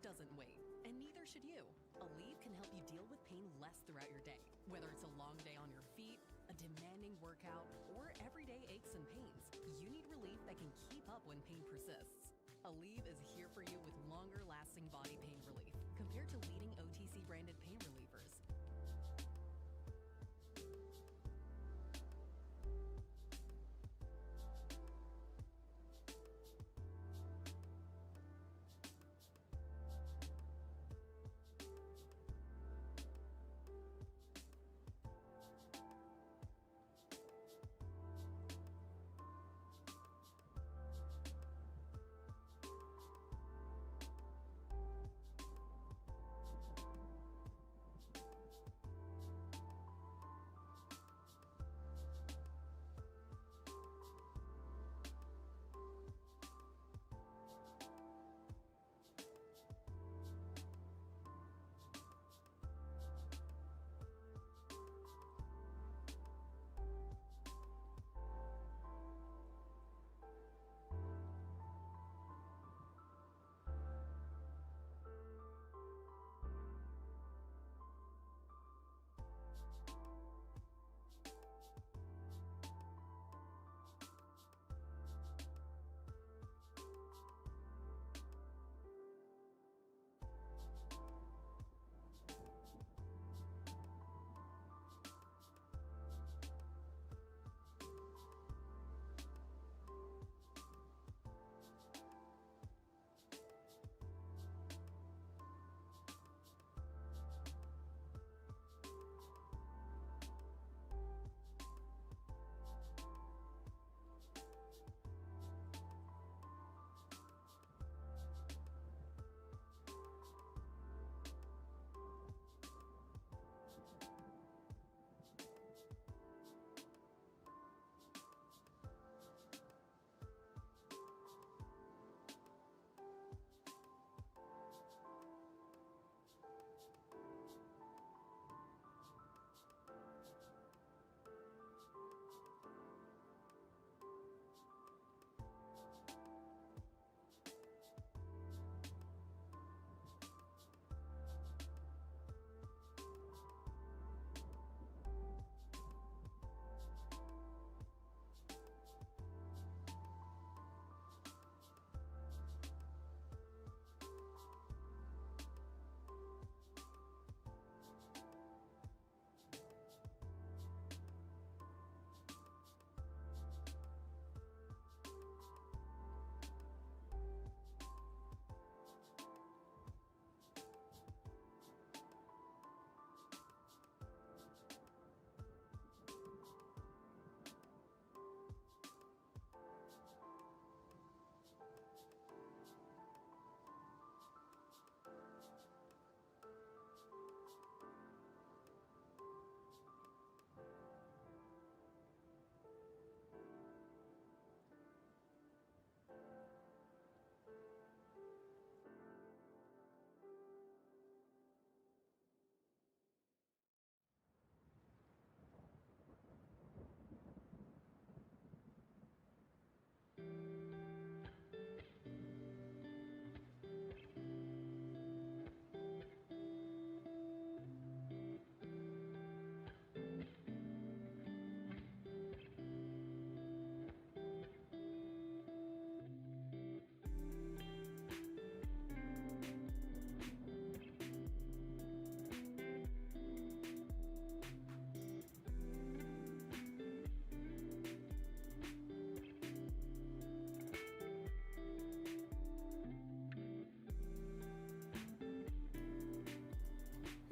doesn't wait, and neither should you. Aleve can help you deal with pain less throughout your day. Whether it's a long day on your feet, a demanding workout, or everyday aches and pains, you need relief that can keep up when pain persists. Aleve is here for you with longer-lasting body pain relief compared to leading OTC-branded pain relievers.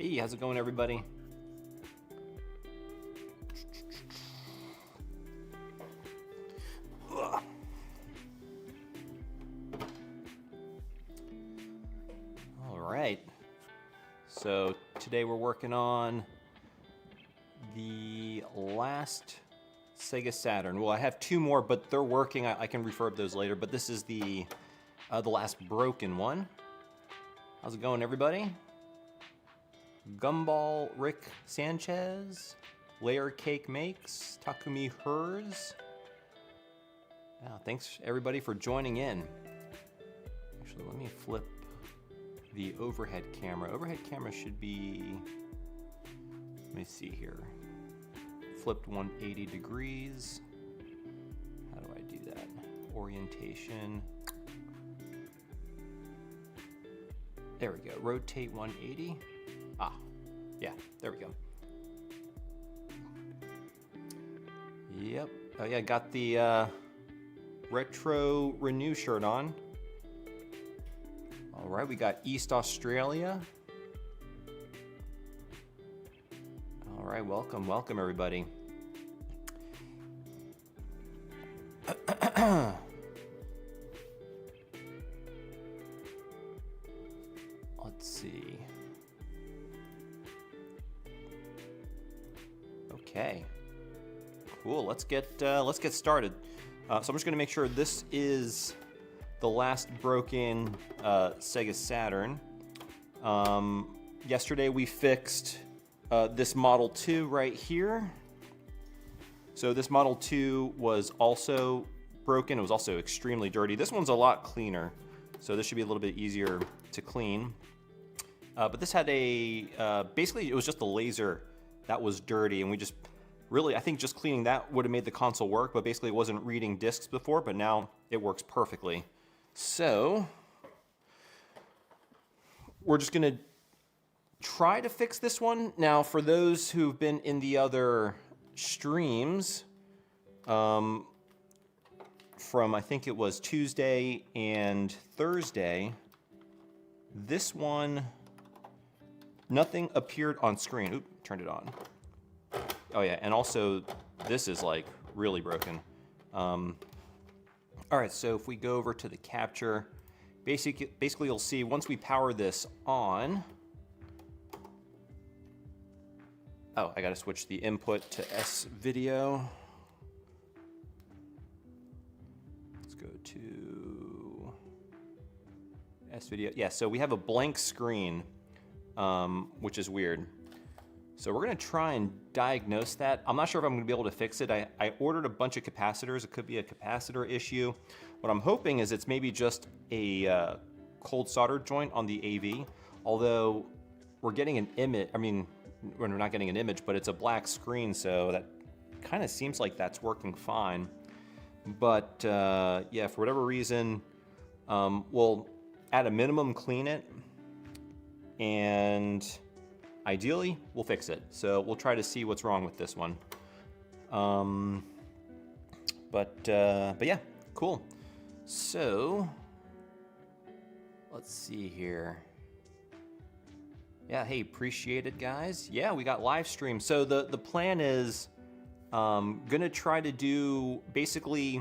Hey, how's it going, everybody? All right. So today we're working on the last Sega Saturn. Well, I have two more, but they're working. I can refurb those later. But this is the last broken one. How's it going, everybody? Gumball Rick Sanchez, Layer Cake Makes, Takumi Hers. Thanks everybody for joining in. Actually, let me flip the overhead camera. Overhead camera should be, let me see here, flipped 180 degrees. How do I do that? Orientation. There we go, rotate 180. Ah, yeah, there we go. Yep, oh yeah, got the Retro Renew shirt on. All right, we got East Australia. All right, welcome, welcome everybody. Let's see. Okay. Cool. Let's get started. So I'm just going to make sure this is the last broken Sega Saturn. Yesterday we fixed this Model 2 right here. So this Model 2 was also broken. It was also extremely dirty. This one's a lot cleaner, so this should be a little bit easier to clean. But this had a, basically it was just the laser that was dirty, and we just, really, I think just cleaning that would have made the console work, but basically it wasn't reading discs before, but now it works perfectly. So, we're just gonna try to fix this one. Now, for those who've been in the other streams, from I think it was Tuesday and Thursday, this one, nothing appeared on screen. Oop, turned it on. Oh yeah, and also this is like really broken. All right, so if we go over to the capture, basically you'll see once we power this on. Oh, I gotta switch the input to S video. Let's go to S video. Yeah, so we have a blank screen, which is weird. So we're gonna try and diagnose that. I'm not sure if I'm gonna be able to fix it. I ordered a bunch of capacitors. It could be a capacitor issue. What I'm hoping is it's maybe just a cold solder joint on the AV, although we're getting an image, I mean, we're not getting an image, but it's a black screen, so that kind of seems like that's working fine. But yeah, for whatever reason, we'll at a minimum clean it, and ideally, we'll fix it. So we'll try to see what's wrong with this one. But yeah, cool. So let's see here. Yeah, hey, appreciate it, guys. Yeah, we got live stream. So the plan is gonna try to do basically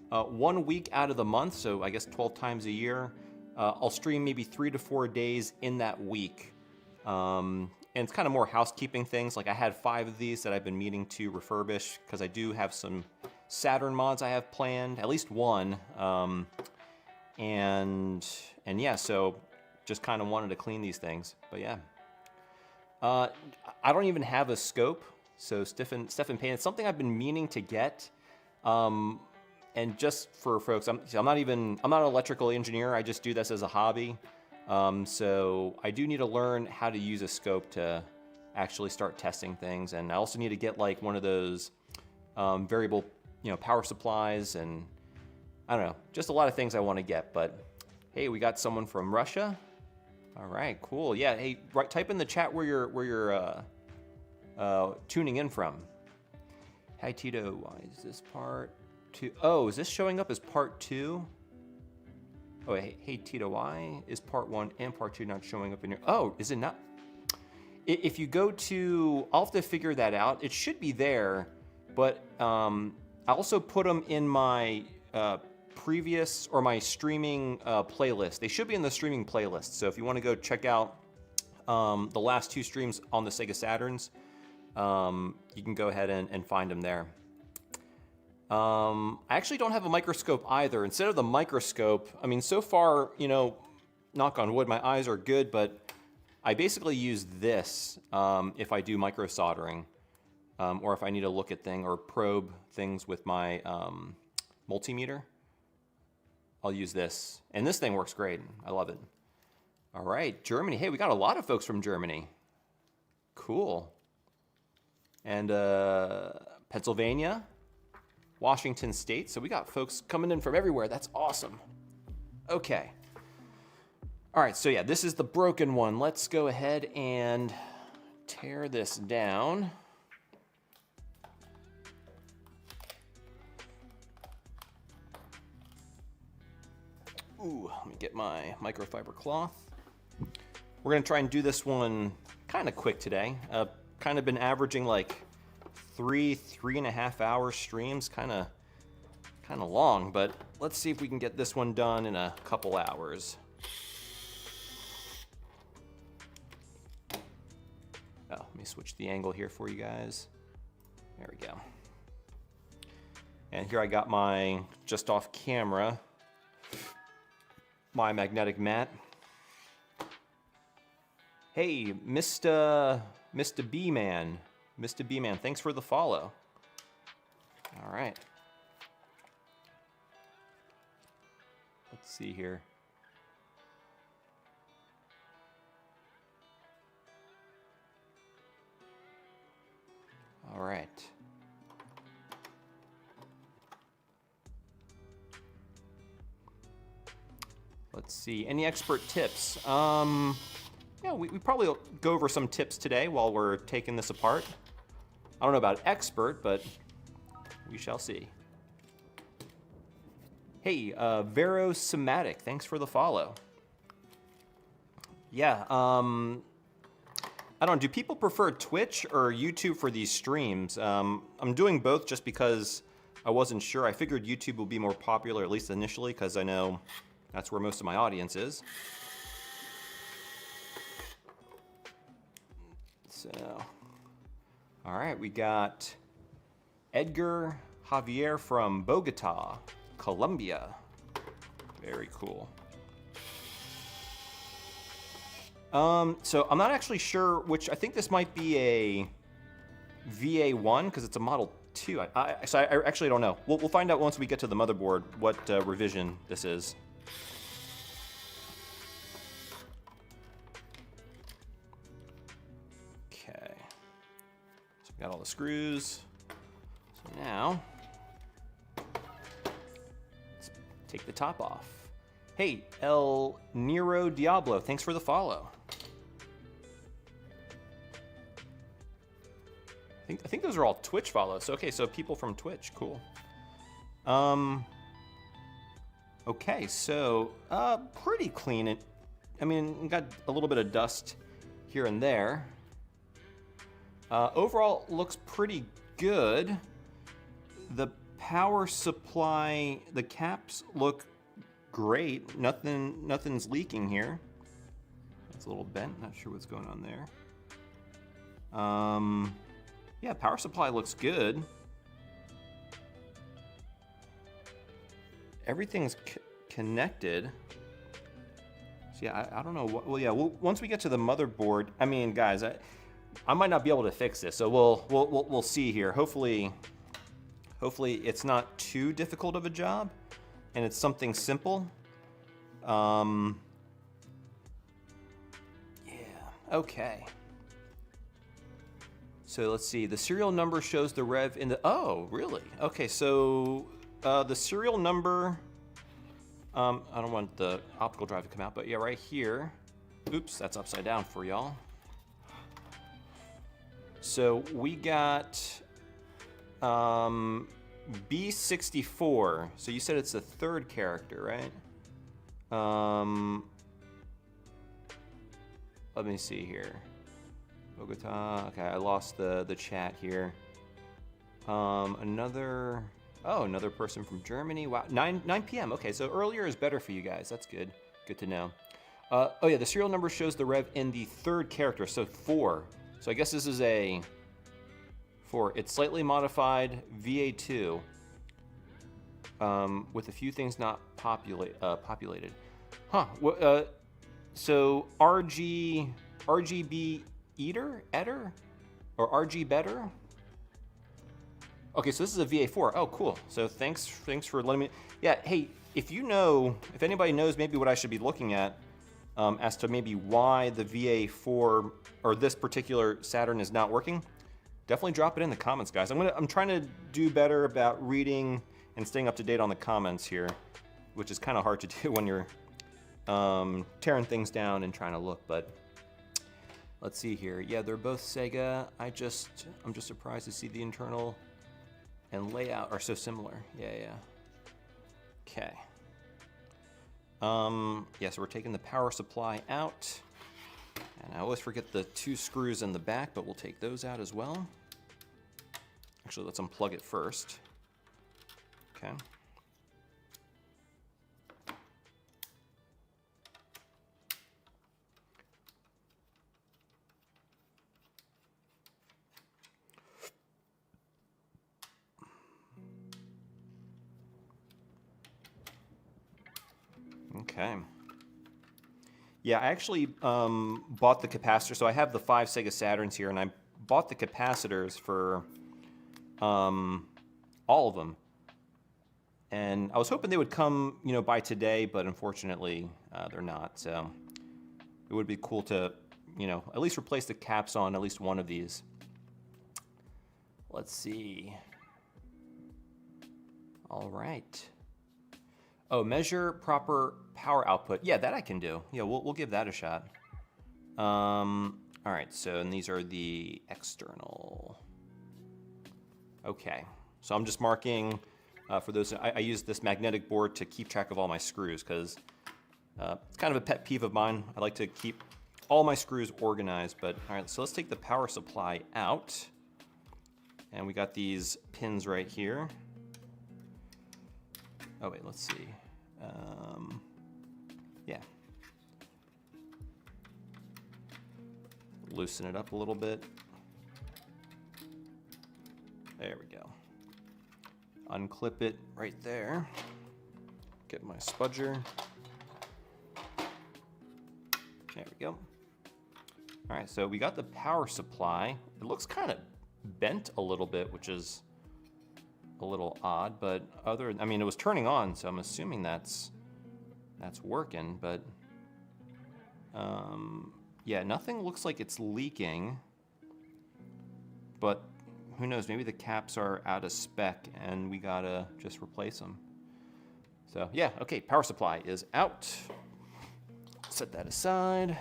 1 week out of the month. So I guess 12 times a year. I'll stream maybe 3 to 4 days in that week. And it's kind of more housekeeping things. Like I had 5 of these that I've been meaning to refurbish because I do have some Saturn mods I have planned, at least one. And yeah, so just kind of wanted to clean these things, but yeah. I don't even have a scope, so Stephen Payne, it's something I've been meaning to get. And just for folks, I'm not an electrical engineer. I just do this as a hobby. So I do need to learn how to use a scope to actually start testing things. And I also need to get like one of those variable, power supplies, and I don't know, just a lot of things I want to get. But hey, we got someone from Russia. All right, cool. Yeah, hey, type in the chat where you're tuning in from. Hi Tito, why is this part 2? Oh, is this showing up as part 2? Oh, hey Tito, why is part 1 and part 2 not showing up in your? Oh, is it not? If you go to, I'll have to figure that out. It should be there, but I also put them in my previous or my streaming playlist. They should be in the streaming playlist. So if you want to go check out the last 2 streams on the Sega Saturns, you can go ahead and find them there. I actually don't have a microscope either. Instead of the microscope, I mean, so far, knock on wood, my eyes are good, but I basically use this if I do micro soldering, or if I need to look at things or probe things with my multimeter. I'll use this, and this thing works great. I love it. All right, Germany. Hey, we got a lot of folks from Germany. Cool. And Pennsylvania, Washington State. So we got folks coming in from everywhere. That's awesome. Okay. All right, so yeah, this is the broken one. Let's go ahead and tear this down. Ooh, let me get my microfiber cloth. We're gonna try and do this one kind of quick today. Kind of been averaging like 3.5 hour streams, kind of long, but let's see if we can get this one done in a couple hours. Oh, let me switch the angle here for you guys. There we go. And here I got my, just off camera, my magnetic mat. Hey, Mr. B-Man. Mr. B-Man, thanks for the follow. All right. Let's see here. All right. Let's see. Any expert tips? Yeah, we probably will go over some tips today while we're taking this apart. I don't know about expert, but we shall see. Hey, Verosomatic, thanks for the follow. Yeah, I don't know, do people prefer Twitch or YouTube for these streams? I'm doing both just because I wasn't sure. I figured YouTube will be more popular, at least initially, because I know that's where most of my audience is. So, all right, we got Edgar Javier from Bogota, Colombia. Very cool. So I'm not actually sure which, I think this might be a VA1 because it's a Model 2. So I actually don't know. We'll find out once we get to the motherboard what revision this is. Okay. So we got all the screws. So now, let's take the top off. Hey, El Nero Diablo, thanks for the follow. I think those are all Twitch follows. So, okay, so people from Twitch, cool. Okay, so pretty clean. I mean, got a little bit of dust here and there. Overall, looks pretty good. The power supply, the caps look great. Nothing's leaking here. It's a little bent. Not sure what's going on there. Yeah, power supply looks good. Everything's connected. So yeah, I don't know what. Well, yeah. Once we get to the motherboard, I mean, guys, I might not be able to fix this. So we'll see here. Hopefully it's not too difficult of a job, and it's something simple. Yeah. Okay. So let's see, the serial number shows the rev in the, oh, really? Okay, so the serial number, I don't want the optical drive to come out, but yeah, right here. Oops, that's upside down for y'all. So we got B64. So you said it's the third character, right? Let me see here. Bogota. Okay, I lost the chat here. Another person from Germany. Wow, 9 p.m. Okay, so earlier is better for you guys. That's good. Good to know. Oh yeah, the serial number shows the rev in the third character, so 4. So I guess this is a 4. It's slightly modified VA2 with a few things not populated. Huh. So RGB Eder? Or RG Better? Okay, so this is a VA4. Oh, cool. So thanks for letting me. Yeah, hey, if anybody knows maybe what I should be looking at, as to maybe why the VA4 or this particular Saturn is not working, definitely drop it in the comments, guys. I'm trying to do better about reading and staying up to date on the comments here, which is kind of hard to do when you're tearing things down and trying to look, but let's see here. Yeah, they're both Sega. I'm just surprised to see the internal and layout are so similar. Yeah. Okay. Yeah, so we're taking the power supply out. And I always forget the 2 screws in the back, but we'll take those out as well. Actually, let's unplug it first. Okay. Okay. Yeah, I actually bought the capacitor. So I have the 5 Sega Saturns here, and I bought the capacitors for all of them. And I was hoping they would come, by today, but unfortunately they're not. So it would be cool to, at least replace the caps on at least one of these. Let's see. All right. Oh, measure proper power output. Yeah, that I can do. Yeah, we'll give that a shot. All right, so and these are the external. Okay, so I'm just marking for those. I use this magnetic board to keep track of all my screws because it's kind of a pet peeve of mine. I like to keep all my screws organized. But all right, so let's take the power supply out, and we got these pins right here. Oh wait, let's see. Yeah. Loosen it up a little bit. There we go. Unclip it right there. Get my spudger. There we go. All right, so we got the power supply. It looks kind of bent a little bit, which is a little odd, but I mean, it was turning on, so I'm assuming that's working, but yeah, nothing looks like it's leaking, but who knows, maybe the caps are out of spec and we gotta just replace them. So yeah, okay, power supply is out. Set that aside.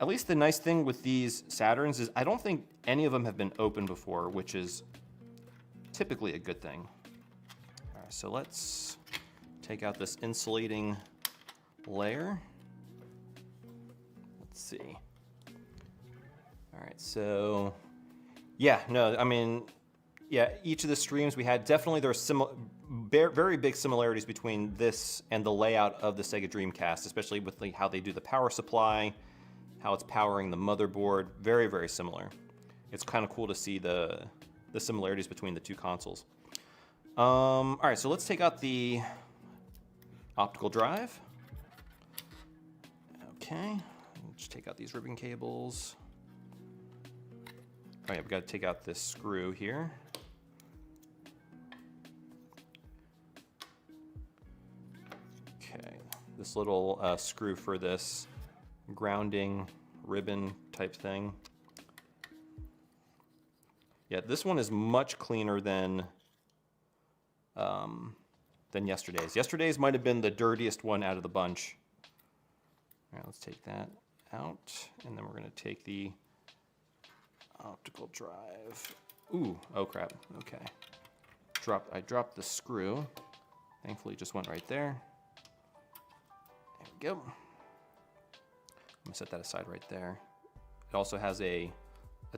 At least the nice thing with these Saturns is I don't think any of them have been opened before, which is typically a good thing. All right, so let's take out this insulating layer. Let's see. All right, so yeah, no, I mean, yeah, each of the streams we had, definitely there are very big similarities between this and the layout of the Sega Dreamcast, especially with how they do the power supply, how it's powering the motherboard. Very, very similar. It's kind of cool to see the similarities between the two consoles. All right, so let's take out the optical drive. Okay, let's take out these ribbon cables. Oh yeah, we got to take out this screw here. Okay, this little screw for this grounding ribbon type thing. Yeah, this one is much cleaner than yesterday's. Yesterday's might have been the dirtiest one out of the bunch. All right, let's take that out, and then we're going to take the optical drive. Ooh, oh crap. Okay. I dropped the screw. Thankfully, it just went right there. There we go. I'm going to set that aside right there. It also has a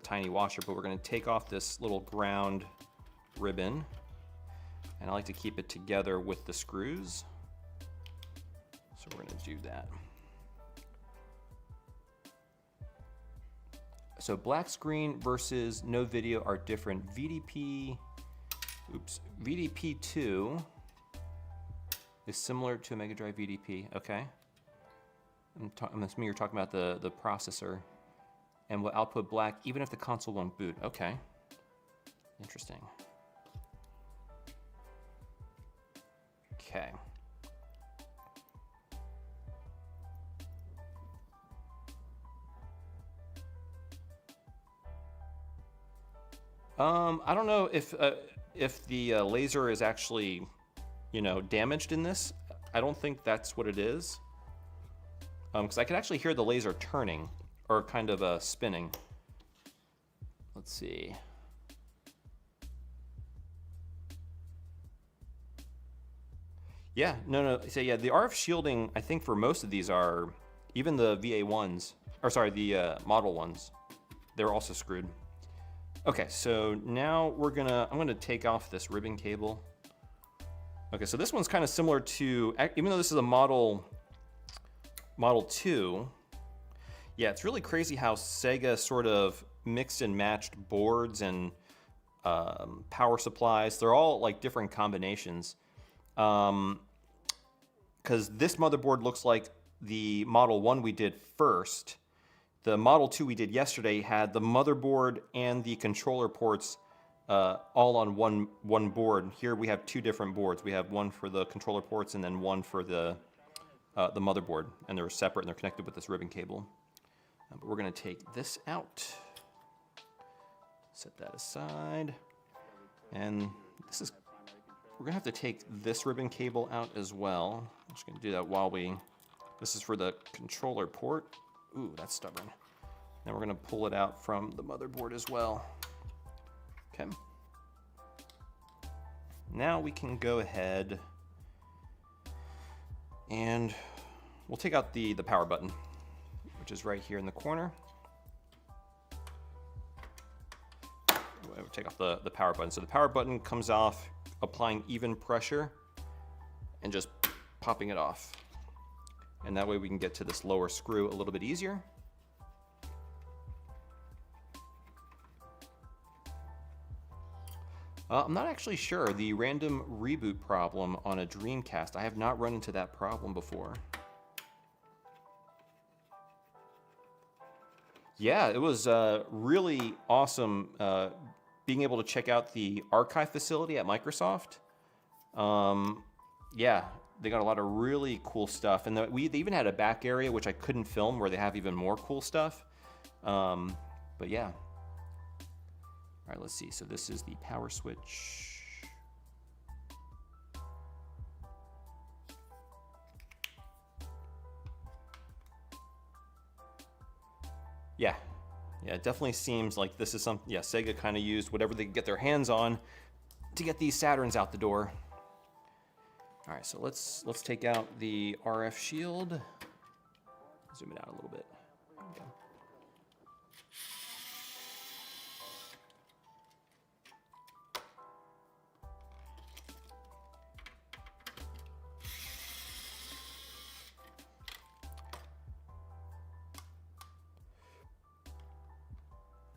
tiny washer, but we're going to take off this little ground ribbon, and I like to keep it together with the screws, so we're going to do that. So black screen versus no video are different. VDP2 is similar to a Mega Drive VDP. Okay, I'm assuming you're talking about the processor. And will output black even if the console won't boot. Okay. Interesting. Okay. I don't know if the laser is actually, you know, damaged in this. I don't think that's what it is. Because I could actually hear the laser turning, or kind of spinning. Let's see. Yeah, no. So yeah, the RF shielding, I think for most of these are, even the VA ones, or sorry, the model ones, they're also screwed. Okay, so now I'm gonna take off this ribbon cable. Okay, so this one's kind of similar to, even though this is a Model 2, yeah, it's really crazy how Sega sort of mixed and matched boards and power supplies. They're all like different combinations. Because this motherboard looks like the Model 1 we did first. The Model 2 we did yesterday had the motherboard and the controller ports all on one board. Here we have two different boards. We have one for the controller ports and then one for the motherboard, and they're separate and they're connected with this ribbon cable. But we're going to take this out, set that aside, and we're going to have to take this ribbon cable out as well. I'm just going to do that while this is for the controller port. Ooh, that's stubborn. Now we're going to pull it out from the motherboard as well. Okay. Now we can go ahead and we'll take out the power button, which is right here in the corner. We'll take off the power button. So the power button comes off, applying even pressure and just popping it off. And that way we can get to this lower screw a little bit easier. I'm not actually sure. The random reboot problem on a Dreamcast, I have not run into that problem before. Yeah, it was really awesome being able to check out the archive facility at Microsoft. Yeah, they got a lot of really cool stuff. And they even had a back area, which I couldn't film, where they have even more cool stuff. But yeah. All right, let's see. So this is the power switch. Yeah, it definitely seems like this is something, yeah, Sega kind of used whatever they could get their hands on to get these Saturns out the door. All right, so let's take out the RF shield. Zoom it out a little bit. There we go.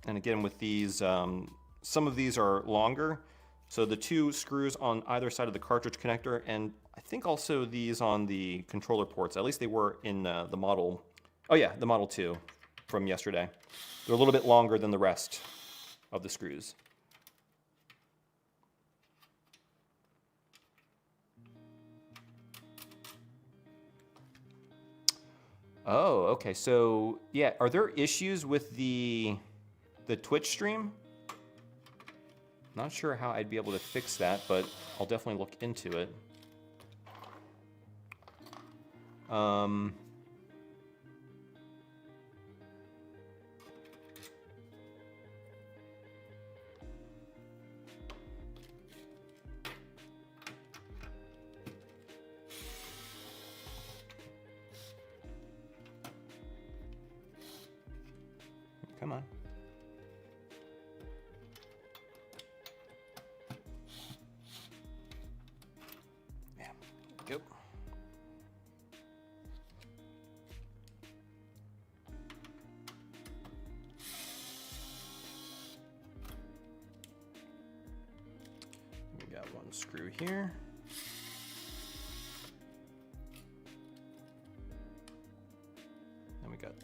And again, with these, some of these are longer. So the two screws on either side of the cartridge connector, and I think also these on the controller ports, at least they were in the Model, oh yeah, the Model 2 from yesterday. They're a little bit longer than the rest of the screws. Oh, okay, so yeah, are there issues with the Twitch stream? Not sure how I'd be able to fix that, but I'll definitely look into it. Come on. Go. We got one screw here. Then we got,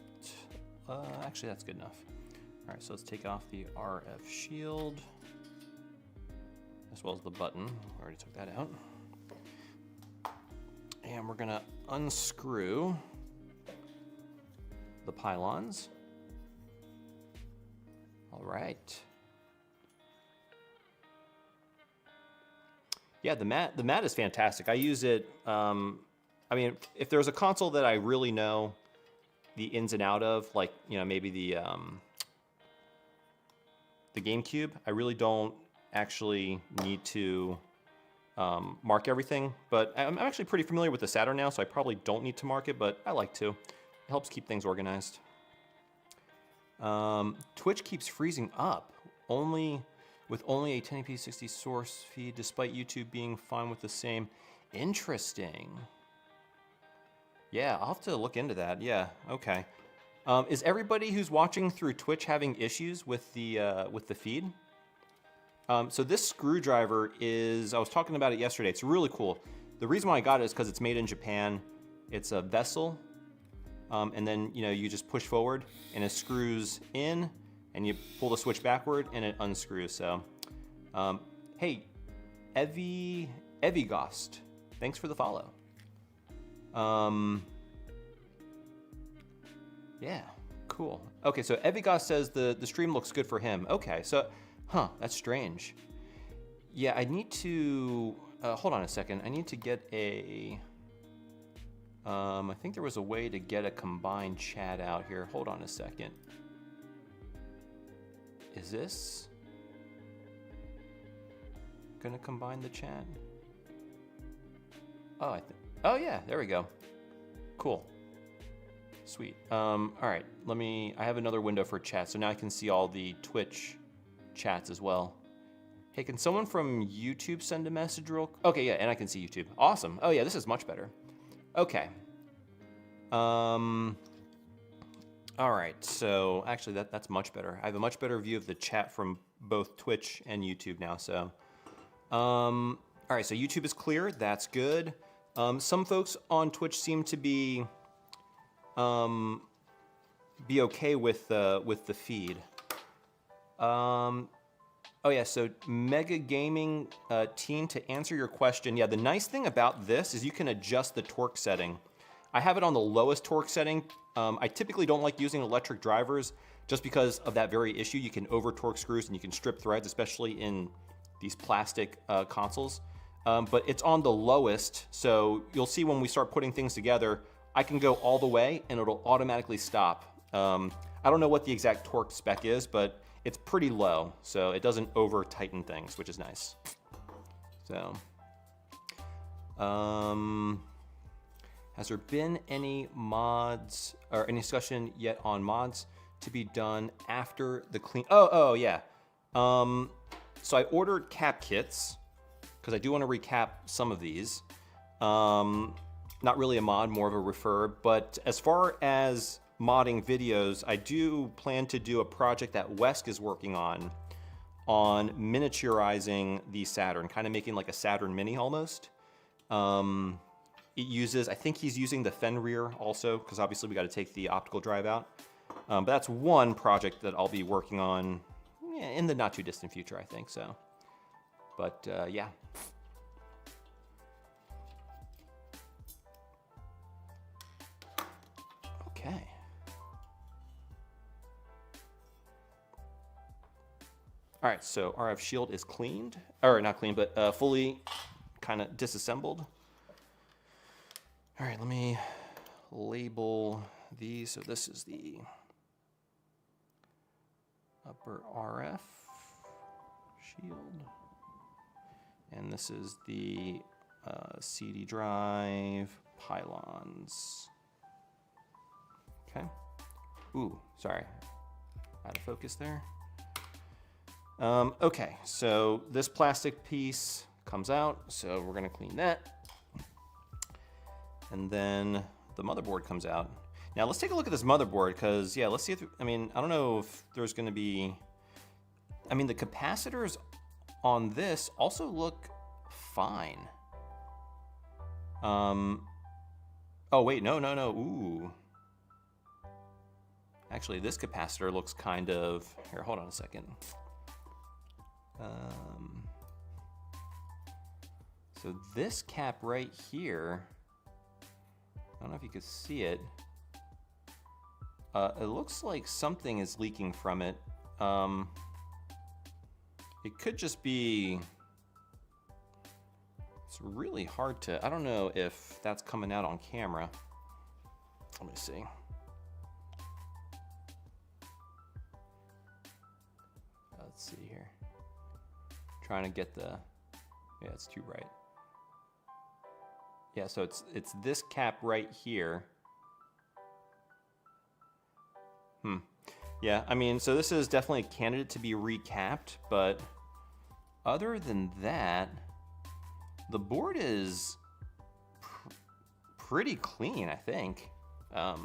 actually that's good enough. All right, so let's take off the RF shield as well as the button. We already took that out. And we're gonna unscrew the pylons. All right. Yeah, the mat is fantastic. I use it. I mean, if there's a console that I really know the ins and out of, like, you know, maybe the GameCube, I really don't actually need to mark everything. But I'm actually pretty familiar with the Saturn now, so I probably don't need to mark it, but I like to. It helps keep things organized. Twitch keeps freezing up, with only a 1080p 60 source feed, despite YouTube being fine with the same. Interesting. Yeah, I'll have to look into that. Yeah, okay. Is everybody who's watching through Twitch having issues with the feed? So this screwdriver is, I was talking about it yesterday. It's really cool. The reason why I got it is because it's made in Japan. It's a vessel, and then you just push forward, and it screws in, and you pull the switch backward, and it unscrews. So, hey, Evigost, thanks for the follow. Yeah, cool. Okay, so Evigost says the stream looks good for him. Okay, so, that's strange. Yeah, I need to, hold on a second. I need to get a, I think there was a way to get a combined chat out here. Hold on a second. Is this gonna combine the chat? Oh, oh yeah, there we go. Cool. Sweet. All right, I have another window for chat, so now I can see all the Twitch chats as well. Hey, can someone from YouTube send a message okay, yeah, and I can see YouTube. Awesome. Oh yeah, this is much better. Okay. All right, so actually that's much better. I have a much better view of the chat from both Twitch and YouTube now, so. All right, so YouTube is clear, that's good. Some folks on Twitch seem to be okay with the feed. Oh yeah, so Mega Gaming Team, to answer your question, yeah, the nice thing about this is you can adjust the torque setting. I have it on the lowest torque setting. I typically don't like using electric drivers just because of that very issue. You can over torque screws and you can strip threads, especially in these plastic consoles. But it's on the lowest, so you'll see when we start putting things together, I can go all the way and it'll automatically stop. I don't know what the exact torque spec is, but it's pretty low, so it doesn't over tighten things, which is nice. So, has there been any mods or any discussion yet on mods to be done after the clean? Oh yeah. So I ordered cap kits because I do want to recap some of these. Not really a mod, more of a refurb. But as far as modding videos, I do plan to do a project that Wesk is working on miniaturizing the Saturn, kind of making like a Saturn Mini almost. It uses, I think he's using the Fenrir also, because obviously we got to take the optical drive out. But that's one project that I'll be working on in the not too distant future, I think so. But yeah. Okay. All right, so RF shield is cleaned, or not cleaned, but fully kind of disassembled. All right, let me label these. So this is the upper RF shield. And this is the CD drive pylons. Okay. Ooh, sorry. Out of focus there. Okay, so this plastic piece comes out, so we're gonna clean that. And then the motherboard comes out. Now let's take a look at this motherboard, because yeah, let's see if, I don't know if there's gonna be, the capacitors on this also look fine. Oh wait, no, ooh. Actually, this capacitor looks kind of, here, hold on a second. So this cap right here, I don't know if you could see it. It looks like something is leaking from it. It could just be It's really hard to, I don't know if that's coming out on camera. Let me see. Let's see here. Trying to get the, yeah, it's too bright. Yeah, so it's this cap right here. Yeah, I mean, so this is definitely a candidate to be recapped, but other than that, the board is pretty clean, I think. I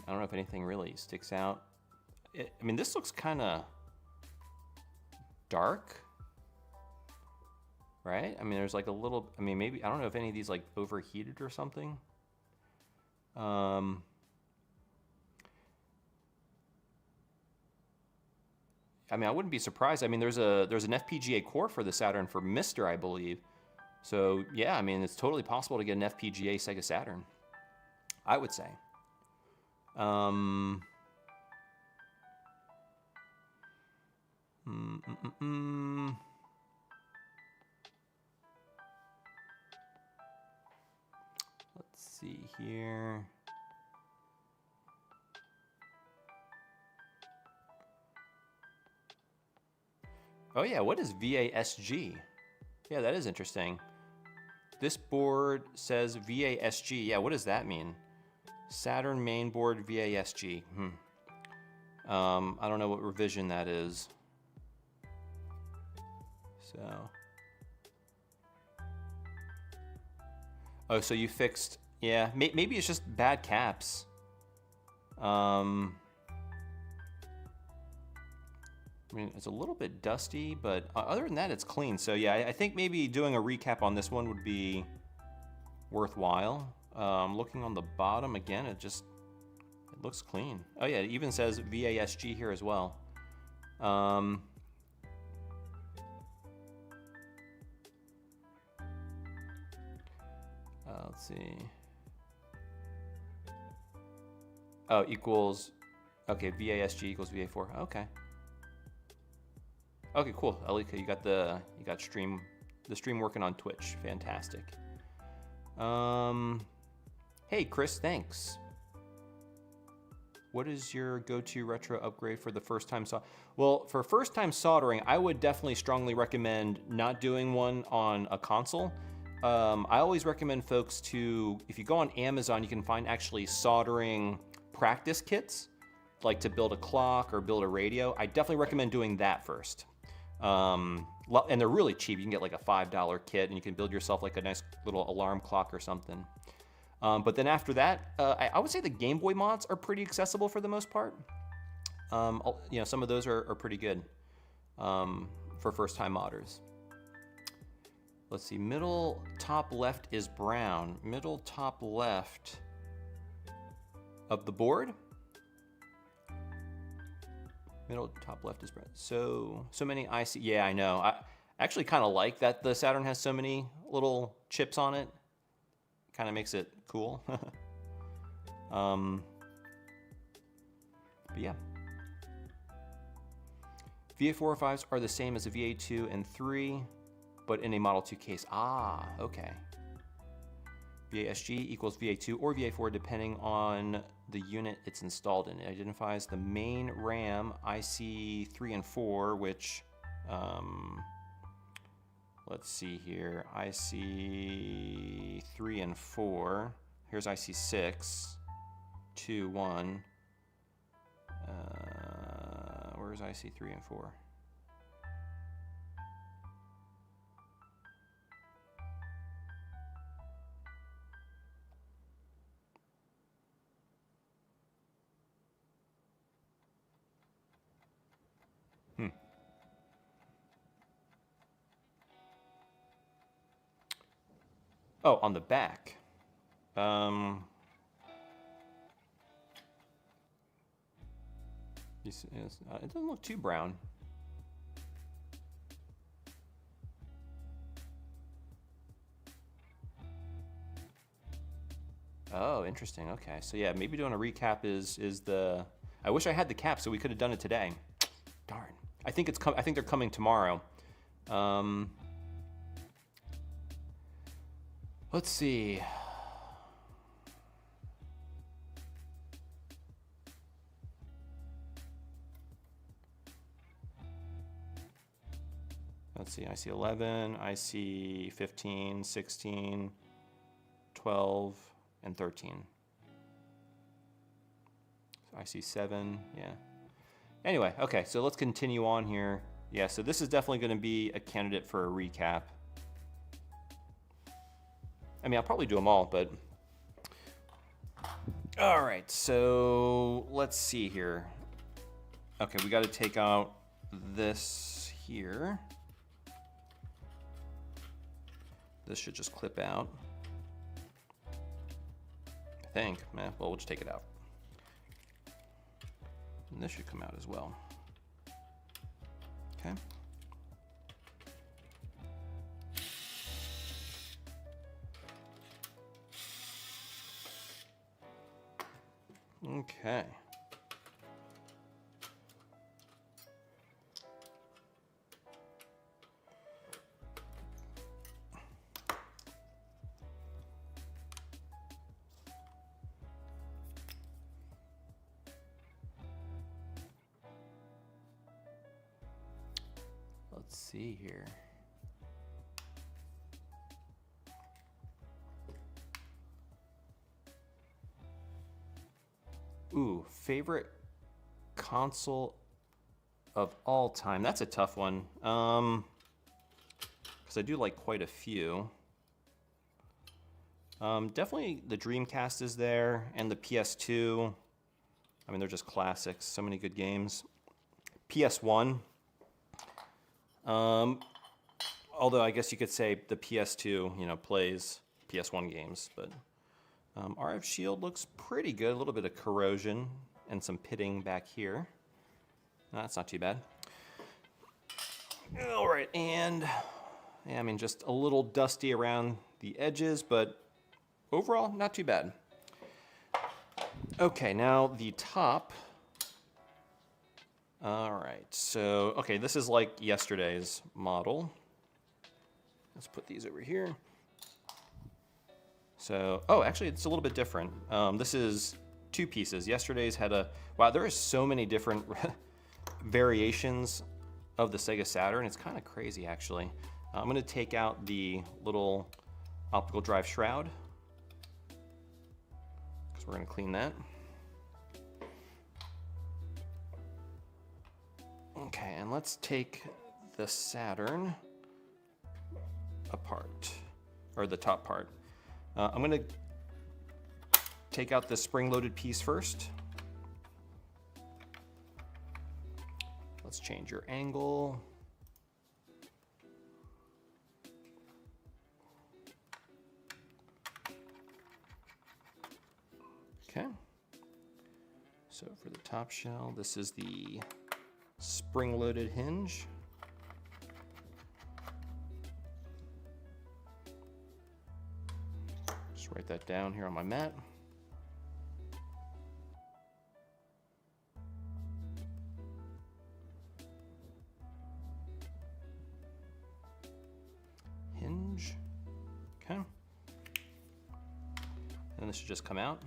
don't know if anything really sticks out. I mean, this looks kind of dark, right? I mean, there's like a little, I mean, maybe, I don't know if any of these like overheated or something. I mean, I wouldn't be surprised. I mean, there's an FPGA core for the Saturn for Mister, I believe. So yeah, I mean, it's totally possible to get an FPGA Sega Saturn, I would say. Let's see here. Oh yeah, what is VASG? Yeah, that is interesting. This board says VASG. Yeah, what does that mean? Saturn mainboard VASG. I don't know what revision that is. So. Oh, so you fixed, yeah, maybe it's just bad caps. I mean, it's a little bit dusty, but other than that, it's clean. So yeah, I think maybe doing a recap on this one would be worthwhile. Looking on the bottom again, it looks clean. Oh yeah, it even says VASG here as well. Let's see. Oh, equals, okay, VASG equals VA4. Okay. Okay, cool. Alika, you got the stream working on Twitch. Fantastic. Hey Chris, thanks. What is your go-to retro upgrade for the first time Well, for first time soldering, I would definitely strongly recommend not doing one on a console. I always recommend folks to, if you go on Amazon, you can find actually soldering practice kits, like to build a clock or build a radio. I definitely recommend doing that first. And they're really cheap. You can get like a $5 kit and you can build yourself like a nice little alarm clock or something. But then after that, I would say the Game Boy mods are pretty accessible for the most part. You know, some of those are pretty good for first-time modders. Let's see, middle top left is brown. Middle top left of the board. Middle top left is brown. So many IC. Yeah, I know. I actually kind of like that the Saturn has so many little chips on it. Kind of makes it cool. But yeah. VA4 5s are the same as a VA2 and 3, but in a Model 2 case. Ah, okay. VASG equals VA2 or VA4 depending on the unit it's installed in. It identifies the main RAM IC 3 and 4, which, let's see here, IC 3 and 4. Here's IC 6, 2, 1. Where's IC 3 and 4? Oh, on the back. It doesn't look too brown. Oh, interesting. Okay, so yeah, maybe doing a recap is the. I wish I had the cap so we could have done it today. Darn. I think they're coming tomorrow. Let's see. Let's see, I see 11, I see 15, 16, 12, and 13. So I see 7, yeah. Anyway, okay, so let's continue on here. Yeah, so this is definitely going to be a candidate for a recap. I mean, I'll probably do them all, but... All right, so let's see here. Okay, we got to take out this here. This should just clip out. I think. Well, we'll just take it out. And this should come out as well. Okay. Okay. Let's see here. Ooh, favorite console of all time. That's a tough one. Because I do like quite a few. Definitely the Dreamcast is there, and the PS2. I mean, they're just classics. So many good games. PS1. Although I guess you could say the PS2, you know, plays PS1 games, but RF Shield looks pretty good. A little bit of corrosion and some pitting back here. That's not too bad. All right, and yeah, I mean, just a little dusty around the edges, but overall, not too bad. Okay, now the top. All right, so, okay, this is like yesterday's model. Let's put these over here. So, oh, actually, it's a little bit different. This is 2 pieces. Yesterday's had a, wow, there are so many different variations of the Sega Saturn. It's kind of crazy, actually. I'm going to take out the little optical drive shroud, because we're going to clean that. Okay, and let's take the Saturn apart, or the top part. I'm going to take out the spring-loaded piece first. Let's change your angle. Okay. So for the top shell, this is the spring-loaded hinge. Just write that down here on my mat. Hinge. Okay. And this should just come out.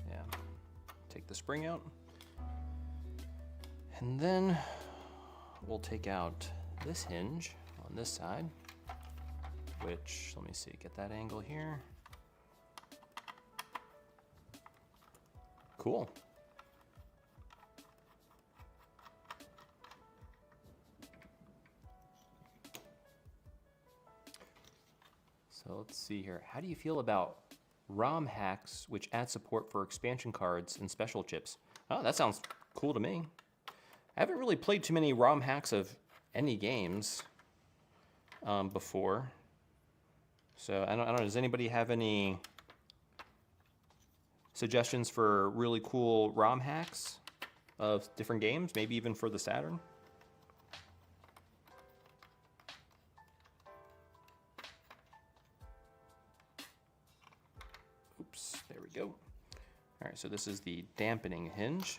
Yeah. Take the spring out. And then we'll take out this hinge on this side, which, let me see, get that angle here. Cool. So let's see here. How do you feel about ROM hacks which add support for expansion cards and special chips? Oh, that sounds cool to me. I haven't really played too many ROM hacks of any games before. So I don't know, does anybody have any suggestions for really cool ROM hacks of different games, maybe even for the Saturn? Oops, there we go. All right, so this is the dampening hinge.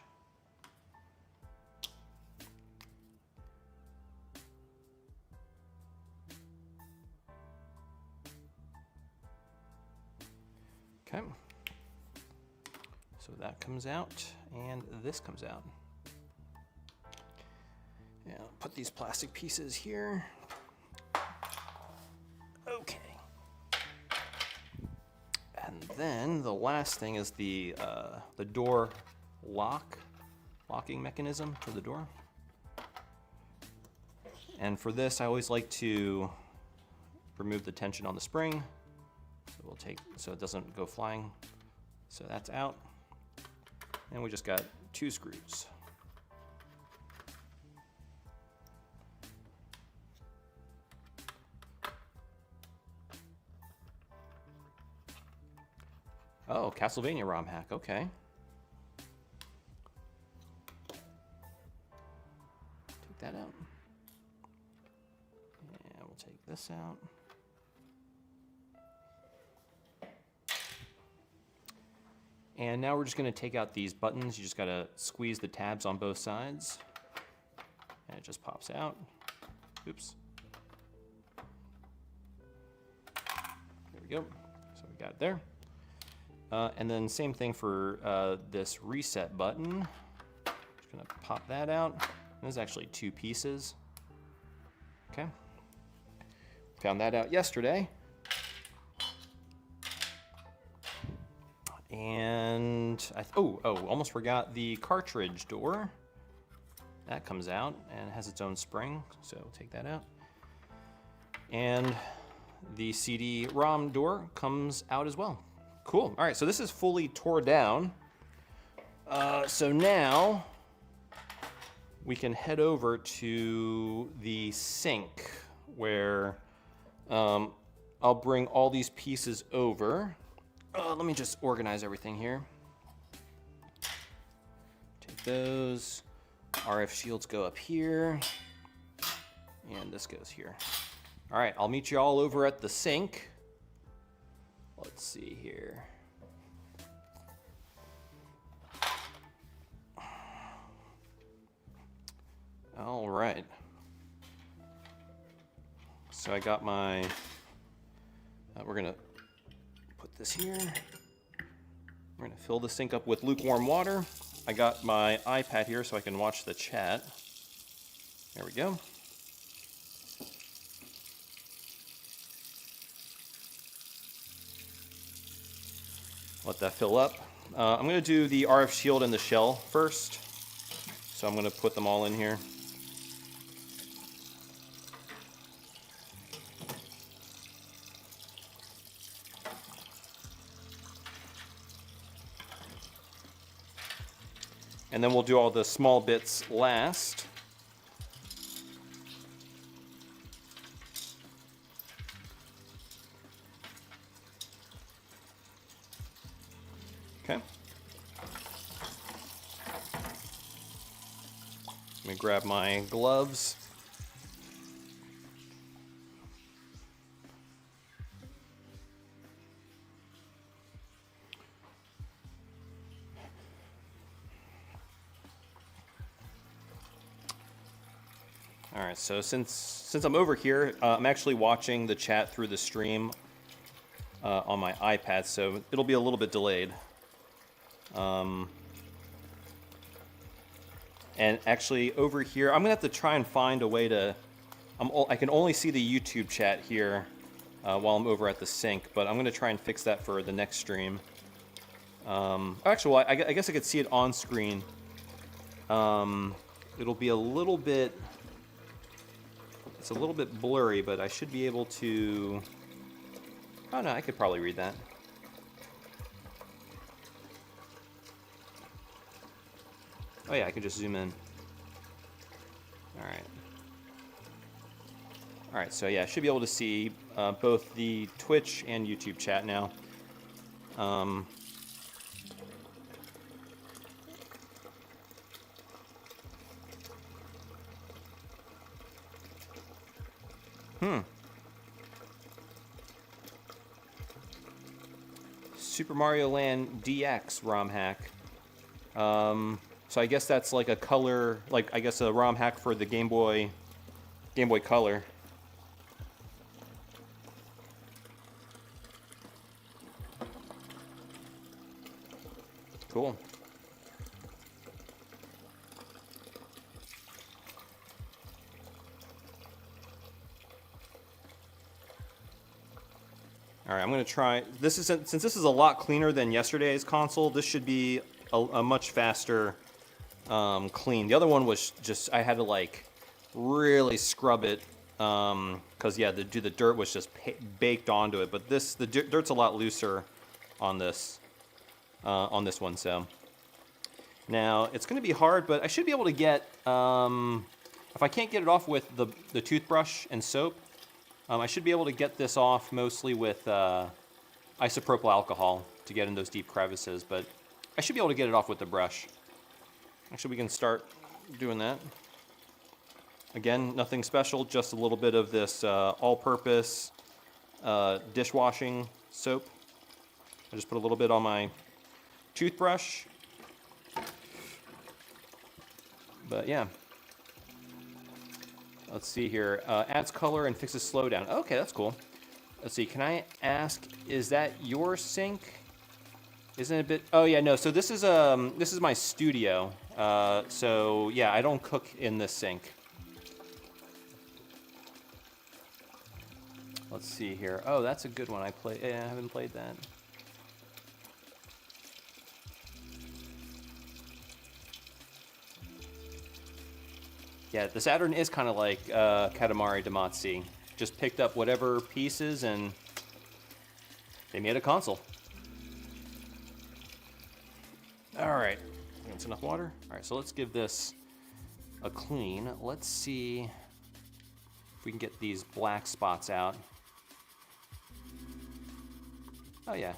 that comes out, and this comes out. Yeah, I'll put these plastic pieces here. Okay. And then the last thing is the door locking mechanism for the door. And for this, I always like to remove the tension on the spring. So we'll take, so it doesn't go flying. So that's out. And we just got 2 screws. Oh, Castlevania ROM hack, okay. Take that out. And we'll take this out. And now we're just going to take out these buttons. You just got to squeeze the tabs on both sides. And it just pops out. Oops. There we go. So we got it there. And then same thing for this reset button. Just going to pop that out. There's actually 2 pieces. Okay. Found that out yesterday. And almost forgot the cartridge door. That comes out and has its own spring, so we'll take that out. And the CD-ROM door comes out as well. Cool. All right, so this is fully tore down. So now we can head over to the sink where I'll bring all these pieces over. Let me just organize everything here. Take those. RF shields go up here. And this goes here. All right, I'll meet you all over at the sink. Let's see here. All right. So I got my, we're gonna put this here. We're gonna fill the sink up with lukewarm water. I got my iPad here so I can watch the chat. There we go. Let that fill up. I'm gonna do the RF shield and the shell first. So I'm gonna put them all in here. And then we'll do all the small bits last. Okay. Let me grab my gloves. All right, so since I'm over here, I'm actually watching the chat through the stream on my iPad, so it'll be a little bit delayed. And actually over here, I'm gonna have to try and find a way to, I can only see the YouTube chat here while I'm over at the sink, but I'm gonna try and fix that for the next stream. Actually, well, I guess I could see it on screen. It'll be a little bit, it's a little bit blurry, but I should be able to, oh no, I could probably read that. Oh yeah, I can just zoom in. All right. All right, so yeah, I should be able to see both the Twitch and YouTube chat now. Super Mario Land DX ROM hack. So I guess that's like a color, like I guess a ROM hack for the Game Boy Color. Cool. All right, I'm gonna try. This is since this is a lot cleaner than yesterday's console. This should be a much faster clean. The other one was just I had to like really scrub it because yeah, the dirt was just baked onto it. But the dirt's a lot looser on this one. So now it's gonna be hard, but I should be able to get if I can't get it off with the toothbrush and soap. I should be able to get this off mostly with isopropyl alcohol to get in those deep crevices, but I should be able to get it off with the brush. Actually, we can start doing that. Again, nothing special, just a little bit of this all-purpose dishwashing soap. I just put a little bit on my toothbrush. But yeah. Let's see here. Adds color and fixes slowdown. Okay, that's cool. Let's see. Can I ask? Is that your sink? Isn't it a bit? Oh yeah, no. So this is my studio. So yeah, I don't cook in this sink. Let's see here. Oh, that's a good one. I haven't played that. Yeah, the Saturn is kind of like Katamari Damacy. Just picked up whatever pieces and they made a console. All right, that's enough water. All right, so let's give this a clean. Let's see if we can get these black spots out. Oh yeah.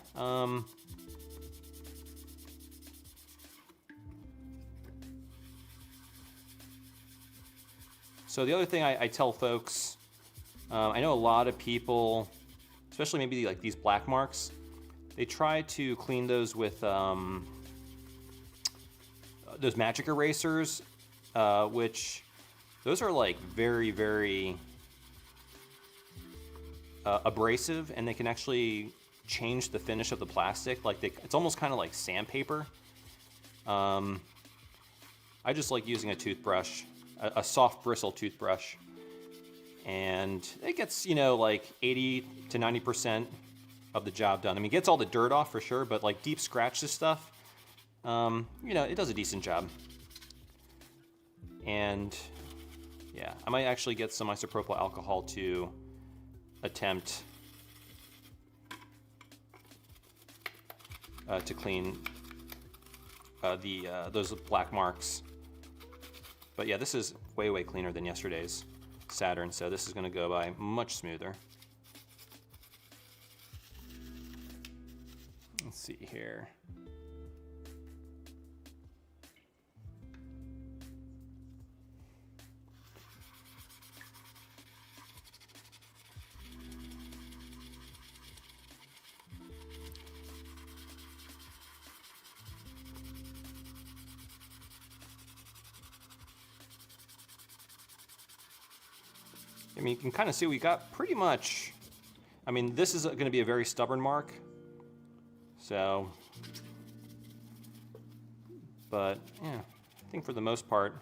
So the other thing I tell folks, I know a lot of people, especially maybe like these black marks, they try to clean those with those magic erasers, which those are like very, very abrasive, and they can actually change the finish of the plastic. Like it's almost kind of like sandpaper. I just like using a toothbrush, a soft bristle toothbrush, and it gets, you know, like 80 to 90% of the job done. I mean, it gets all the dirt off for sure, but like deep scratches stuff, you know, it does a decent job. And yeah, I might actually get some isopropyl alcohol to attempt to clean those black marks. But yeah, this is way, way cleaner than yesterday's Saturn, so this is going to go by much smoother. Let's see here. I mean, you can kind of see we got pretty much, I mean, this is going to be a very stubborn mark. So, but yeah, I think for the most part.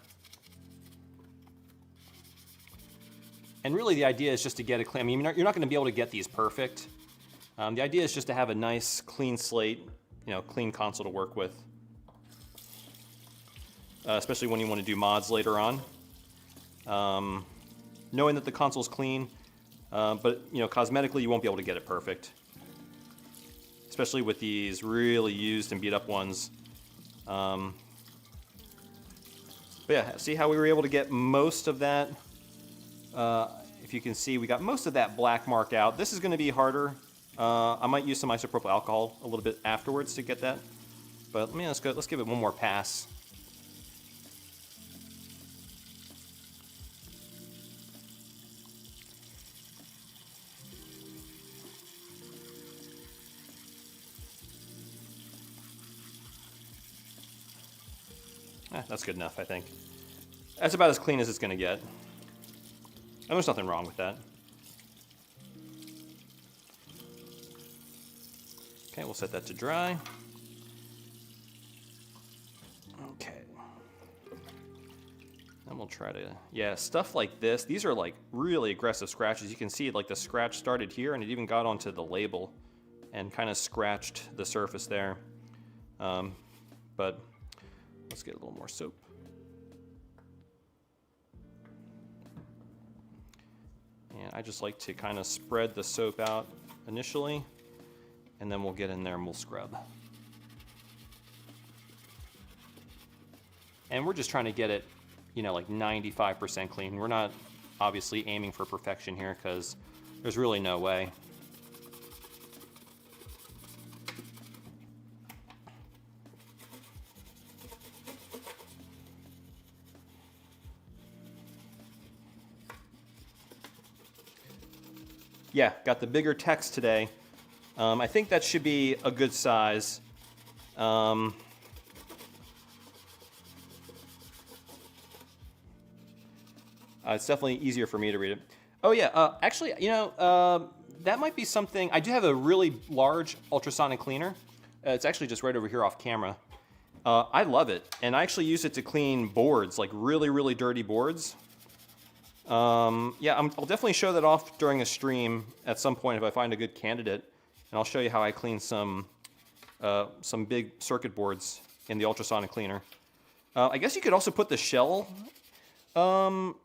And really the idea is just to get a clean, I mean, you're not going to be able to get these perfect. The idea is just to have a nice clean slate, you know, clean console to work with. Especially when you want to do mods later on. Knowing that the console's clean, but you know, cosmetically you won't be able to get it perfect. Especially with these really used and beat up ones. But yeah, see how we were able to get most of that? If you can see, we got most of that black mark out. This is going to be harder. I might use some isopropyl alcohol a little bit afterwards to get that. But let's give it one more pass. That's good enough, I think. That's about as clean as it's going to get. And there's nothing wrong with that. Okay, we'll set that to dry. Okay. Then we'll try to, yeah, stuff like this. These are like really aggressive scratches. You can see like the scratch started here and it even got onto the label. and kind of scratched the surface there. But let's get a little more soap. And I just like to kind of spread the soap out initially, and then we'll get in there and we'll scrub. And we're just trying to get it, you know, like 95% clean. We're not obviously aiming for perfection here because there's really no way. Yeah, got the bigger text today. I think that should be a good size. It's definitely easier for me to read it. Oh yeah, actually, you know, that might be something. I do have a really large ultrasonic cleaner. It's actually just right over here off camera. I love it, and I actually use it to clean boards, like really, really dirty boards. Yeah, I'll definitely show that off during a stream at some point if I find a good candidate, and I'll show you how I clean some big circuit boards in the ultrasonic cleaner. I guess you could also put the shell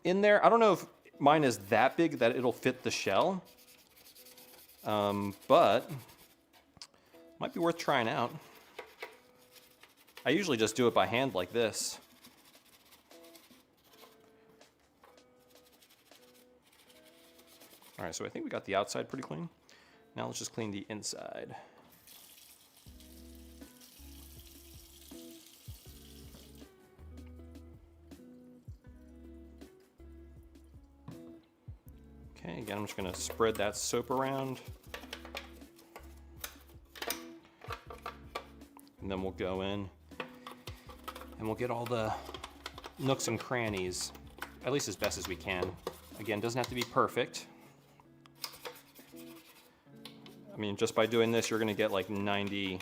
in there. I don't know if mine is that big that it'll fit the shell, but might be worth trying out. I usually just do it by hand like this. All right, so I think we got the outside pretty clean. Now let's just clean the inside. Okay, again, I'm just gonna spread that soap around. And then we'll go in and we'll get all the nooks and crannies, at least as best as we can. Again, doesn't have to be perfect. I mean, just by doing this, you're gonna get like 90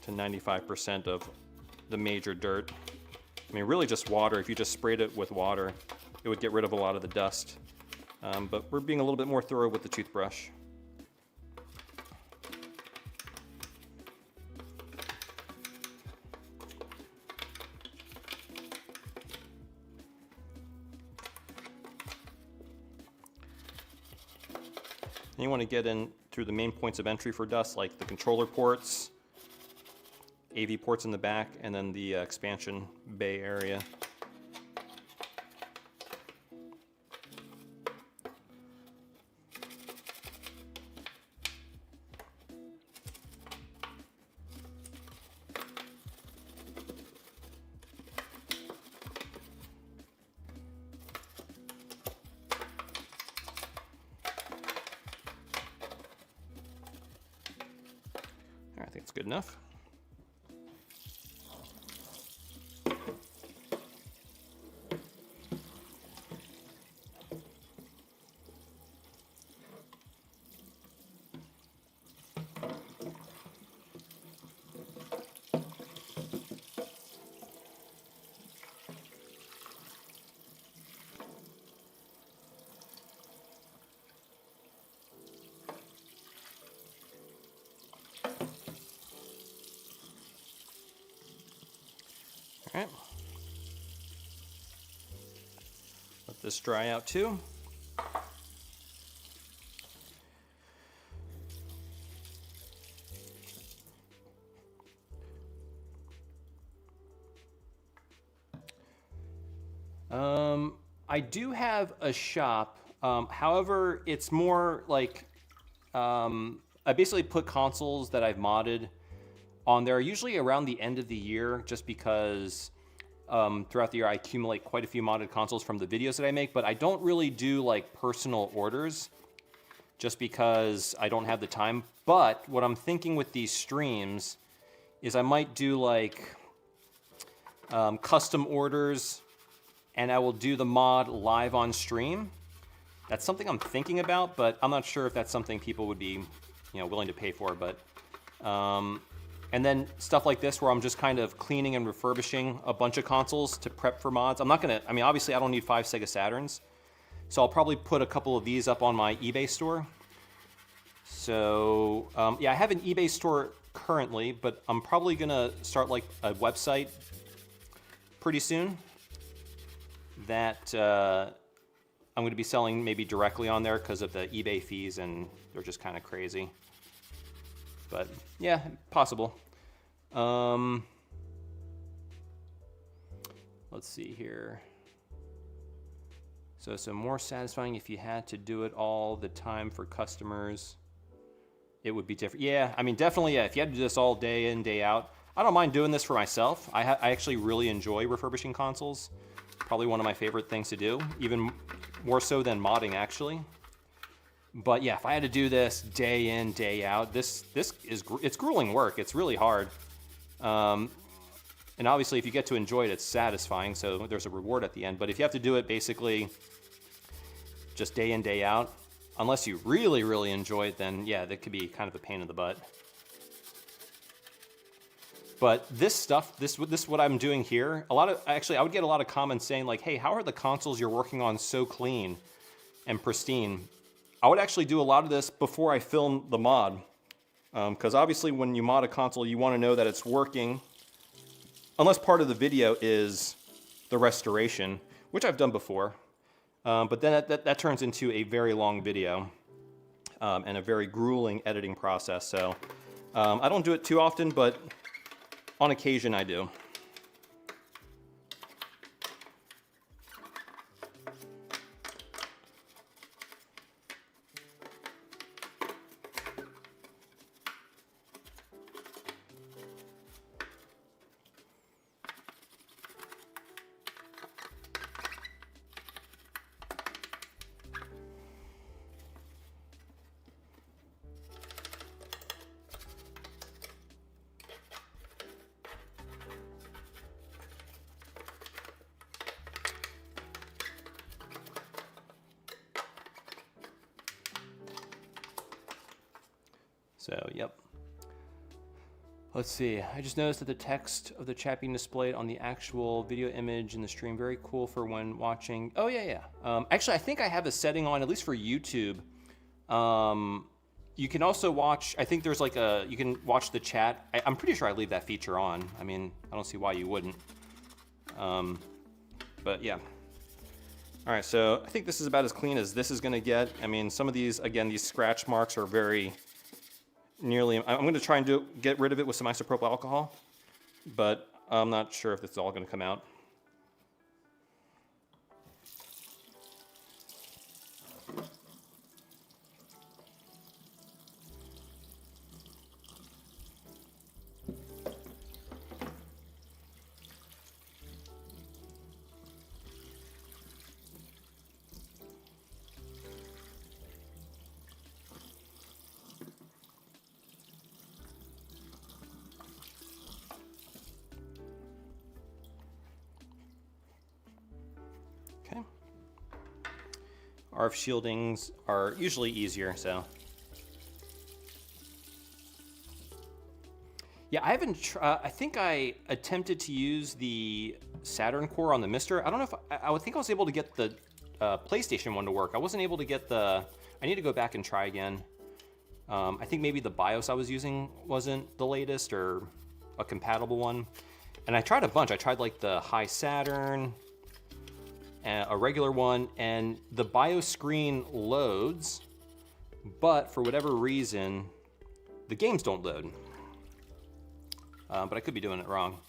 to 95% of the major dirt. I mean, really just water. If you just sprayed it with water, it would get rid of a lot of the dust. But we're being a little bit more thorough with the toothbrush. And you want to get in through the main points of entry for dust, like the controller ports, AV ports in the back, and then the expansion bay area. I think it's good enough. All right. Let this dry out too. I do have a shop. However, it's more like I basically put consoles that I've modded on there, usually around the end of the year, just because throughout the year I accumulate quite a few modded consoles from the videos that I make, but I don't really do like personal orders just because I don't have the time. But what I'm thinking with these streams is I might do like custom orders, and I will do the mod live on stream. That's something I'm thinking about, but I'm not sure if that's something people would be, willing to pay for. But and then stuff like this where I'm just kind of cleaning and refurbishing a bunch of consoles to prep for mods. I'm not gonna, obviously I don't need 5 Sega Saturns, so I'll probably put a couple of these up on my eBay store. So yeah, I have an eBay store currently, but I'm probably gonna start like a website pretty soon that I'm going to be selling maybe directly on there because of the eBay fees, and they're just kind of crazy. But yeah, possible. Let's see here. So more satisfying if you had to do it all the time for customers. It would be different. Yeah, I mean, definitely, yeah. If you had to do this all day in, day out, I don't mind doing this for myself. I actually really enjoy refurbishing consoles. Probably one of my favorite things to do, even more so than modding, actually. But yeah, if I had to do this day in, day out, it's grueling work. It's really hard. And obviously, if you get to enjoy it, it's satisfying, so there's a reward at the end. But if you have to do it basically just day in, day out, unless you really, really enjoy it, then yeah, that could be kind of a pain in the butt. But this stuff, this what I'm doing here, I would get a lot of comments saying like, hey, how are the consoles you're working on so clean and pristine? I would actually do a lot of this before I film the mod. Because obviously when you mod a console, you want to know that it's working, unless part of the video is the restoration, which I've done before. But then that turns into a very long video and a very grueling editing process. So I don't do it too often, but on occasion I do. So, yep. Let's see. I just noticed that the text of the chat being displayed on the actual video image in the stream, very cool for when watching. Oh, yeah. Actually, I think I have a setting on, at least for YouTube. You can also watch, I think there's like you can watch the chat. I'm pretty sure I leave that feature on. I mean, I don't see why you wouldn't. But yeah. All right, so I think this is about as clean as this is gonna get. I mean, some of these, again, these scratch marks are very nearly, I'm gonna try and get rid of it with some isopropyl alcohol, but I'm not sure if it's all gonna come out. RF shieldings are usually easier, so. Yeah, I haven't, I think I attempted to use the Saturn core on the Mister. I don't know if, I think I was able to get the PlayStation one to work. I wasn't able to get I need to go back and try again. I think maybe the BIOS I was using wasn't the latest or a compatible one. And I tried a bunch. I tried like the high Saturn, a regular one, and the BIOS screen loads, but for whatever reason, the games don't load. But I could be doing it wrong.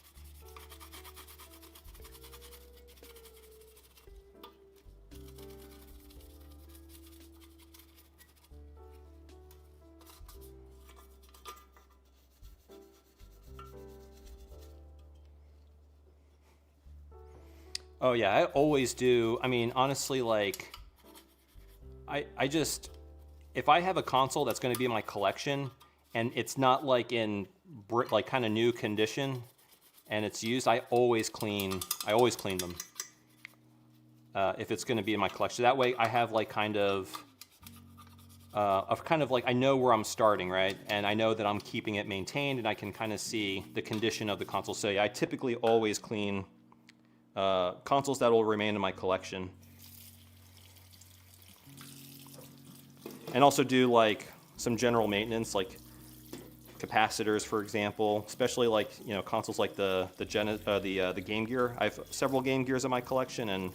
Oh yeah, I always do. I mean, honestly, like, I just, if I have a console that's going to be in my collection and it's not like in like kind of new condition and it's used, I always clean them. If it's going to be in my collection, that way I have like kind of like, I know where I'm starting, right? And I know that I'm keeping it maintained and I can kind of see the condition of the console. So yeah, I typically always clean consoles that will remain in my collection. And also do like some general maintenance, like capacitors, for example, especially like, you know, consoles like the Game Gear. I have several Game Gears in my collection, and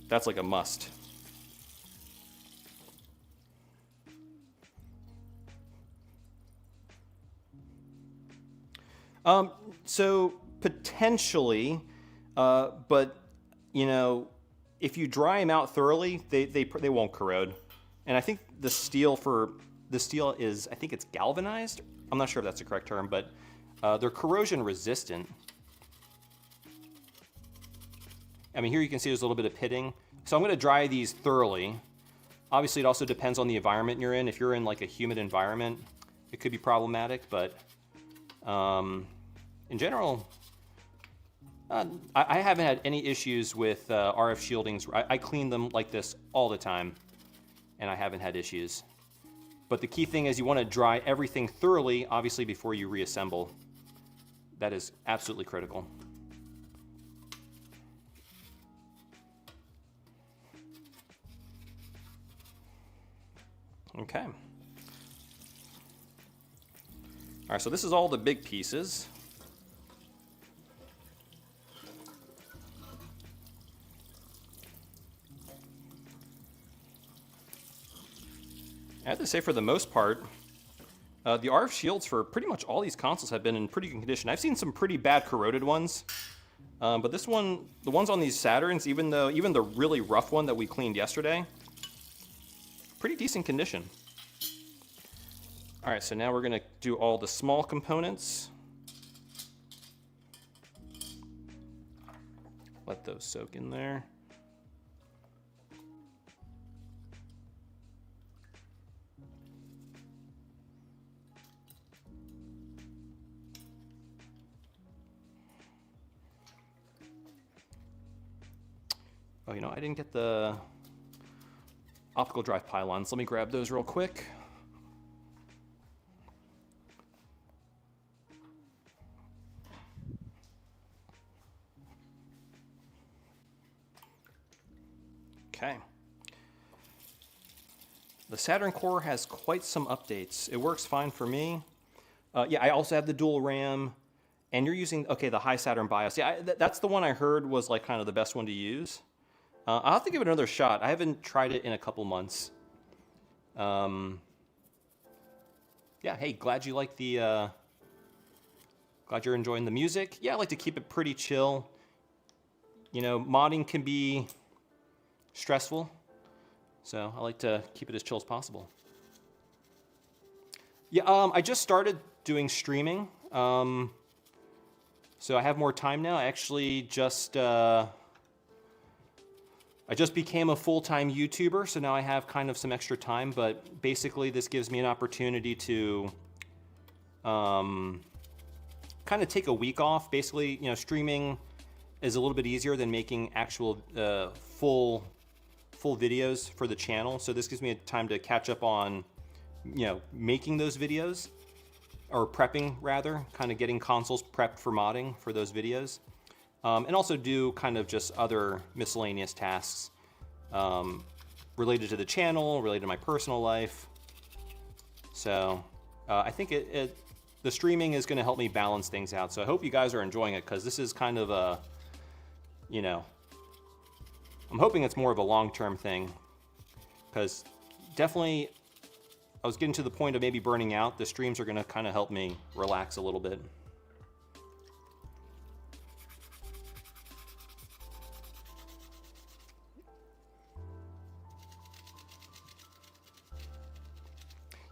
that's like a must. So potentially, but you know, if you dry them out thoroughly, they won't corrode. And I think the steel is, I think it's galvanized. I'm not sure if that's the correct term, but they're corrosion resistant. I mean, here you can see there's a little bit of pitting. So I'm going to dry these thoroughly. Obviously, it also depends on the environment you're in. If you're in like a humid environment, it could be problematic, but in general, I haven't had any issues with RF shieldings. I clean them like this all the time, and I haven't had issues. But the key thing is you want to dry everything thoroughly, obviously, before you reassemble. That is absolutely critical. Okay. All right, so this is all the big pieces. I have to say, for the most part, the RF shields for pretty much all these consoles have been in pretty good condition. I've seen some pretty bad corroded ones, but this one, the ones on these Saturns, even the really rough one that we cleaned yesterday, pretty decent condition. All right, so now we're gonna do all the small components. Let those soak in there. Oh, you know, I didn't get the optical drive pylons. Let me grab those real quick. Okay. The Saturn core has quite some updates. It works fine for me. Yeah, I also have the dual RAM, and you're using, okay, the high Saturn BIOS. Yeah, that's the one I heard was like kind of the best one to use. I'll have to give it another shot. I haven't tried it in a couple months. Yeah, hey, glad you like the, glad you're enjoying the music. Yeah, I like to keep it pretty chill. You know, modding can be stressful, so I like to keep it as chill as possible. Yeah, I just started doing streaming, so I have more time now. I actually just, I just became a full-time YouTuber, so now I have kind of some extra time, but basically this gives me an opportunity to kind of take a week off. Basically, you know, streaming is a little bit easier than making actual full videos for the channel. So this gives me a time to catch up on, you know, making those videos, or prepping rather, kind of getting consoles prepped for modding for those videos. And also do kind of just other miscellaneous tasks related to the channel, related to my personal life. So I think the streaming is going to help me balance things out. So I hope you guys are enjoying it, because this is kind of a, you know, I'm hoping it's more of a long-term thing, because definitely I was getting to the point of maybe burning out. The streams are going to kind of help me relax a little bit.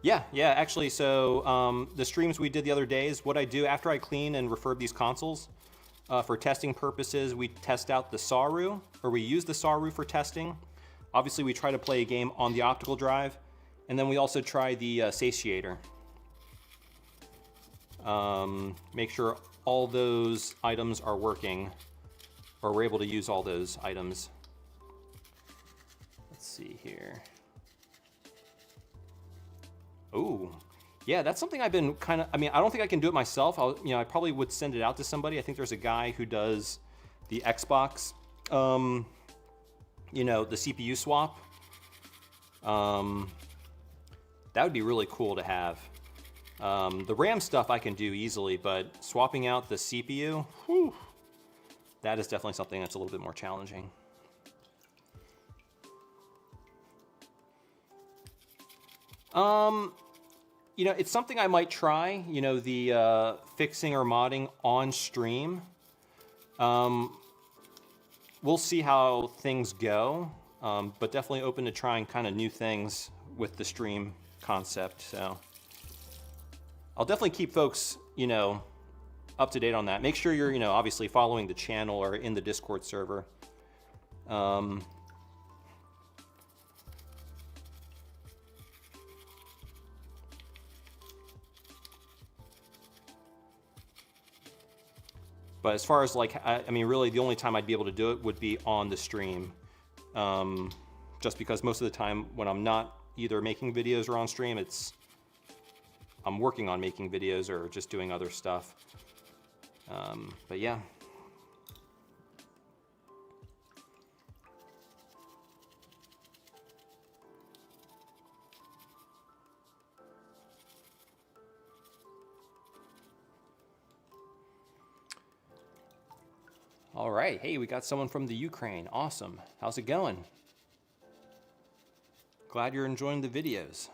Yeah, actually, so the streams we did the other day is what I do after I clean and refurb these consoles. For testing purposes, we test out the SARU, or we use the SARU for testing. Obviously, we try to play a game on the optical drive, and then we also try the satiator. Make sure all those items are working, or we're able to use all those items. Let's see here. Oh, yeah, that's something I've been kind of, I mean, I don't think I can do it myself. I probably would send it out to somebody. I think there's a guy who does the Xbox, you know, the CPU swap. That would be really cool to have. The RAM stuff I can do easily, but swapping out the CPU, whew, that is definitely something that's a little bit more challenging. You know, it's something I might try, you know, the fixing or modding on stream. We'll see how things go, but definitely open to trying kind of new things with the stream concept. So I'll definitely keep folks, you know, up to date on that. Make sure you're, you know, obviously following the channel or in the Discord server. But as far as like, I mean, really the only time I'd be able to do it would be on the stream. Just because most of the time when I'm not either making videos or on stream, I'm working on making videos or just doing other stuff. But yeah. All right, hey, we got someone from the Ukraine. Awesome. How's it going? Glad you're enjoying the videos.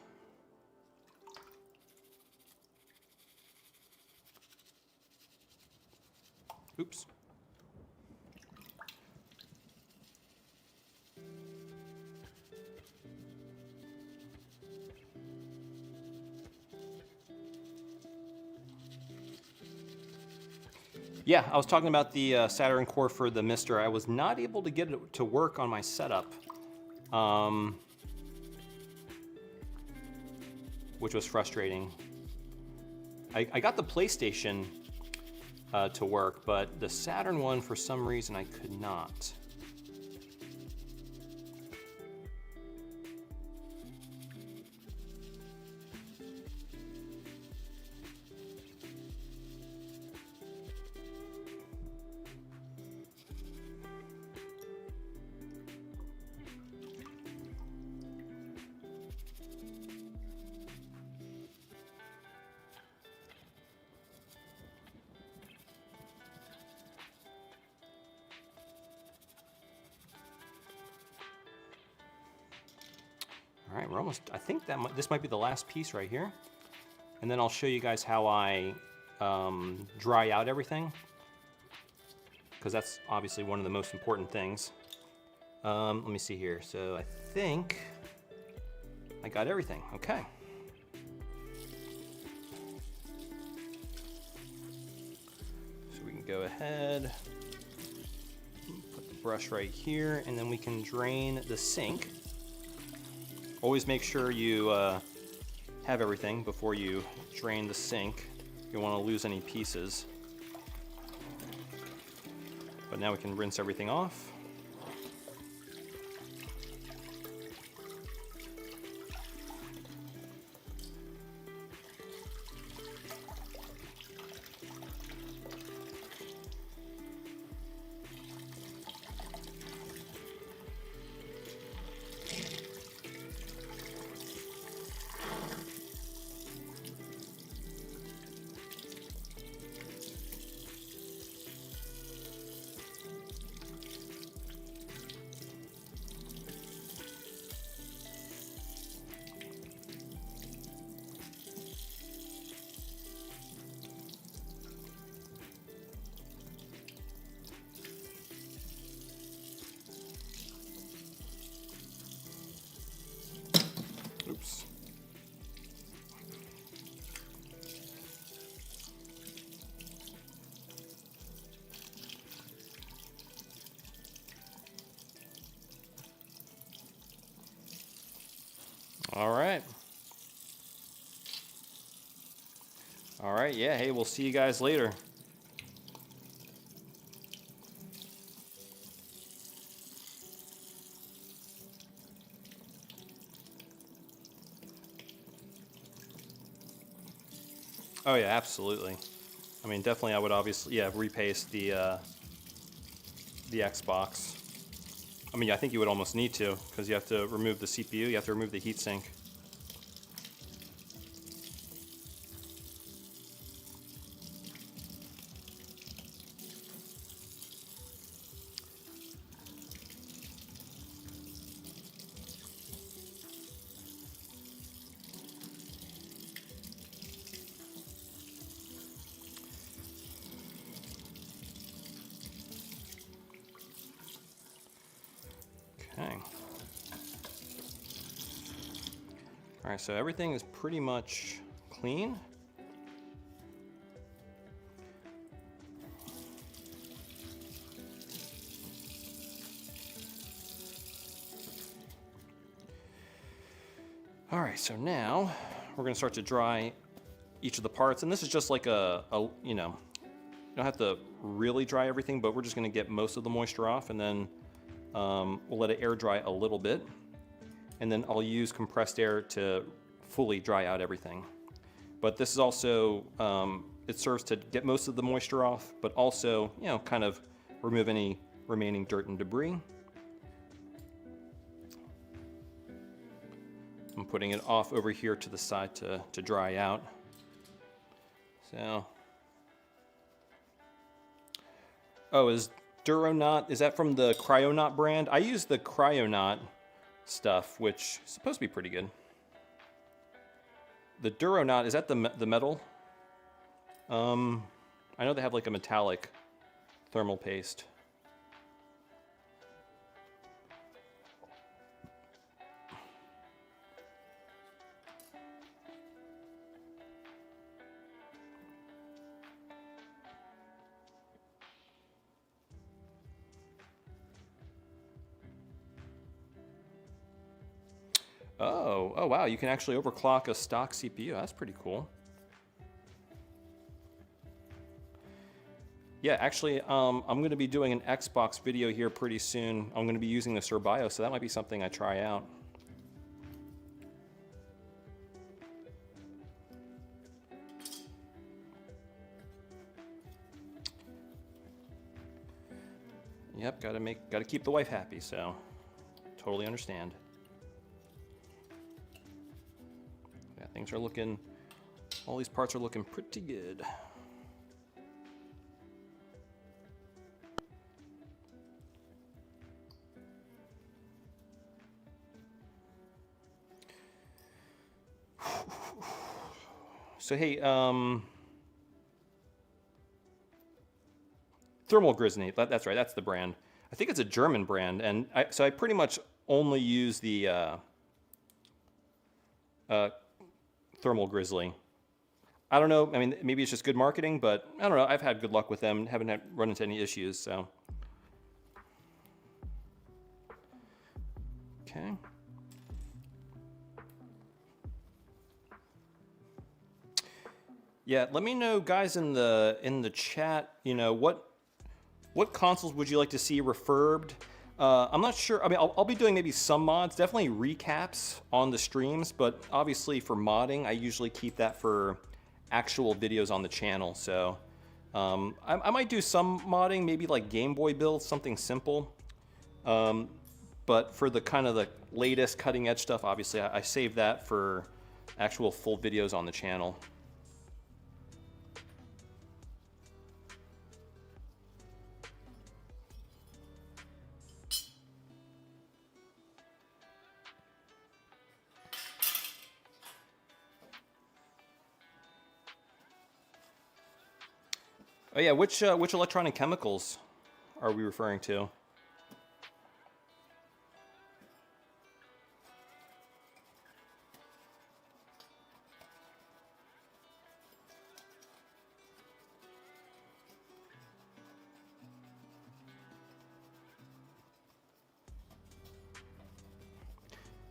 Oops. Yeah, I was talking about the Saturn core for the Mister. I was not able to get it to work on my setup, which was frustrating. I got the PlayStation to work, but the Saturn one, for some reason, I could not. All right, we're almost, I think this might be the last piece right here. And then I'll show you guys how I dry out everything, because that's obviously one of the most important things. Let me see here. So I think I got everything. Okay. So we can go ahead, put the brush right here, and then we can drain the sink. Always make sure you have everything before you drain the sink. You don't want to lose any pieces. But now we can rinse everything off. Oops. All right. All right, yeah, hey, we'll see you guys later. Oh yeah, absolutely. I mean, definitely I would obviously, yeah, repaste the Xbox. I mean, I think you would almost need to, because you have to remove the CPU, you have to remove the heatsink. Okay. All right, so everything is pretty much clean. All right, so now we're gonna start to dry each of the parts, and this is just like a you know, you don't have to really dry everything, but we're just gonna get most of the moisture off, and then we'll let it air dry a little bit, and then I'll use compressed air to fully dry out everything. But this is also, it serves to get most of the moisture off, but also, you know, kind of remove any remaining dirt and debris. I'm putting it off over here to the side to dry out. So, oh, is Duronaut, is that from the Cryonaut brand? I use the Cryonaut stuff, which is supposed to be pretty good. The Duronaut, is that the metal? I know they have like a metallic thermal paste. Oh wow, you can actually overclock a stock CPU. That's pretty cool. Yeah, actually, I'm going to be doing an Xbox video here pretty soon. I'm going to be using the Cerbio, so that might be something I try out. Yep, gotta keep the wife happy, so totally understand. Yeah, things are looking, all these parts are looking pretty good. So hey, Thermal Grizzly, that's right, that's the brand. I think it's a German brand, and so I pretty much only use the Thermal Grizzly. I don't know, I mean, maybe it's just good marketing, but I don't know, I've had good luck with them, haven't run into any issues, so. Okay. Yeah, let me know, guys, in the chat, you know, what consoles would you like to see refurbed? I'm not sure. I mean, I'll be doing maybe some mods, definitely recaps on the streams, but obviously for modding, I usually keep that for actual videos on the channel. So I might do some modding, maybe like Game Boy builds, something simple. But for the kind of the latest cutting edge stuff, obviously I save that for actual full videos on the channel. Oh yeah, which electronic chemicals are we referring to?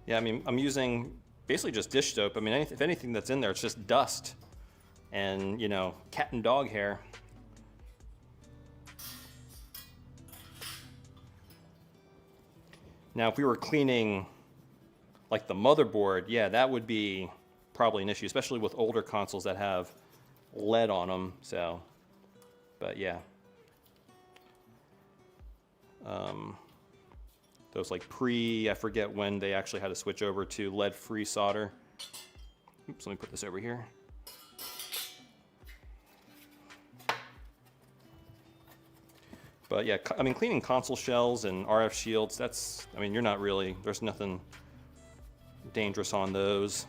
Yeah, I mean, I'm using basically just dish soap. I mean, if anything that's in there, it's just dust and, you know, cat and dog hair. Now, if we were cleaning like the motherboard, yeah, that would be probably an issue, especially with older consoles that have lead on them. So, but yeah, So it's like I forget when they actually had to switch over to lead-free solder. Oops, let me put this over here. But yeah, I mean, cleaning console shells and RF shields, that's, I mean, there's nothing dangerous on those.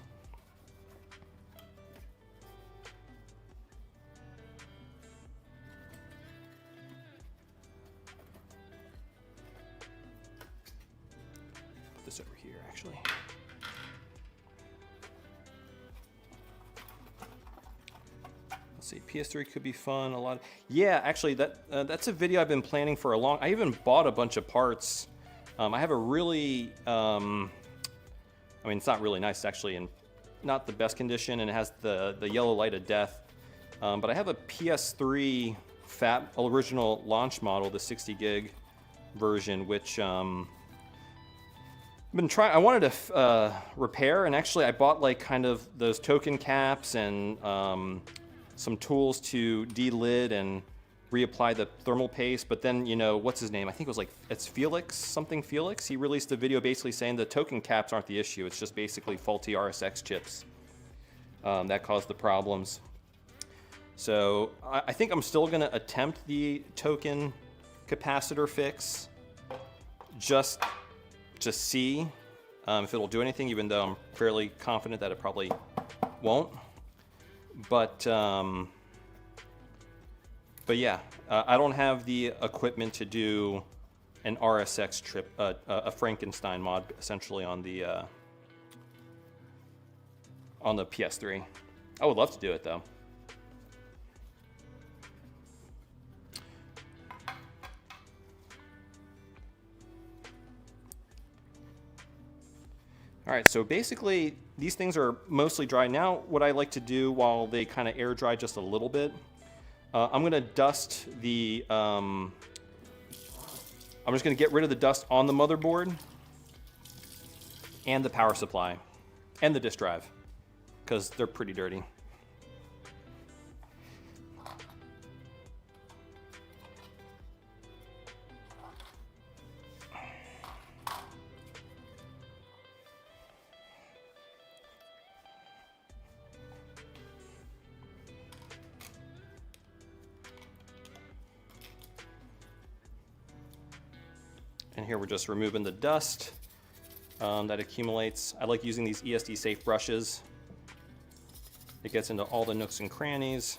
Put this over here, actually. Let's see, PS3 could be fun. Yeah, actually, that's a video I've been planning for a long. I even bought a bunch of parts. I have a really, I mean, it's not really nice. It's actually in not the best condition, and it has the yellow light of death. But I have a PS3 fat original launch model, the 60 gig version, which I've been trying. I wanted to repair, and actually, I bought like kind of those token caps and some tools to de-lid and reapply the thermal paste. But then, you know, what's his name? I think it was like, it's Felix. He released a video basically saying the token caps aren't the issue. It's just basically faulty RSX chips that caused the problems. So I think I'm still going to attempt the token capacitor fix just to see if it'll do anything, even though I'm fairly confident that it probably won't. But yeah, I don't have the equipment to do an RSX trip, a Frankenstein mod, essentially on the PS3. I would love to do it though. All right, so basically these things are mostly dry. Now what I like to do while they kind of air dry just a little bit, I'm gonna dust the, I'm just gonna get rid of the dust on the motherboard and the power supply and the disk drive because they're pretty dirty. And here we're just removing the dust that accumulates. I like using these ESD safe brushes. It gets into all the nooks and crannies.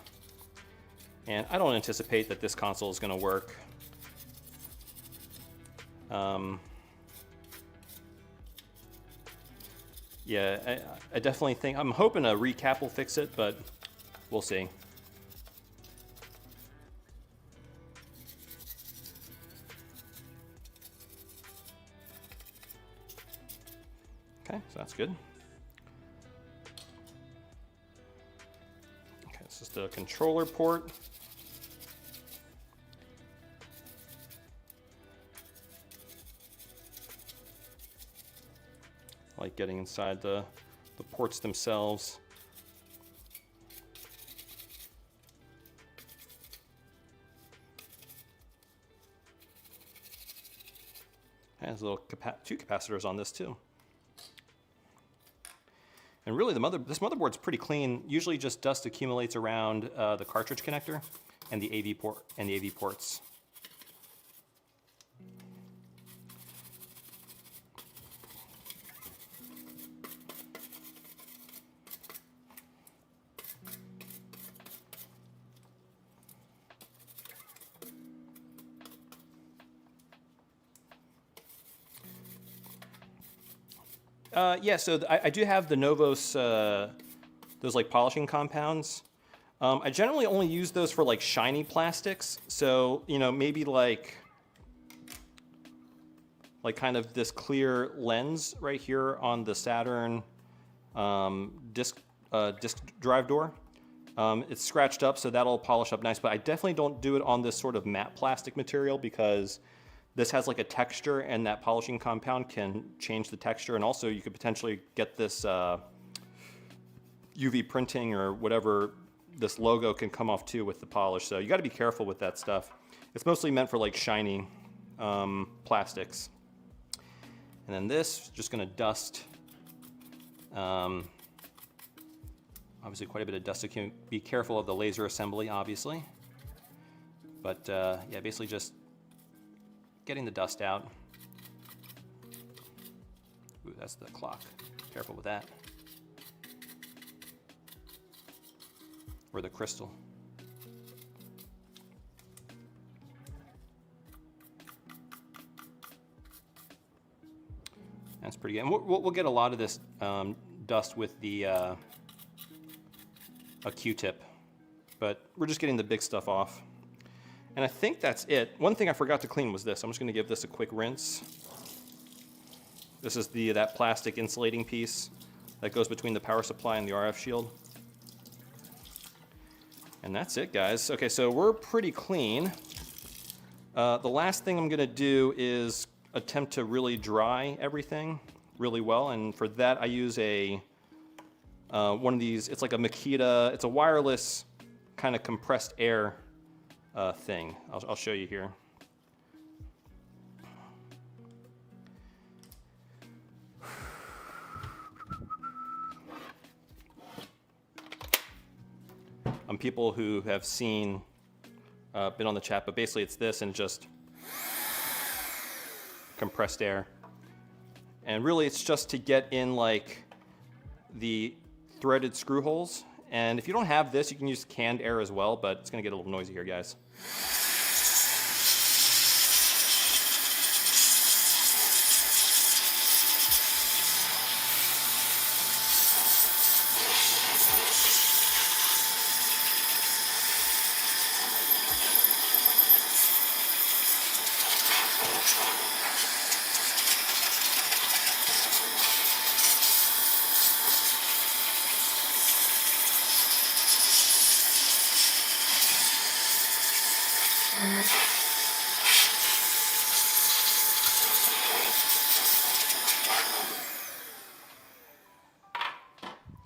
And I don't anticipate that this console is going to work. Yeah, I definitely think, I'm hoping a recap will fix it, but we'll see. Okay, so that's good. Okay, this is the controller port. I like getting inside the ports themselves. There's little two capacitors on this too. And really, this motherboard's pretty clean. Usually, just dust accumulates around the cartridge connector and the AV port and the AV ports. Yeah, so I do have the Novos, those like polishing compounds. I generally only use those for like shiny plastics. So, you know, maybe like kind of this clear lens right here on the Saturn disk drive door. It's scratched up, so that'll polish up nice, but I definitely don't do it on this sort of matte plastic material because this has like a texture, and that polishing compound can change the texture. And also you could potentially get this UV printing or whatever, this logo can come off too with the polish. So you got to be careful with that stuff. It's mostly meant for like shiny plastics. And then this, just gonna dust. Obviously quite a bit of dust, so you can be careful of the laser assembly, obviously. But yeah, basically just getting the dust out. Ooh, that's the clock. Careful with that. Or the crystal. That's pretty good. And we'll get a lot of this dust with the a Q-tip, but we're just getting the big stuff off. And I think that's it. One thing I forgot to clean was this. I'm just going to give this a quick rinse. This is that plastic insulating piece that goes between the power supply and the RF shield. And that's it, guys. Okay, so we're pretty clean. The last thing I'm going to do is attempt to really dry everything really well, and for that I use one of these. It's like a Makita. It's a wireless kind of compressed air thing. I'll show you here. People who have seen, been on the chat, but basically it's this and just compressed air. And really it's just to get in like the threaded screw holes. And if you don't have this, you can use canned air as well, but it's gonna get a little noisy here, guys.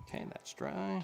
Okay, that's dry.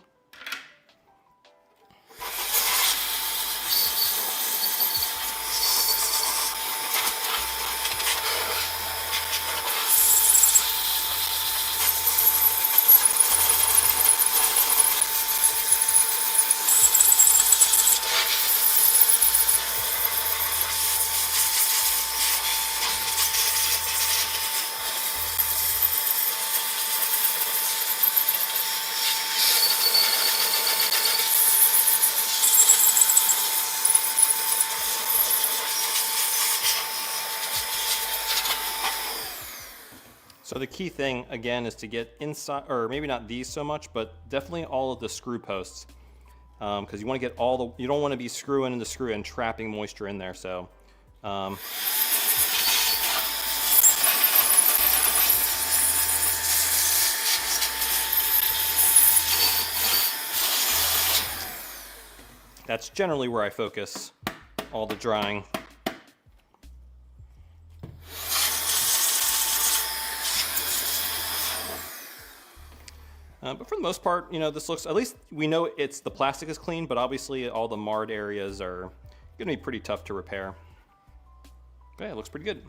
So the key thing, again, is to get inside, or maybe not these so much, but definitely all of the screw posts. Because you want to get you don't want to be screwing into screw and trapping moisture in there, so. That's generally where I focus all the drying. But for the most part, you know, this looks, at least we know the plastic is clean, but obviously all the marred areas are going to be pretty tough to repair. But yeah, it looks pretty good.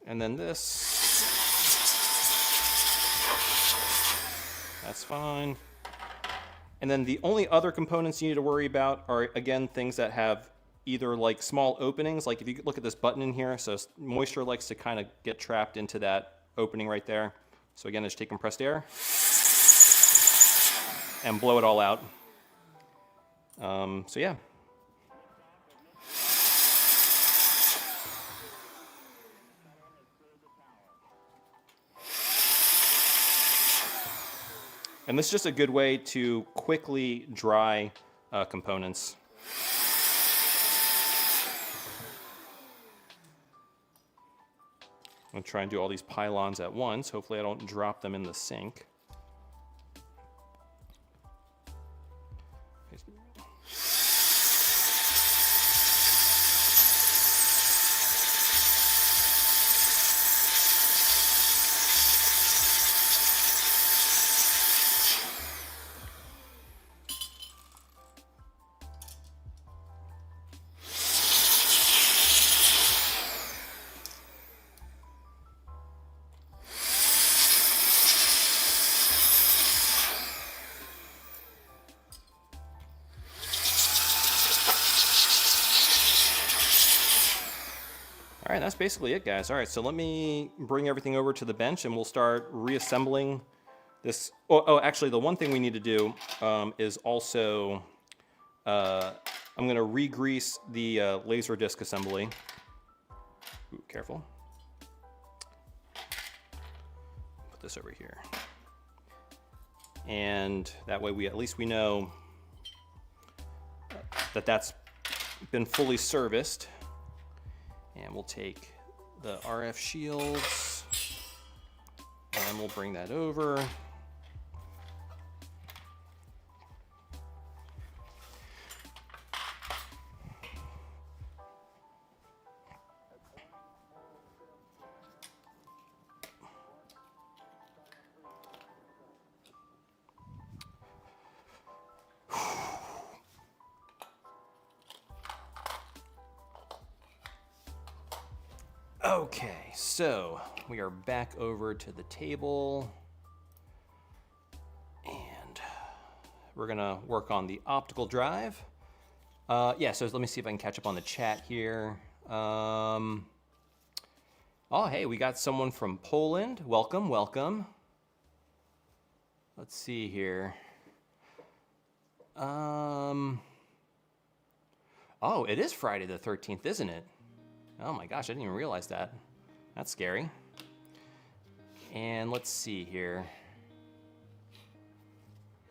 And then this, that's fine. And then the only other components you need to worry about are, again, things that have either like small openings, like if you look at this button in here, so moisture likes to kind of get trapped into that opening right there. So again, just take compressed air and blow it all out. So yeah. And this is just a good way to quickly dry components. I'm going to try and do all these pylons at once. Hopefully I don't drop them in the sink. All right, that's basically it, guys. All right, so let me bring everything over to the bench and we'll start reassembling this. Oh, actually, the one thing we need to do is also, I'm going to re-grease the laser disc assembly. Ooh, careful. Put this over here. And that way at least we know that that's been fully serviced. And we'll take the RF shields and we'll bring that over. Okay, so we are back over to the table and we're gonna work on the optical drive. Yeah, so let me see if I can catch up on the chat here. Oh, hey, we got someone from Poland. Welcome, welcome. Let's see here. Oh, it is Friday the 13th, isn't it? Oh my gosh, I didn't even realize that. That's scary. And let's see here.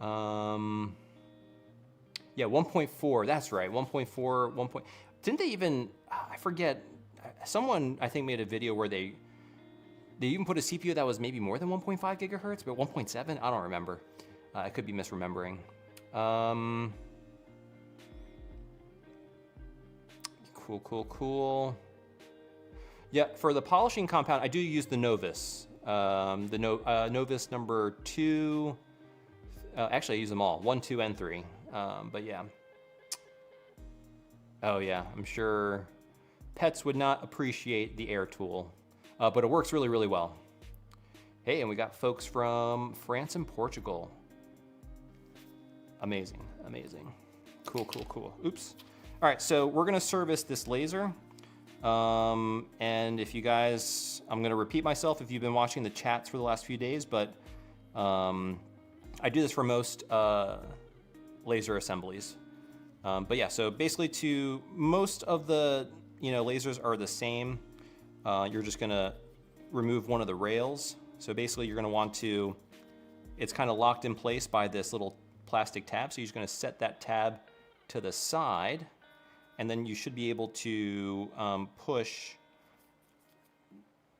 Yeah, 1.4, that's right, 1.4, didn't they even, I forget, someone I think made a video where they even put a CPU that was maybe more than 1.5 gigahertz, but 1.7, I don't remember. I could be misremembering. Cool. Yeah, for the polishing compound, I do use the Novus. Novus number 2. Actually, I use them all, 1, 2, and 3. But yeah. Oh yeah, I'm sure pets would not appreciate the air tool, but it works really, really well. Hey, and we got folks from France and Portugal. Amazing. Cool. Oops. All right, so we're gonna service this laser. And if you guys, I'm going to repeat myself if you've been watching the chats for the last few days, but I do this for most laser assemblies. But yeah, so basically to most of the, lasers are the same. You're just going to remove one of the rails. So basically you're going to want to, it's kind of locked in place by this little plastic tab. So you're just going to set that tab to the side. And then you should be able to push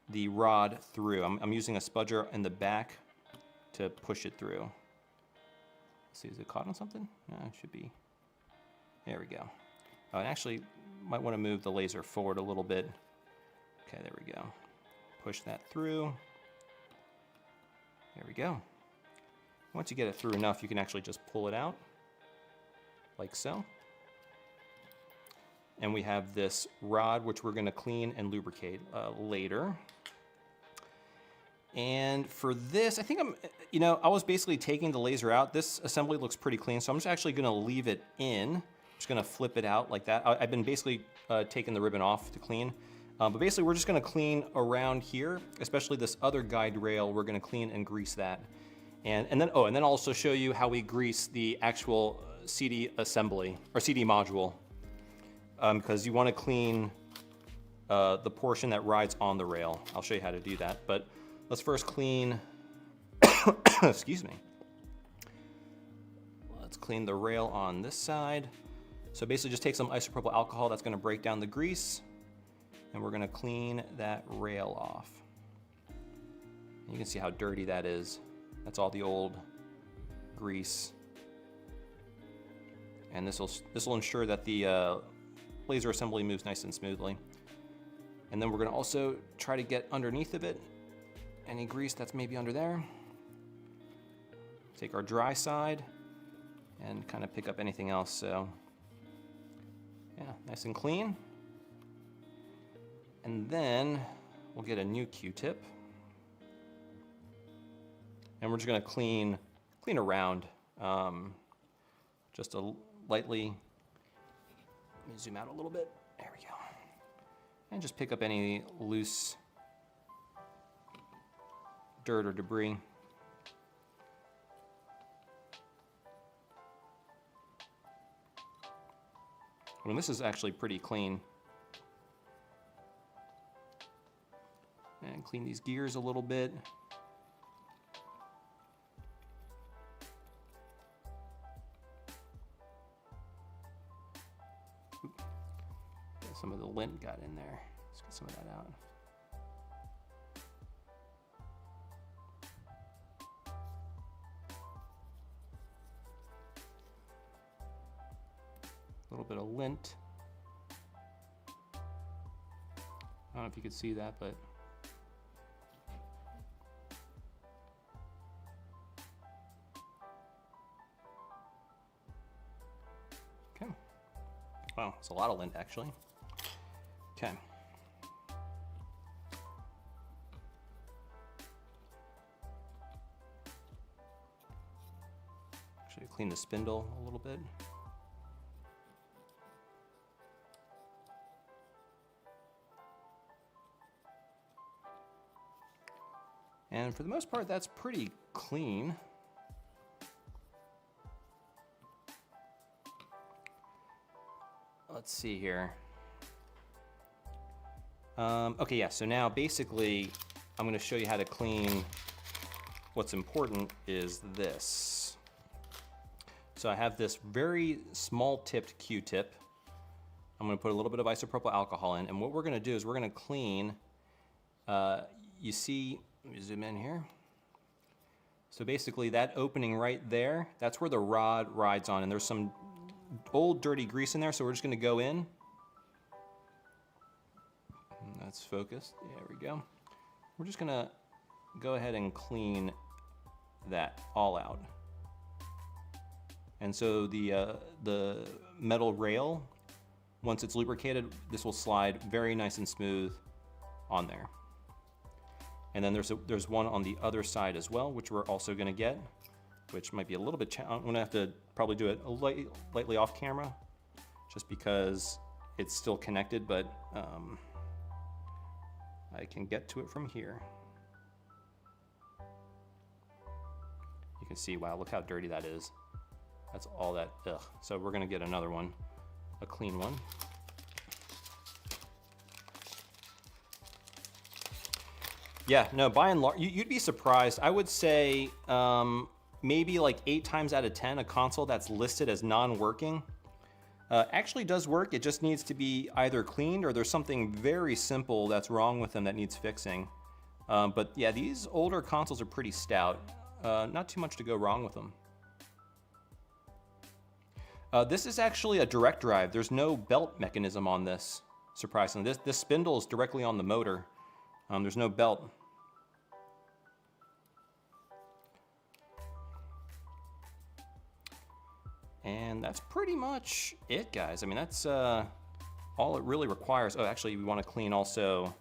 the rod through. I'm using a spudger in the back to push it through. Let's see, is it caught on something? No, it should be. There we go. Oh, and actually, might want to move the laser forward a little bit. Okay, there we go. Push that through. There we go. Once you get it through enough, you can actually just pull it out, like so. And we have this rod, which we're going to clean and lubricate later. And for this, I think I was basically taking the laser out. This assembly looks pretty clean, so I'm just actually going to leave it in. I'm just going to flip it out like that. I've been basically taking the ribbon off to clean. But basically, we're just going to clean around here, especially this other guide rail. We're going to clean and grease that. And then I'll also show you how we grease the actual CD assembly, or CD module. Because you want to clean the portion that rides on the rail. I'll show you how to do that, but let's first clean, excuse me. Let's clean the rail on this side. So basically just take some isopropyl alcohol that's going to break down the grease, and we're going to clean that rail off. You can see how dirty that is. That's all the old grease. And this will ensure that the laser assembly moves nice and smoothly. And then we're going to also try to get underneath of it any grease that's maybe under there. Take our dry side and kind of pick up anything else. So yeah, nice and clean. And then we'll get a new Q-tip. And we're just going to clean around, just a lightly. Let me zoom out a little bit. There we go. and just pick up any loose dirt or debris. And this is actually pretty clean. And clean these gears a little bit. Some of the lint got in there. Let's get some of that out. A little bit of lint. I don't know if you could see that, but okay. Wow, it's a lot of lint actually. Okay. Actually, clean the spindle a little bit. And for the most part, that's pretty clean. Let's see here. Okay, yeah, so now basically I'm going to show you how to clean. What's important is this. So I have this very small tipped Q-tip. I'm going to put a little bit of isopropyl alcohol in, and what we're going to do is we're going to clean, you see, let me zoom in here. So basically that opening right there, that's where the rod rides on, and there's some old dirty grease in there, so we're just going to go in. That's focused. There we go. We're just gonna go ahead and clean that all out. And so the metal rail, once it's lubricated, this will slide very nice and smooth on there. And then there's one on the other side as well, which we're also gonna get, which might be a little bit. I'm gonna have to probably do it lightly off camera, just because it's still connected, but. I can get to it from here. You can see, wow, look how dirty that is. That's all that, ugh. So we're gonna get another one, a clean one. Yeah, no, by and large, you'd be surprised. I would say maybe like 8 times out of 10, a console that's listed as non-working actually does work. It just needs to be either cleaned or there's something very simple that's wrong with them that needs fixing. But yeah, these older consoles are pretty stout. Not too much to go wrong with them. This is actually a direct drive. There's no belt mechanism on this, surprisingly. This spindle is directly on the motor. There's no belt. And that's pretty much it, guys. I mean, that's all it really requires. Oh, actually, we want to clean also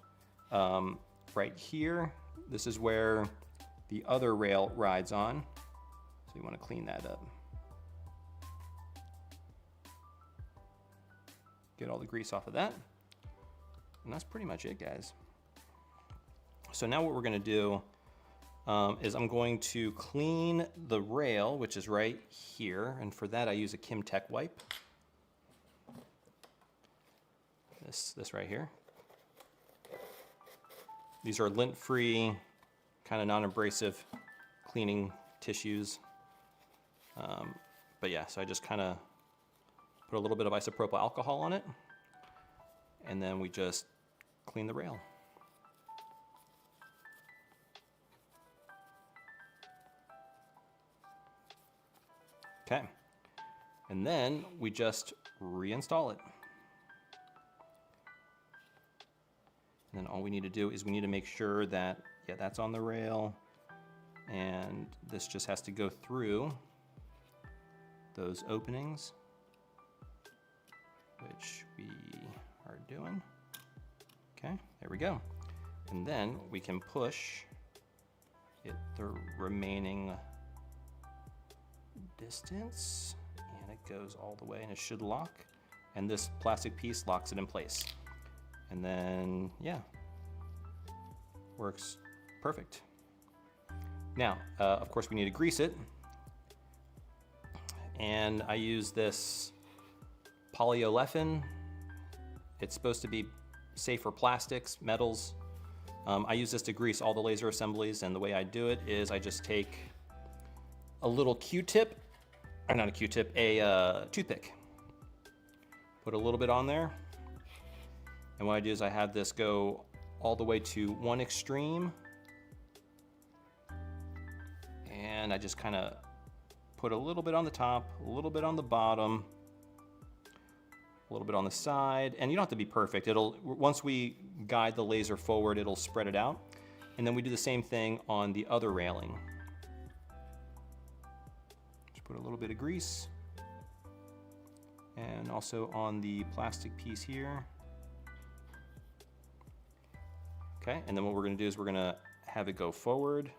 right here. This is where the other rail rides on. So you want to clean that up. Get all the grease off of that. And that's pretty much it, guys. So now what we're going to do is I'm going to clean the rail, which is right here, and for that I use a Kimtech wipe. This right here. These are lint-free, kind of non-abrasive cleaning tissues. But yeah, so I just kind of put a little bit of isopropyl alcohol on it, and then we just clean the rail. Okay, and then we just reinstall it. And then all we need to do is we need to make sure that, yeah, that's on the rail, and this just has to go through those openings, which we are doing. Okay, there we go. And then we can push it the remaining distance, and it goes all the way, and it should lock, and this plastic piece locks it in place. And then, yeah, works perfect. Now, of course, we need to grease it. And I use this polyolefin. It's supposed to be safe for plastics, metals. I use this to grease all the laser assemblies, and the way I do it is I just take a little Q-tip, or not a Q-tip, a toothpick. Put a little bit on there. And what I do is I have this go all the way to one extreme. And I just kind of put a little bit on the top, a little bit on the bottom, a little bit on the side. And you don't have to be perfect. Once we guide the laser forward, it'll spread it out. And then we do the same thing on the other railing. Just put a little bit of grease. And also on the plastic piece here. Okay, and then what we're gonna do is we're gonna have it go forward.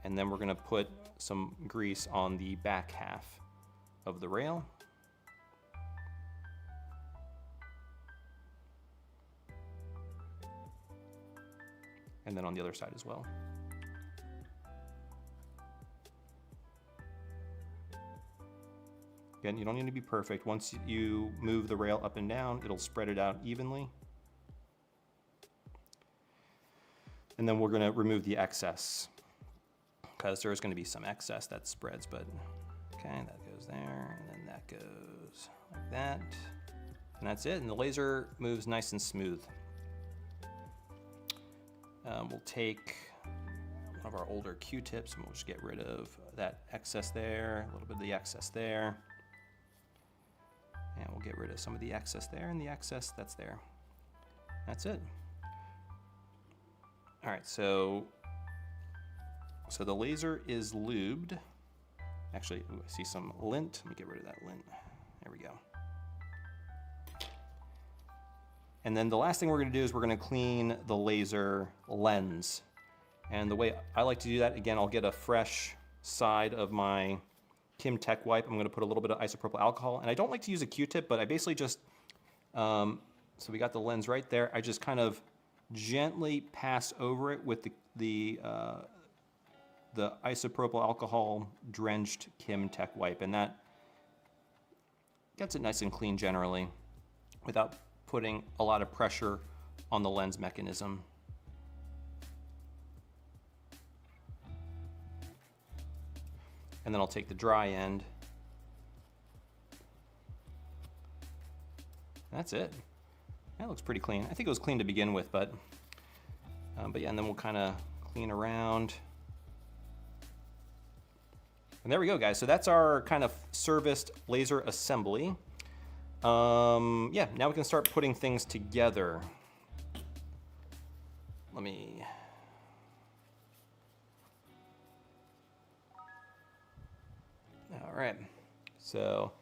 And then we're gonna put some grease on the back half of the rail. And then on the other side as well. Again, you don't need to be perfect. Once you move the rail up and down, it'll spread it out evenly. And then we're gonna remove the excess, because there's gonna be some excess that spreads, but okay, that goes there, and then that goes like that. And that's it, and the laser moves nice and smooth. We'll take one of our older Q-tips and we'll just get rid of that excess there, a little bit of the excess there. And we'll get rid of some of the excess there and the excess that's there. That's it. All right, so the laser is lubed. Actually, ooh, I see some lint. Let me get rid of that lint. There we go. And then the last thing we're gonna do is we're gonna clean the laser lens. And the way I like to do that, again, I'll get a fresh side of my Kim Tech wipe. I'm gonna put a little bit of isopropyl alcohol. And I don't like to use a Q-tip, but I basically just, so we got the lens right there. I just kind of gently pass over it with the isopropyl alcohol drenched Kim Tech wipe. And that gets it nice and clean generally without putting a lot of pressure on the lens mechanism. And then I'll take the dry end. That's it. That looks pretty clean. I think it was clean to begin with, but yeah, and then we'll kind of clean around. And there we go, guys. So that's our kind of serviced laser assembly. Yeah, now we can start putting things together. Let me... All right. So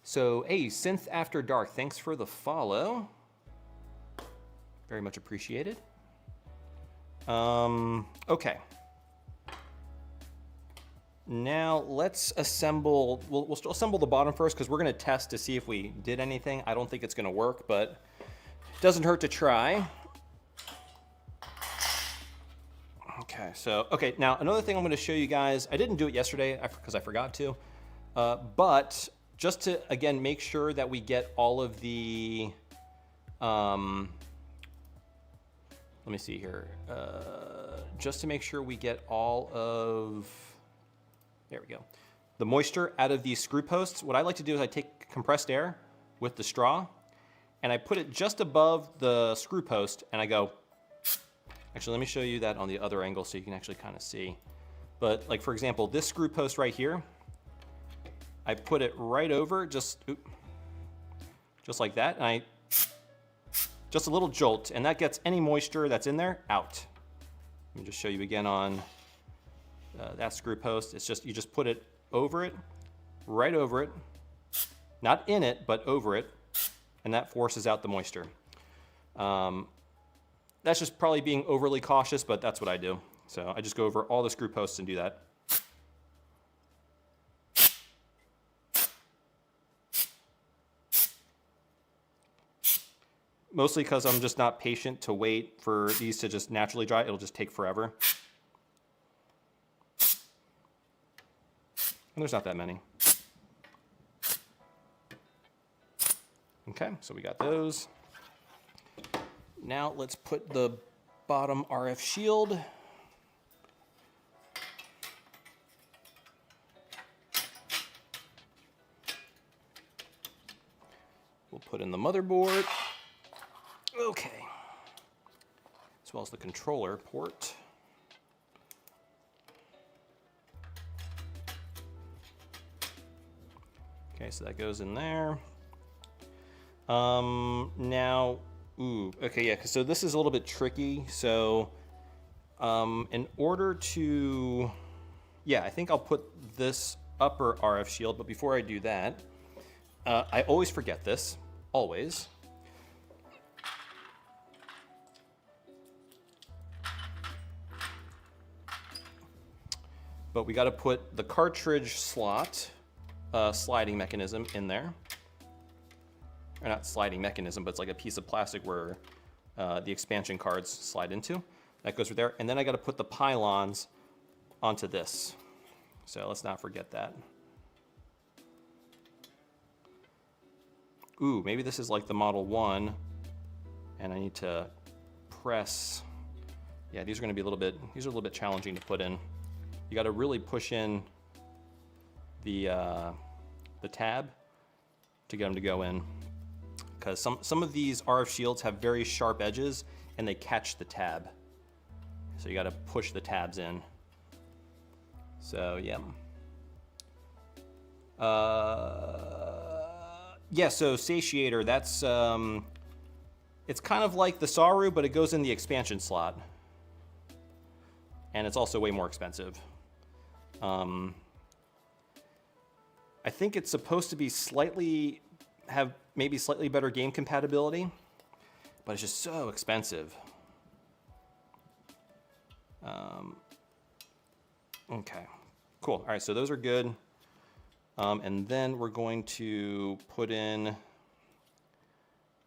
hey, Synth After Dark, thanks for the follow. Very much appreciated. Okay. Now let's assemble, we'll assemble the bottom first because we're gonna test to see if we did anything. I don't think it's gonna work, but it doesn't hurt to try. Okay, okay, now another thing I'm gonna show you guys, I didn't do it yesterday because I forgot to, but just to, again, make sure that we get all of the, let me see here, just to make sure we get all of, there we go, the moisture out of these screw posts. What I like to do is I take compressed air with the straw and I put it just above the screw post and I go, actually, let me show you that on the other angle so you can actually kind of see. But like, for example, this screw post right here, I put it right over, just like that, and just a little jolt, and that gets any moisture that's in there out. Let me just show you again on that screw post. It's just, you just put it over it, right over it, not in it, but over it, and that forces out the moisture. That's just probably being overly cautious, but that's what I do. So I just go over all the screw posts and do that. mostly because I'm just not patient to wait for these to just naturally dry. It'll just take forever. And there's not that many. Okay, so we got those. Now let's put the bottom RF shield. We'll put in the motherboard. Okay. As well as the controller port. Okay, so that goes in there. Now, okay, yeah, so this is a little bit tricky. So, in order to, yeah, I think I'll put this upper RF shield, but before I do that, I always forget this, always. But we got to put the cartridge slot sliding mechanism in there. Or not sliding mechanism, but it's like a piece of plastic where the expansion cards slide into. That goes right there. And then I got to put the pylons onto this. So let's not forget that. Ooh, maybe this is like the Model 1. And I need to press. Yeah, these are going to be a little bit challenging to put in. You got to really push in the tab to get them to go in. Because some of these RF shields have very sharp edges and they catch the tab. So you got to push the tabs in. So yeah. Yeah, so satiator, that's it's kind of like the Saru, but it goes in the expansion slot. And it's also way more expensive. I think it's supposed to be have maybe slightly better game compatibility, but it's just so expensive. Okay, cool. All right, so those are good. And then we're going to put in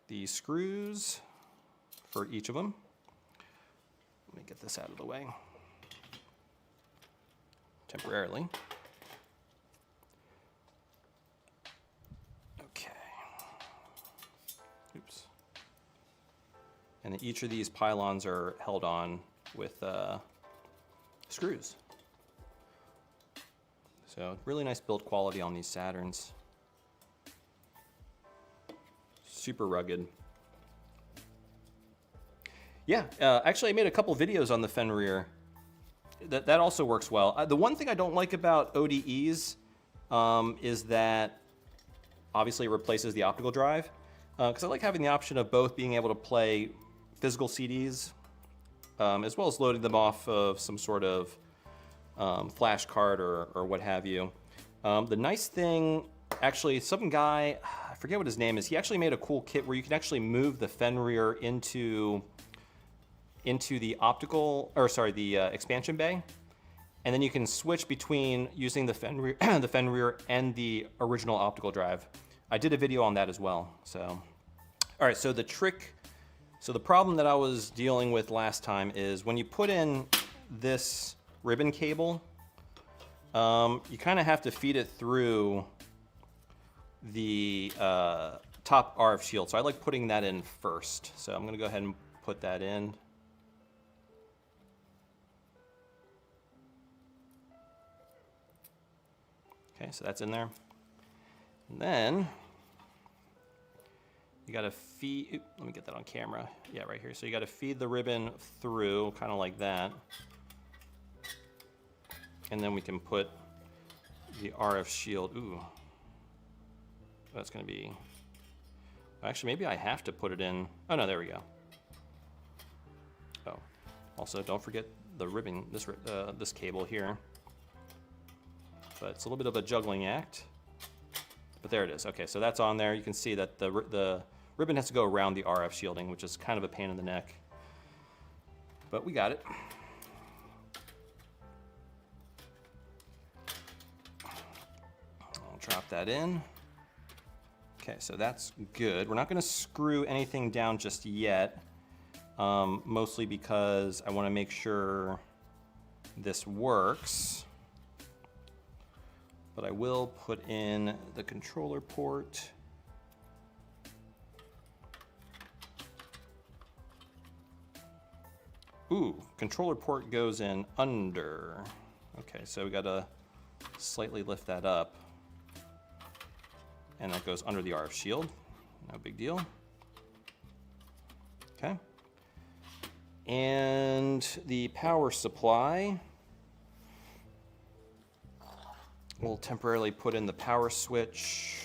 the screws for each of them. Let me get this out of the way temporarily. Oops. And then each of these pylons are held on with screws. So really nice build quality on these Saturns. Super rugged. Yeah, actually I made a couple videos on the Fenrir. That also works well. The one thing I don't like about ODEs is that obviously it replaces the optical drive. Because I like having the option of both being able to play physical CDs as well as loading them off of some sort of flash card or what have you. The nice thing, actually, some guy, I forget what his name is, he actually made a cool kit where you can actually move the Fenrir into the the expansion bay, and then you can switch between using the Fenrir, the Fenrir and the original optical drive. I did a video on that as well. So, all right, so the problem that I was dealing with last time is when you put in this ribbon cable, you kind of have to feed it through the top RF shield. So I like putting that in first. So I'm gonna go ahead and put that in. Okay, so that's in there. And then you gotta feed, let me get that on camera. Yeah, right here. So you gotta feed the ribbon through, kind of like that. And then we can put the RF shield, ooh. That's gonna be, actually maybe I have to put it in, oh no, there we go. Oh, also don't forget the ribbon, this cable here. But it's a little bit of a juggling act. But there it is. Okay, so that's on there. You can see that the ribbon has to go around the RF shielding, which is kind of a pain in the neck. But we got it. I'll drop that in. Okay, so that's good. We're not going to screw anything down just yet, mostly because I want to make sure this works. But I will put in the controller port. Ooh, controller port goes in under. Okay, so we gotta slightly lift that up. And that goes under the RF shield. No big deal. Okay. And the power supply. We'll temporarily put in the power switch.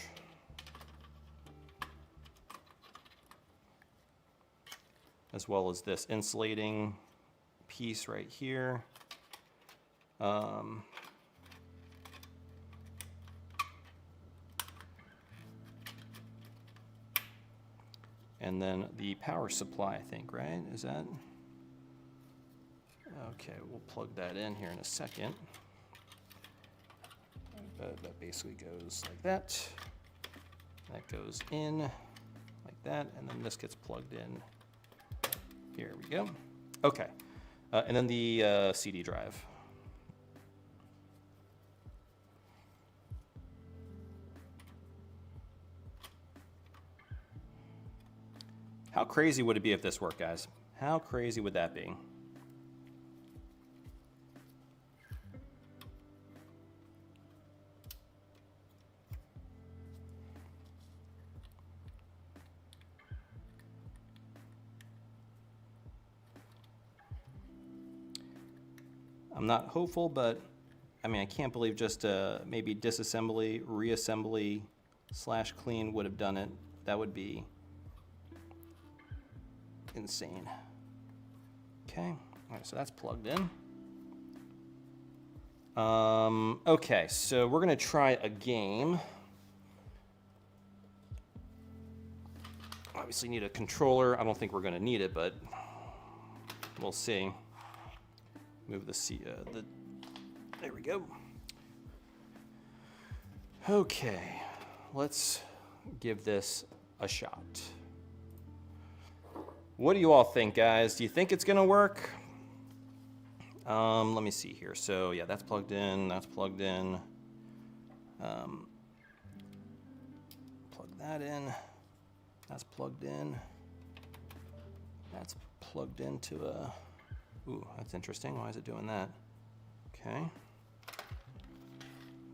As well as this insulating piece right here. And then the power supply, I think, right? Is that? Okay, we'll plug that in here in a second. That basically goes like that. That goes in like that, and then this gets plugged in. Here we go. Okay, and then the CD drive. How crazy would it be if this worked, guys? How crazy would that be? I'm not hopeful, but I mean, I can't believe just maybe disassembly, reassembly, / clean would have done it. That would be insane. Okay, all right, so that's plugged in. Okay, so we're gonna try a game. Obviously need a controller. I don't think we're gonna need it, but we'll see. Move the there we go. Okay, let's give this a shot. What do you all think, guys? Do you think it's gonna work? Let me see here. So yeah, that's plugged in, that's plugged in. Plug that in, that's plugged in. That's plugged into a, ooh, that's interesting. Why is it doing that? Okay.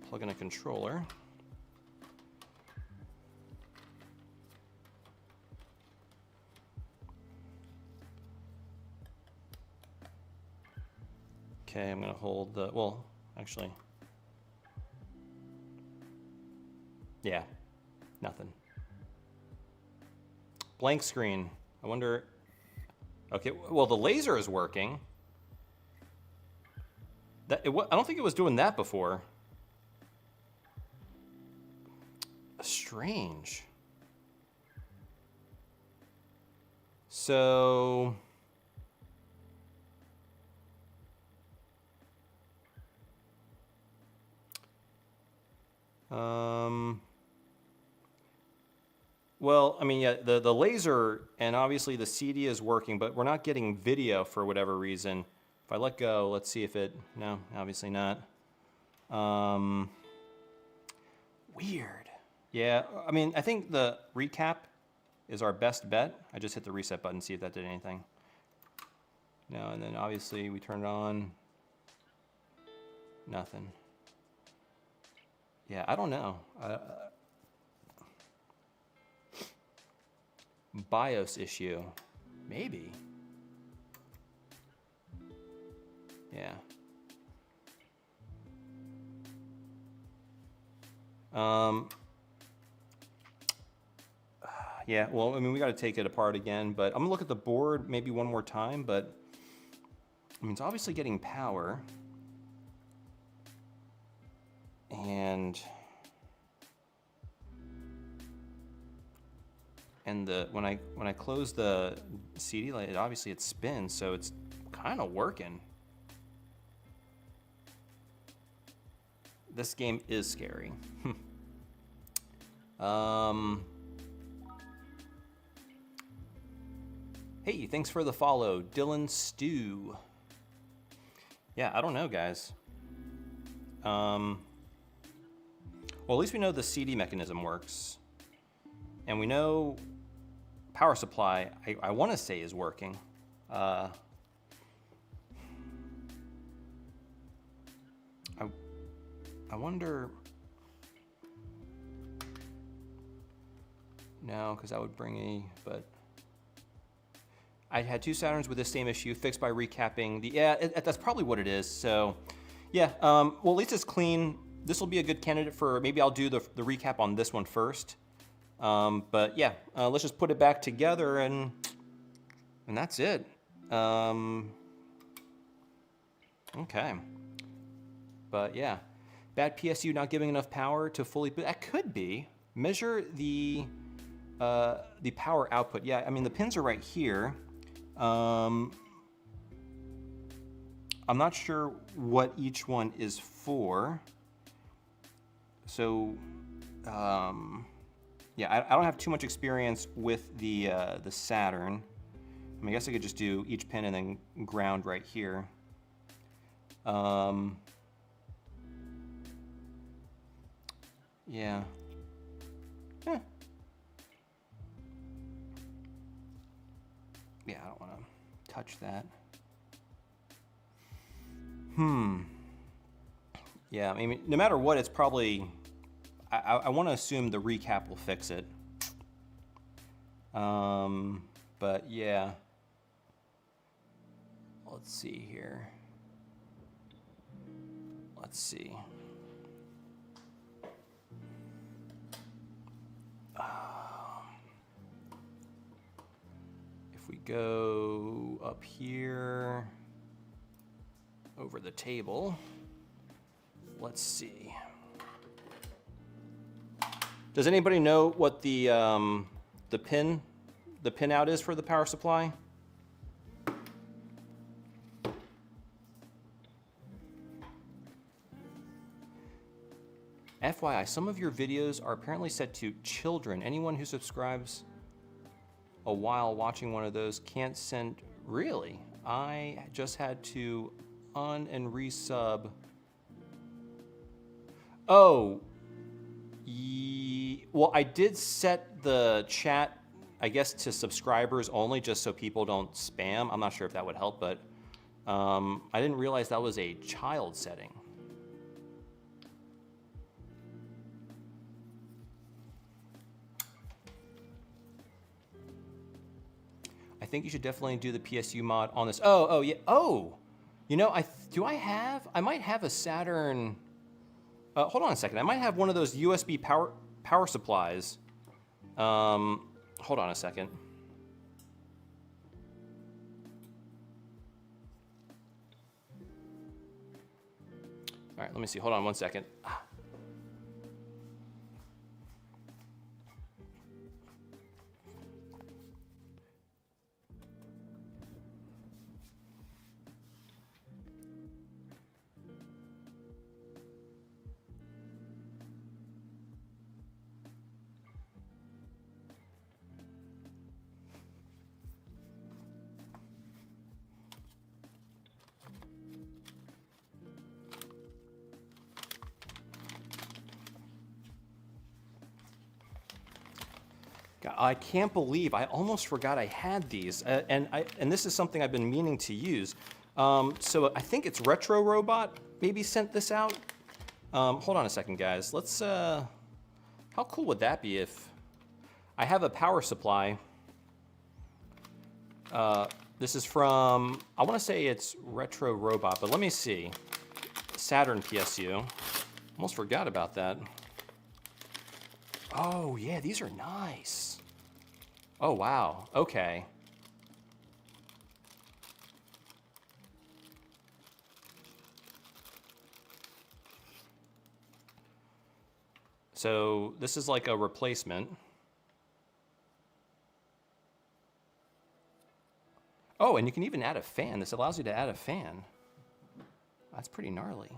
Plug in a controller. Okay, I'm gonna hold the, well, actually, yeah, nothing. Blank screen. I wonder, okay, well, the laser is working. That, I don't think it was doing that before. Strange. So, well, I mean, yeah, the laser and obviously the CD is working, but we're not getting video for whatever reason. If I let go, let's see if it, no, obviously not. Weird. Yeah, I mean, I think the recap is our best bet. I just hit the reset button, see if that did anything. No, and then obviously we turn it on. Nothing. Yeah, I don't know. BIOS issue. Maybe. Yeah. Yeah, well, I mean, we got to take it apart again, but I'm gonna look at the board maybe one more time, but I mean, it's obviously getting power. And the when I close the CD, like, obviously it spins, so it's kind of working. This game is scary. Hey, thanks for the follow, Dylan Stew. Yeah, I don't know, guys. Well, at least we know the CD mechanism works. And we know power supply, I want to say, is working. I wonder... No, because that would bring a... But I had 2 Saturns with the same issue, fixed by recapping the... Yeah, that's probably what it is. So, yeah. Well, at least it's clean. This will be a good candidate for... Maybe I'll do the recap on this one first. But yeah, let's just put it back together and that's it. Okay. But yeah, bad PSU not giving enough power to fully, but that could be. Measure the power output. Yeah, I mean, the pins are right here. I'm not sure what each one is for. So, yeah, I don't have too much experience with the Saturn. I mean, I guess I could just do each pin and then ground right here. Yeah. Yeah, I don't want to touch that. Yeah, I mean, no matter what, it's probably... I want to assume the recap will fix it. But yeah. Let's see here. Let's see. If we go up here, over the table, let's see. Does anybody know what the pin out is for the power supply? FYI, some of your videos are apparently set to children. Anyone who subscribes a while watching one of those can't send... Really? I just had to un and resub. Oh. Well, I did set the chat, I guess, to subscribers only, just so people don't spam. I'm not sure if that would help, but I didn't realize that was a child setting. I think you should definitely do the PSU mod on this. Oh, yeah. Oh, you know, I might have a Saturn. Hold on a second. I might have one of those USB power supplies. Hold on a second. All right, let me see. Hold on one second. I can't believe I almost forgot I had these, and this is something I've been meaning to use. So I think it's Retro Robot maybe sent this out. Hold on a second, guys. Let's. How cool would that be if I have a power supply? This is from, I want to say it's Retro Robot, but let me see. Saturn PSU. Almost forgot about that. Oh yeah, these are nice. Oh, wow. Okay. So this is like a replacement. Oh, and you can even add a fan. This allows you to add a fan. That's pretty gnarly.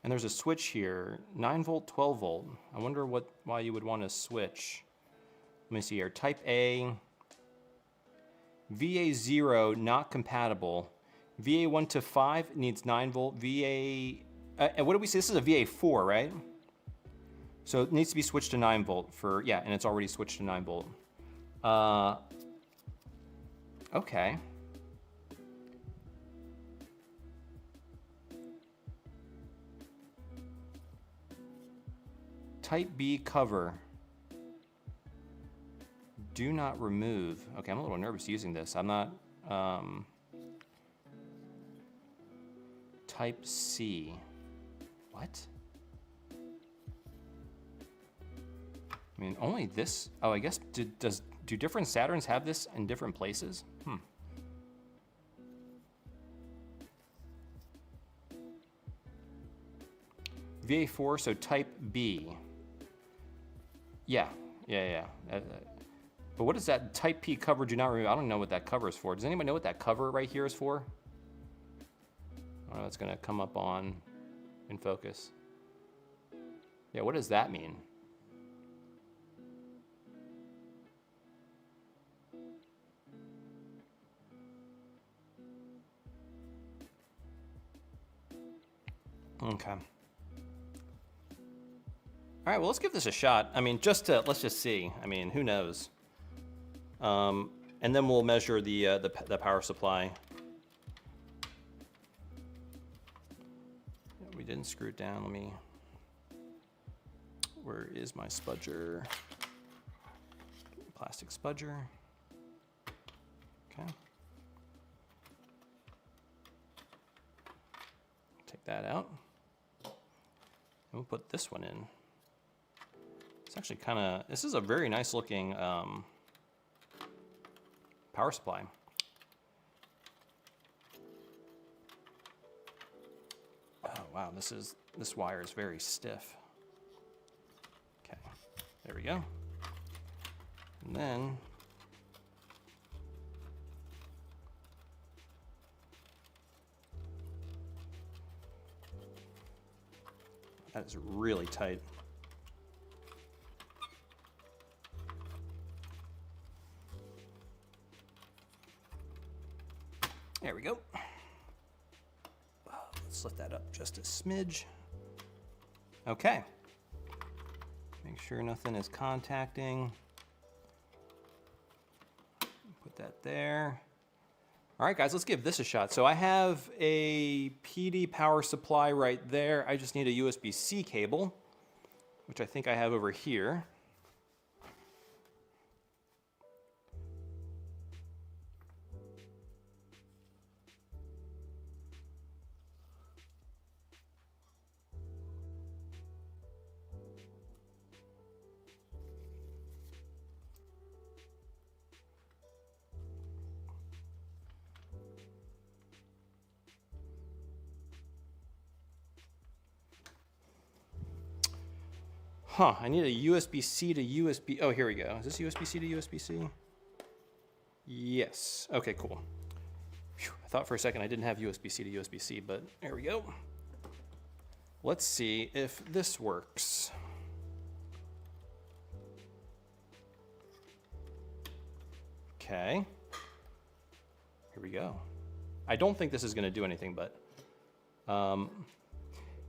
And there's a switch here, 9 volt, 12 volt. I wonder why you would want to switch Let me see here. Type A. VA0 not compatible. VA1 to 5 needs 9 volt. VA. And what did we say? This is a VA4, right? So it needs to be switched to 9 volt for, yeah, and it's already switched to 9 volt. Okay. Type B cover. Do not remove. Okay, I'm a little nervous using this. I'm not, Type C. What? I mean, only this. Oh, I guess do different Saturns have this in different places? VA4, so Type B. Yeah. But what is that Type P cover? Do not remove. I don't know what that cover is for. Does anybody know what that cover right here is for? I don't know. It's gonna come up on in focus. Yeah. What does that mean? Okay. All right, well, let's give this a shot. I mean, let's just see. I mean, who knows? And then we'll measure the power supply. We didn't screw it down. Let me. Where is my spudger? Plastic spudger. Okay. Take that out. And we'll put this one in. It's actually kind of, this is a very nice looking power supply. Oh wow, this wire is very stiff. Okay, there we go. And then that is really tight. There we go. Let's lift that up just a smidge. Okay. Make sure nothing is contacting. Put that there. All right, guys, let's give this a shot. So I have a PD power supply right there. I just need a USB-C cable, which I think I have over here. Huh, I need a USB-C to USB. Oh, here we go. Is this USB-C to USB-C? Yes. Okay, cool. Whew, I thought for a second I didn't have USB-C to USB-C, but there we go. Let's see if this works. Okay. Here we go. I don't think this is going to do anything, but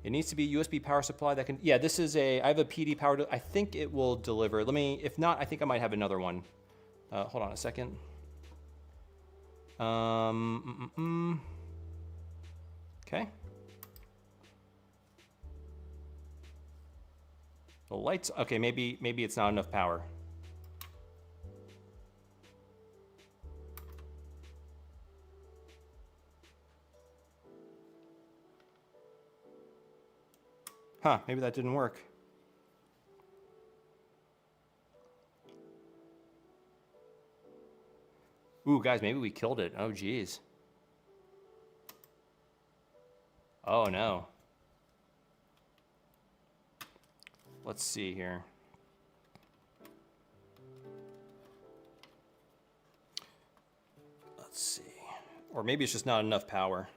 it needs to be a USB power supply that can, yeah, this is I have a PD power, I think it will deliver. If not, I think I might have another one. Hold on a second. Okay. The lights, okay, maybe it's not enough power. Huh, maybe that didn't work. Ooh, guys, maybe we killed it. Oh, geez. Oh, no. Let's see here. Let's see. Or maybe it's just not enough power.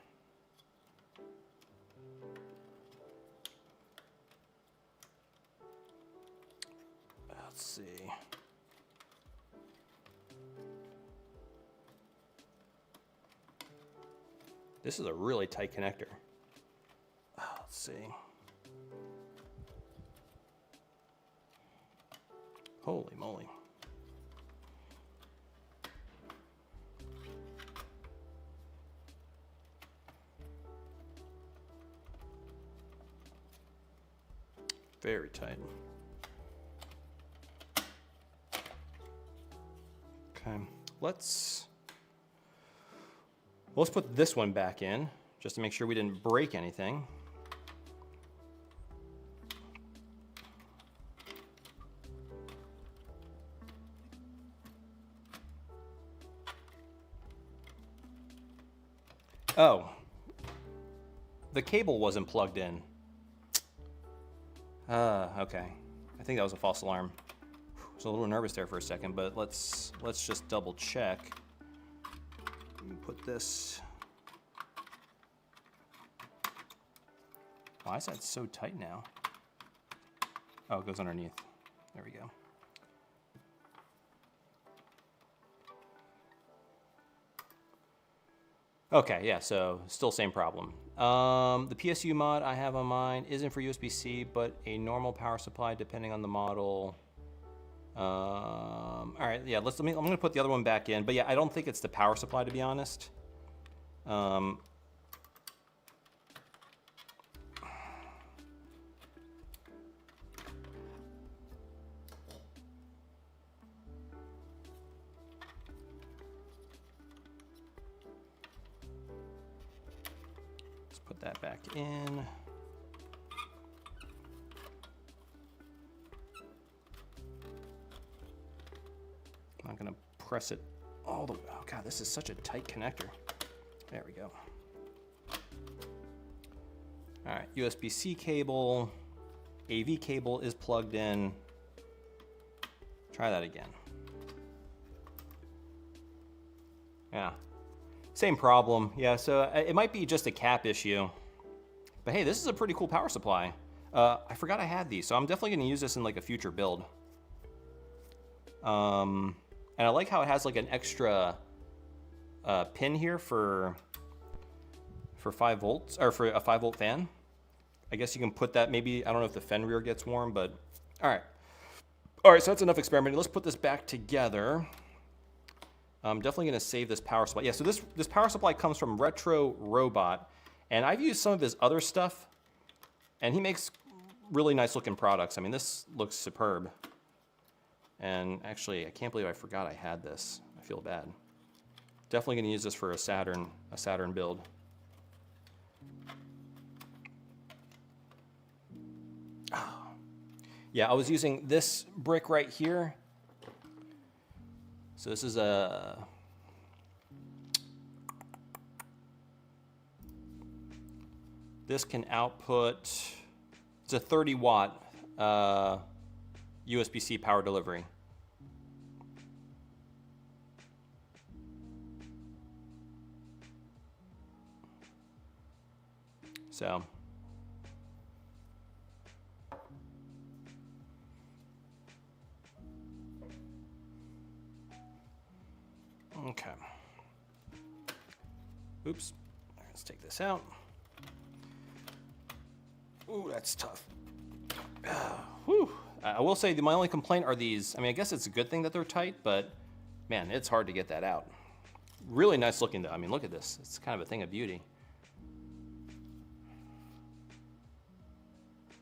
Let's see. This is a really tight connector. Let's see. Holy moly. Very tight. Okay, let's put this one back in just to make sure we didn't break anything. Oh, the cable wasn't plugged in. Okay. I think that was a false alarm. I was a little nervous there for a second, but let's just double check. Let me put this. Why is that so tight now? Oh, it goes underneath. There we go. Okay, yeah, so still same problem. The PSU mod I have on mine isn't for USB-C, but a normal power supply depending on the model. All right, yeah, I'm gonna put the other one back in, but yeah, I don't think it's the power supply, to be honest. Put that back in. I'm not gonna press it all the way. Oh God, this is such a tight connector. There we go. All right, USB-C cable, AV cable is plugged in. Try that again. Yeah. Same problem, yeah, so it might be just a cap issue. But hey, this is a pretty cool power supply. I forgot I had these, so I'm definitely gonna use this in like a future build. And I like how it has like an extra pin here for 5 volts, or for a 5-volt fan. I guess you can put that, maybe, I don't know if the fan rear gets warm, but all right. All right, so that's enough experimenting. Let's put this back together. I'm definitely going to save this power supply. Yeah, so this power supply comes from Retro Robot, and I've used some of his other stuff, and he makes really nice looking products. I mean, this looks superb. And actually, I can't believe I forgot I had this. I feel bad. Definitely going to use this for a Saturn build. Oh. Yeah, I was using this brick right here. So this is this can output, it's a 30-watt USB-C power delivery. So. Okay. Oops. Let's take this out. Ooh, that's tough. Whew. I will say my only complaint are these. I mean, I guess it's a good thing that they're tight, but man, it's hard to get that out. Really nice looking though. I mean, look at this. It's kind of a thing of beauty.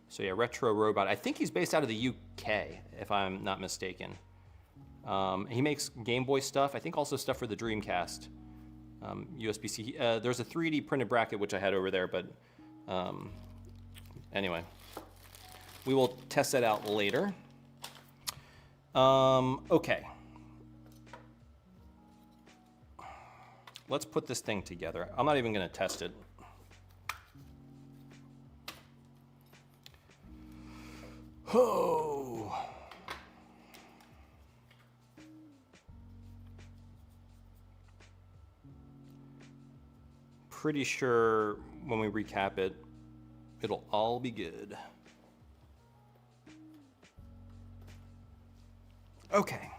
So yeah, Retro Robot. I think he's based out of the UK, if I'm not mistaken. He makes Game Boy stuff. I think also stuff for the Dreamcast. USB-C. There's a 3D printed bracket which I had over there, but anyway, we will test that out later. Okay. Let's put this thing together. I'm not even going to test it. Oh. Pretty sure when we recap it, it'll all be good. Okay.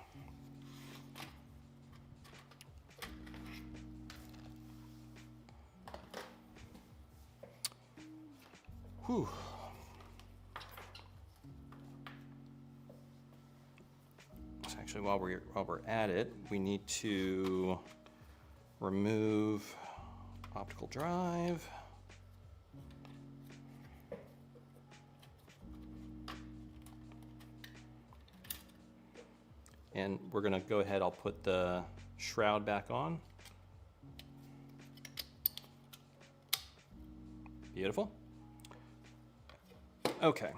Whew. So actually, while we're at it, we need to remove optical drive. And we're gonna go ahead, I'll put the shroud back on. Beautiful. Okay,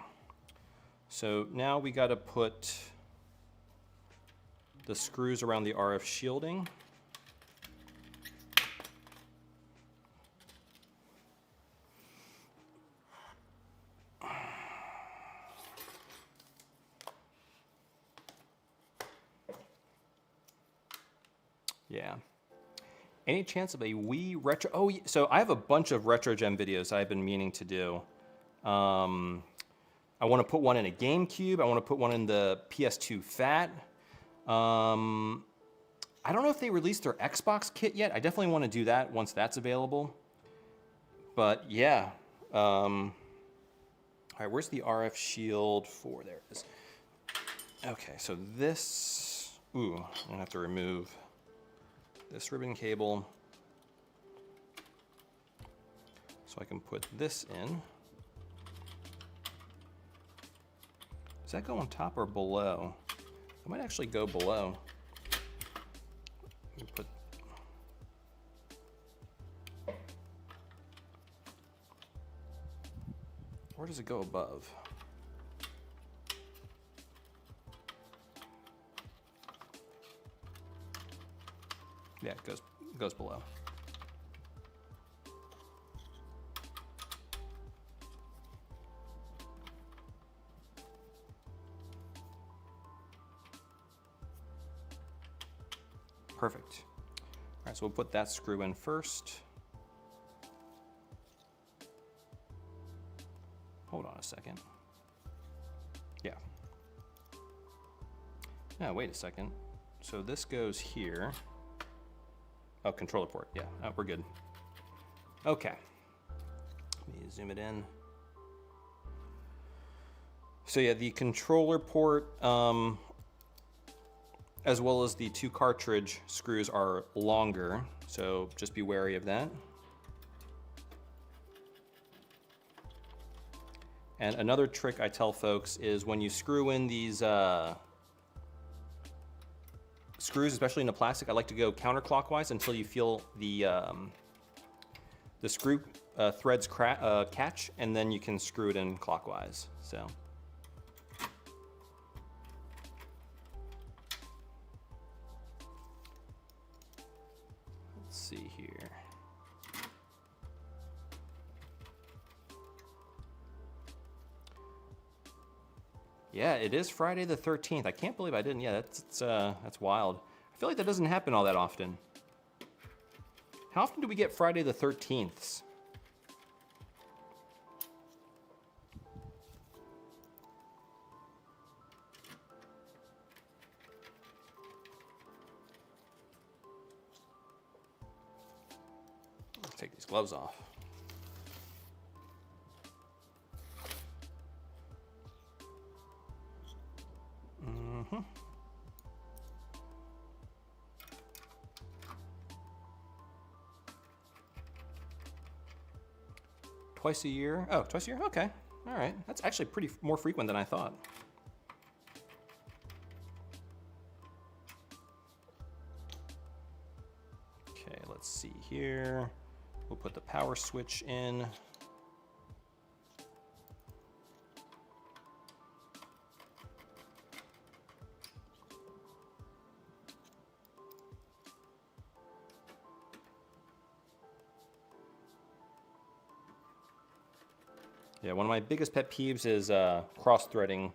so now we gotta put the screws around the RF shielding. Yeah. Any chance of a Wii retro? Oh, so I have a bunch of retro gem videos I've been meaning to do. I want to put one in a GameCube. I want to put one in the PS2 Fat. I don't know if they released their Xbox kit yet. I definitely want to do that once that's available. But yeah. All right, where's the RF shield for? There it is. Okay, so this. Ooh, I'm gonna have to remove this ribbon cable so I can put this in. Does that go on top or below? It might actually go below. Let me put. Where does it go above? Yeah, it goes below. Perfect. All right, so we'll put that screw in first. Hold on a second. Yeah. Now, wait a second. So this goes here. Oh, controller port. Yeah, we're good. Okay. Let me zoom it in. So yeah, the controller port, as well as the two cartridge screws are longer, so just be wary of that. And another trick I tell folks is when you screw in these screws, especially in the plastic, I like to go counterclockwise until you feel the screw threads catch, and then you can screw it in clockwise. So. Let's see here. Yeah, it is Friday the 13th. I can't believe I didn't. Yeah, that's wild. I feel like that doesn't happen all that often. How often do we get Friday the 13th? Let's take these gloves off. Twice a year? Oh, twice a year? Okay. All right. That's actually pretty more frequent than I thought. Okay, let's see here. We'll put the power switch in. Yeah, one of my biggest pet peeves is cross-threading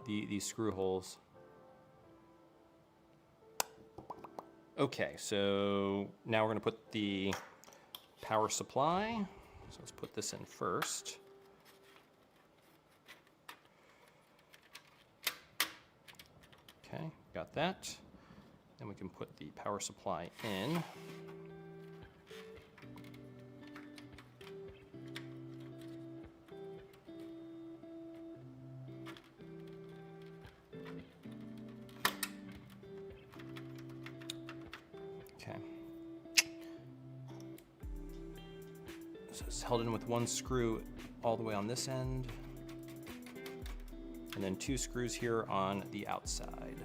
these screw holes. Okay, so now we're going to put the power supply. So let's put this in first. Okay, got that. Then we can put the power supply in. So it's held in with one screw all the way on this end, and then 2 screws here on the outside.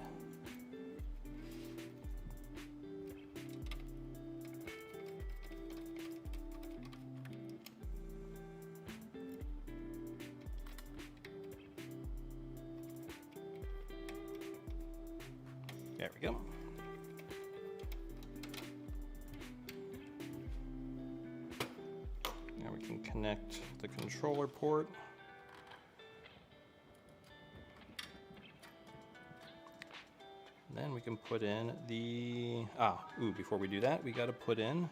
There we go. Now we can connect the controller port. Then we can put in the, before we do that, we gotta put in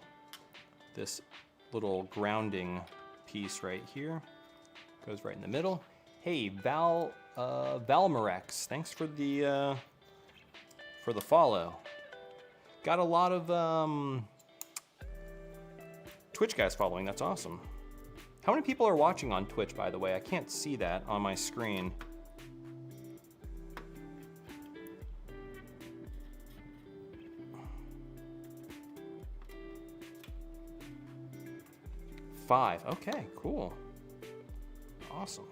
this little grounding piece right here. Goes right in the middle. Hey, Valmarex, thanks for the follow. Got a lot of Twitch guys following, that's awesome. How many people are watching on Twitch, by the way? I can't see that on my screen. Five. Okay, cool. Awesome.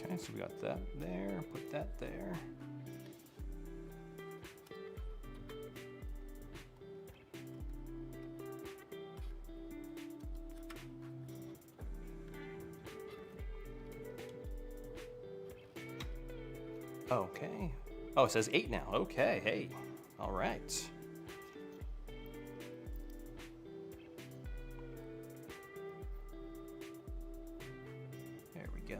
Okay, so we got that there, put that there. Okay. Oh, it says 8 now. Okay, hey. All right. There we go.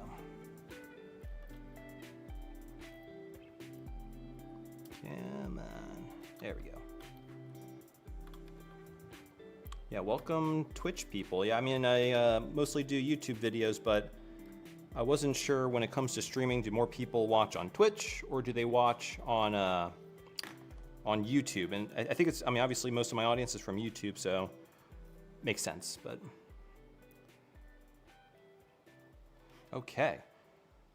Come on. There we go. Yeah, welcome Twitch people. Yeah, I mean, I mostly do YouTube videos, but I wasn't sure when it comes to streaming, do more people watch on Twitch or do they watch on YouTube? And I think it's, I mean, obviously most of my audience is from YouTube, so makes sense, but. Okay,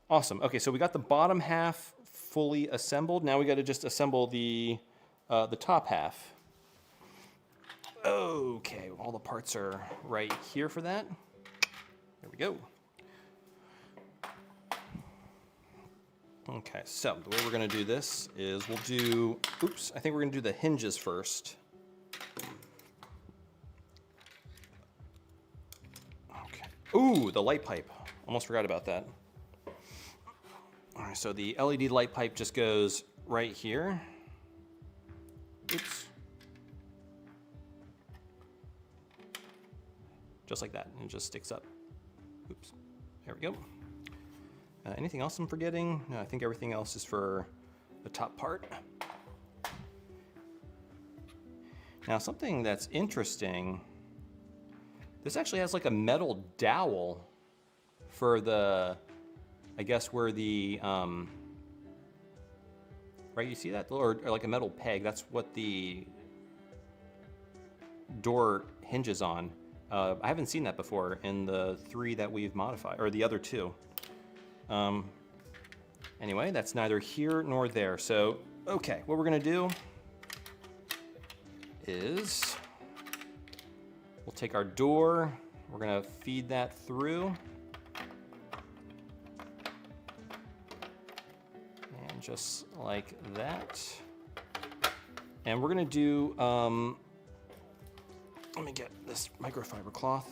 awesome. Okay, so we got the bottom half fully assembled. Now we got to just assemble the top half. Okay, all the parts are right here for that. There we go. Okay, so the way we're going to do this is we'll do, I think we're going to do the hinges first. Okay. Ooh, the light pipe. Almost forgot about that. All right, so the LED light pipe just goes right here. Oops. Just like that, and it just sticks up. Oops. There we go. Anything else I'm forgetting? No, I think everything else is for the top part. Now, something that's interesting, this actually has like a metal dowel for the, I guess where the, right, you see that? Or like a metal peg, that's what the door hinges on. I haven't seen that before in the 3 that we've modified, or the other 2. Anyway, that's neither here nor there. So, okay, what we're gonna do is we'll take our door, we're gonna feed that through. And just like that. And we're gonna do, let me get this microfiber cloth.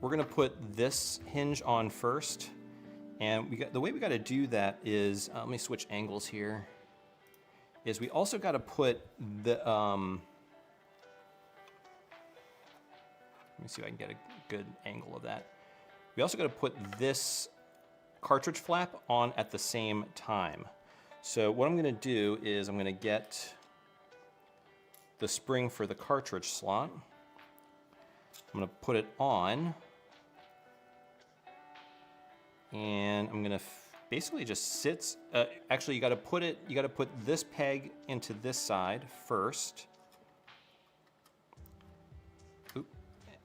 We're gonna put this hinge on first, and the way we gotta do that is, let me switch angles here, is we also gotta put the, let me see if I can get a good angle of that. We also gotta put this cartridge flap on at the same time. So what I'm gonna do is I'm gonna get the spring for the cartridge slot. I'm gonna put it on, and I'm gonna basically just sit. Actually, you gotta put this peg into this side first. Oop,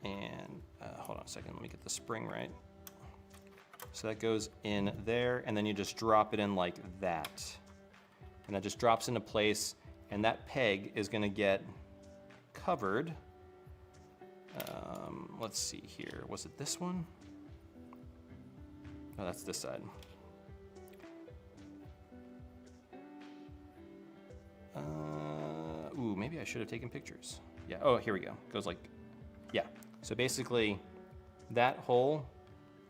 and hold on a second. Let me get the spring right. So that goes in there, and then you just drop it in like that. And that just drops into place, and that peg is gonna get covered. Let's see here, was it this one? No, that's this side. Ooh, maybe I should have taken pictures. Yeah, oh, here we go. Goes like, yeah. So basically, that hole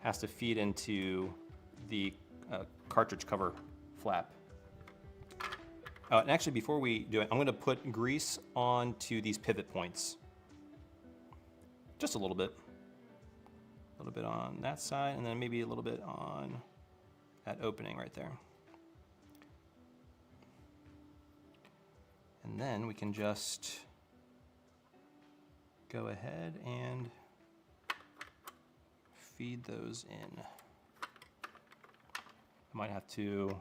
has to feed into the cartridge cover flap. And actually, before we do it, I'm gonna put grease onto these pivot points. Just a little bit. A little bit on that side, and then maybe a little bit on that opening right there. And then we can just go ahead and feed those in. I might have to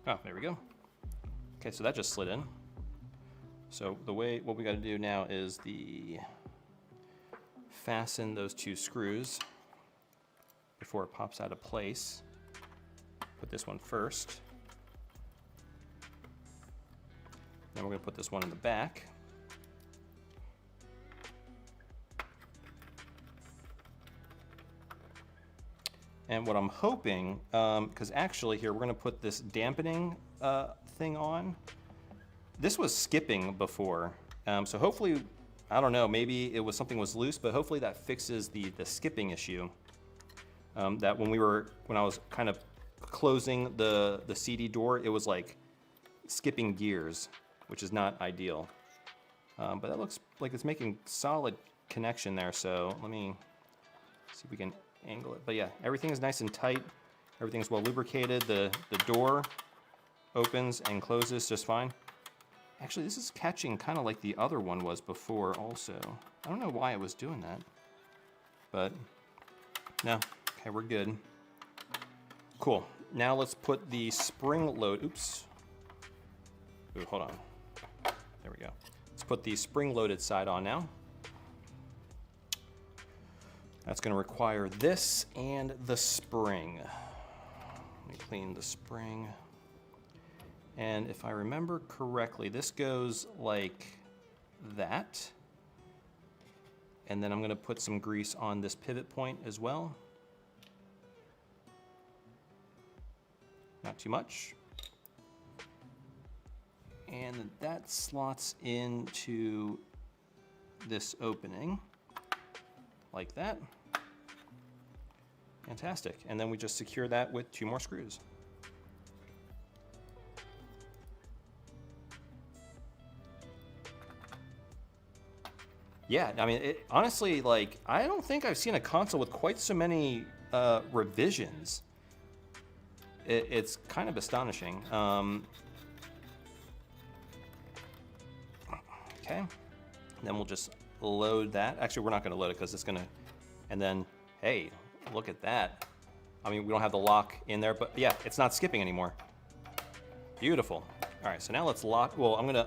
oh, there we go. Okay, so that just slid in. So what we got to do now is fasten those two screws before it pops out of place. Put this one first. Then we're going to put this one in the back. And what I'm hoping, because actually here we're going to put this dampening thing on. This was skipping before, so hopefully, I don't know, maybe it was something was loose, but hopefully that fixes the skipping issue. That when I was kind of closing the CD door, it was like skipping gears, which is not ideal. But that looks like it's making solid connection there. So let me see if we can angle it. But yeah, everything is nice and tight. Everything's well lubricated. The door opens and closes just fine. Actually, this is catching kind of like the other one was before also. I don't know why it was doing that, but no. Okay, we're good. Cool. Now let's put the spring load. Oops. Ooh, hold on. There we go. Let's put the spring-loaded side on now. That's going to require this and the spring. Let me clean the spring. And if I remember correctly, this goes like that. And then I'm going to put some grease on this pivot point as well. Not too much. And that slots into this opening like that. Fantastic. And then we just secure that with 2 more screws. Yeah, I mean, honestly, like, I don't think I've seen a console with quite so many revisions. It's kind of astonishing. Okay, then we'll just load that. Actually, we're not going to load it because it's going to, and then, hey, look at that. I mean, we don't have the lock in there, but yeah, it's not skipping anymore. Beautiful. All right, so now let's lock. Well, I'm going to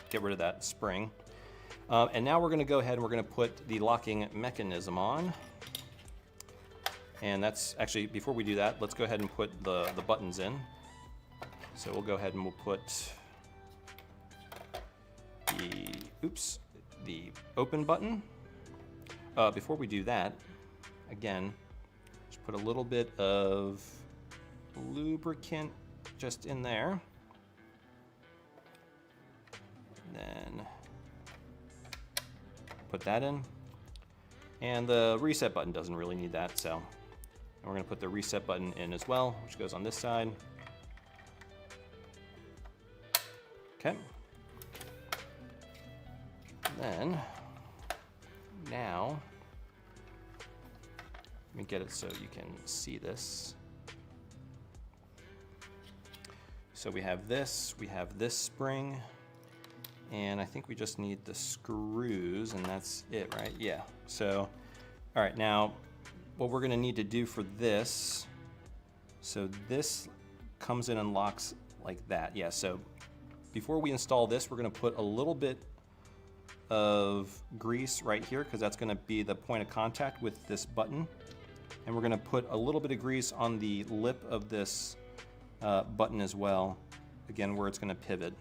get rid of that spring. And now we're going to go ahead and we're going to put the locking mechanism on. And that's actually, before we do that, let's go ahead and put the buttons in. So we'll go ahead and we'll put the open button. Before we do that, again, just put a little bit of lubricant just in there. Then put that in. And the reset button doesn't really need that, so we're going to put the reset button in as well, which goes on this side. Okay. Then, now, let me get it so you can see this. So we have this spring, and I think we just need the screws, and that's it, right? Yeah. So, all right, now, what we're gonna need to do for this, so this comes in and locks like that. Yeah, so before we install this, we're going to put a little bit of grease right here because that's going to be the point of contact with this button. And we're going to put a little bit of grease on the lip of this button as well, again where it's going to pivot.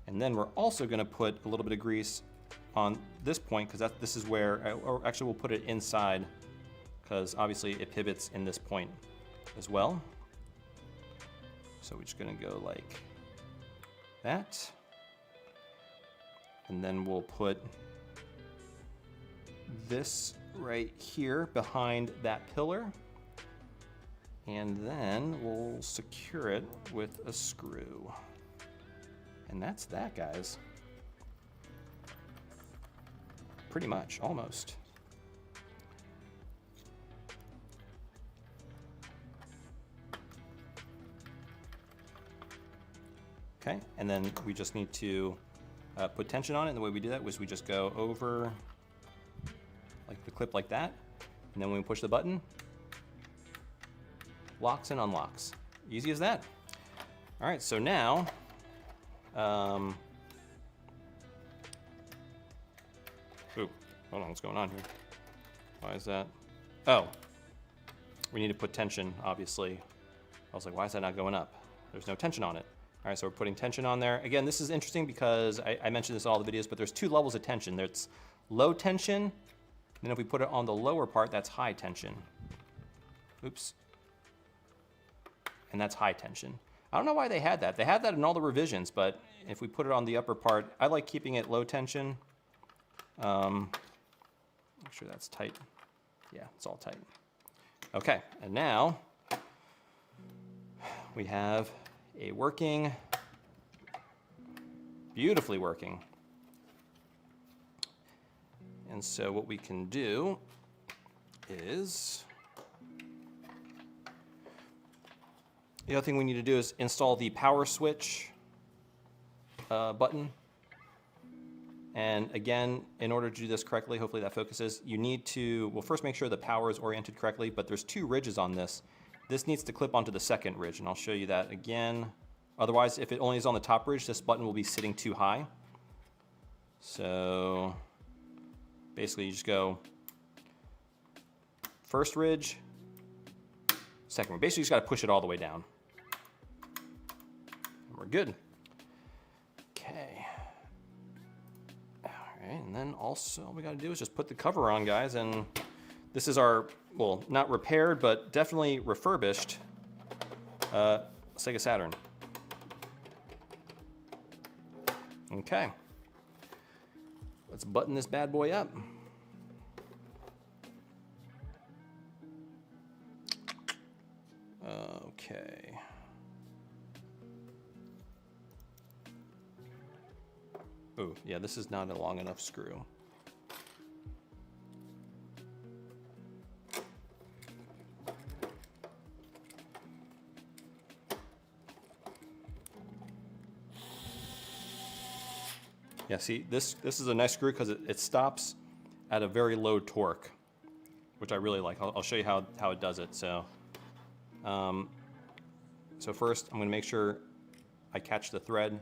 And then we're also going to put a little bit of grease on this point because this is where, or actually we'll put it inside because obviously it pivots in this point as well. So we're just going to go like that. And then we'll put this right here behind that pillar. And then we'll secure it with a screw. And that's that, guys. Pretty much, almost. Okay, and then we just need to put tension on it, and the way we do that was we just go over like the clip like that, and then when we push the button, locks and unlocks. Easy as that. All right, so now, ooh, hold on, what's going on here? Why is that? Oh, we need to put tension, obviously. I was like, why is that not going up? There's no tension on it. All right, so we're putting tension on there. Again, this is interesting because I mentioned this in all the videos, but there's two levels of tension. There's low tension, and then if we put it on the lower part, that's high tension. Oops. And that's high tension. I don't know why they had that. They had that in all the revisions, but if we put it on the upper part, I like keeping it low tension. Make sure that's tight. Yeah, it's all tight. Okay, and now we have a working, beautifully working. And so what we can do is, the other thing we need to do is install the power switch button. And again, in order to do this correctly, hopefully that focuses, you need to, well, first make sure the power is oriented correctly, but there's two ridges on this. This needs to clip onto the second ridge, and I'll show you that again. Otherwise, if it only is on the top ridge, this button will be sitting too high. So basically you just go first ridge, second ridge. Basically you just gotta push it all the way down. And we're good. Okay. All right, and then also all we gotta do is just put the cover on, guys, and this is our, well, not repaired, but definitely refurbished Sega Saturn. Okay. Let's button this bad boy up. Okay. Oh, yeah, this is not a long enough screw. Yeah, see, this is a nice screw because it stops at a very low torque, which I really like. I'll show you how it does it. So, so first I'm going to make sure I catch the thread.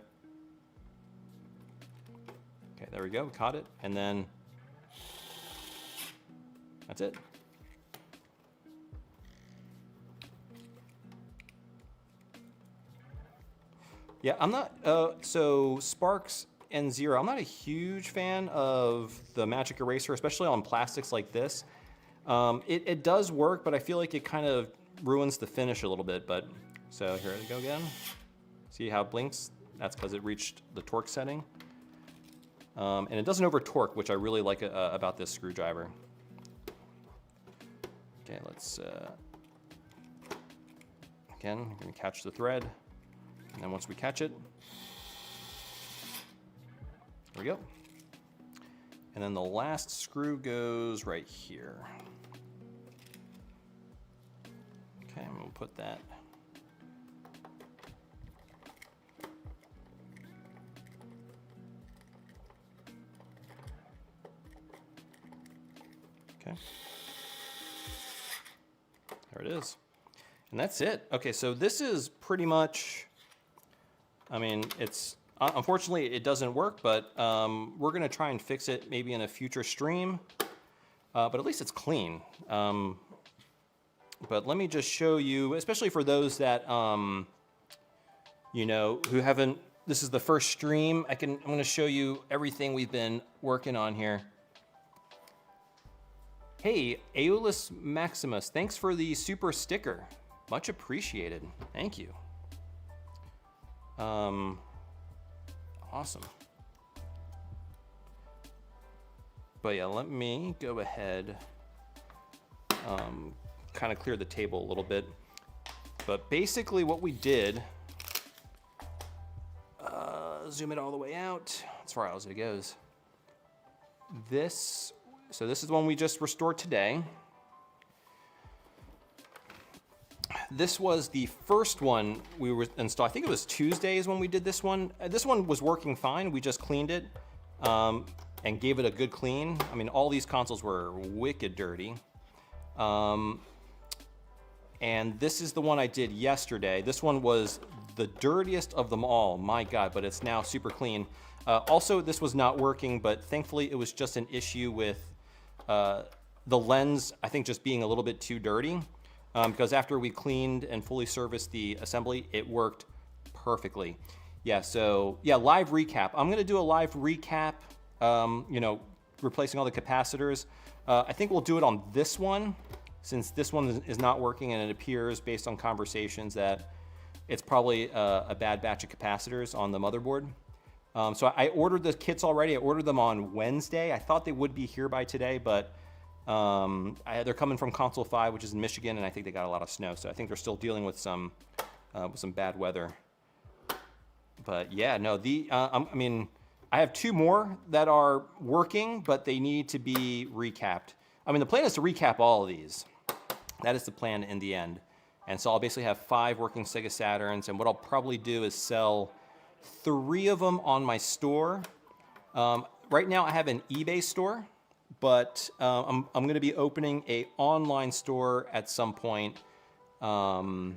Okay, there we go, caught it, and then that's it. Yeah, I'm not, so Sparks and Zero, I'm not a huge fan of the magic eraser, especially on plastics like this. It does work, but I feel like it kind of ruins the finish a little bit. But so here we go again. See how it blinks? That's because it reached the torque setting. And it doesn't over torque, which I really like about this screwdriver. Okay, let's, again, I'm gonna catch the thread. And then once we catch it, there we go. And then the last screw goes right here. Okay, I'm gonna put that. Okay. There it is. And that's it. Okay, so this is pretty much I mean, it's unfortunately it doesn't work, but we're gonna try and fix it maybe in a future stream. But at least it's clean. But let me just show you, especially for those that you know, who haven't. This is the first stream. I'm gonna show you everything we've been working on here. Hey, Aeolus Maximus, thanks for the super sticker. Much appreciated. Thank you. Awesome. But yeah, let me go ahead, kind of clear the table a little bit. But basically what we did, zoom it all the way out, as far as it goes. So this is the one we just restored today. This was the first one we were installed. I think it was Tuesdays when we did this one. This one was working fine. We just cleaned it and gave it a good clean. I mean, all these consoles were wicked dirty. And this is the one I did yesterday. This one was the dirtiest of them all. My God, but it's now super clean. Also, this was not working, but thankfully it was just an issue with the lens, I think, just being a little bit too dirty. Because after we cleaned and fully serviced the assembly, it worked perfectly. Yeah, so yeah, live recap. I'm gonna do a live recap, you know, replacing all the capacitors. I think we'll do it on this one, since this one is not working and it appears based on conversations that it's probably a bad batch of capacitors on the motherboard. So I ordered the kits already. I ordered them on Wednesday. I thought they would be here by today, but they're coming from Console 5, which is in Michigan, and I think they got a lot of snow. So I think they're still dealing with some bad weather. But yeah, no, I mean, I have two more that are working, but they need to be recapped. I mean, the plan is to recap all of these. That is the plan in the end. And so I'll basically have 5 working Sega Saturns, and what I'll probably do is sell 3 of them on my store. Right now I have an eBay store, but I'm going to be opening a online store at some point. Yeah.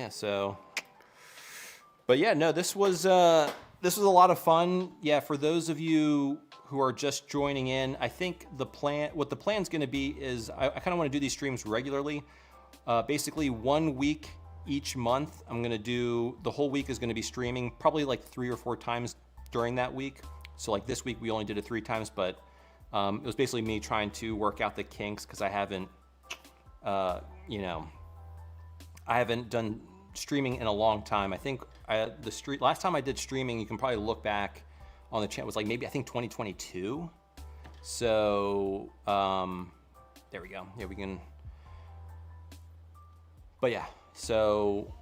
So, but yeah, no, this was a lot of fun. Yeah, for those of you who are just joining in, I think what the plan's going to be is I kind of want to do these streams regularly. Basically 1 week each month, I'm going to do, the whole week is going to be streaming, probably like 3 or 4 times during that week. So like this week, we only did it 3 times, but it was basically me trying to work out the kinks because I haven't, you know, I haven't done streaming in a long time. I think last time I did streaming, you can probably look back on the channel, was like maybe I think 2022. So there we go. Yeah, we can. But yeah. So,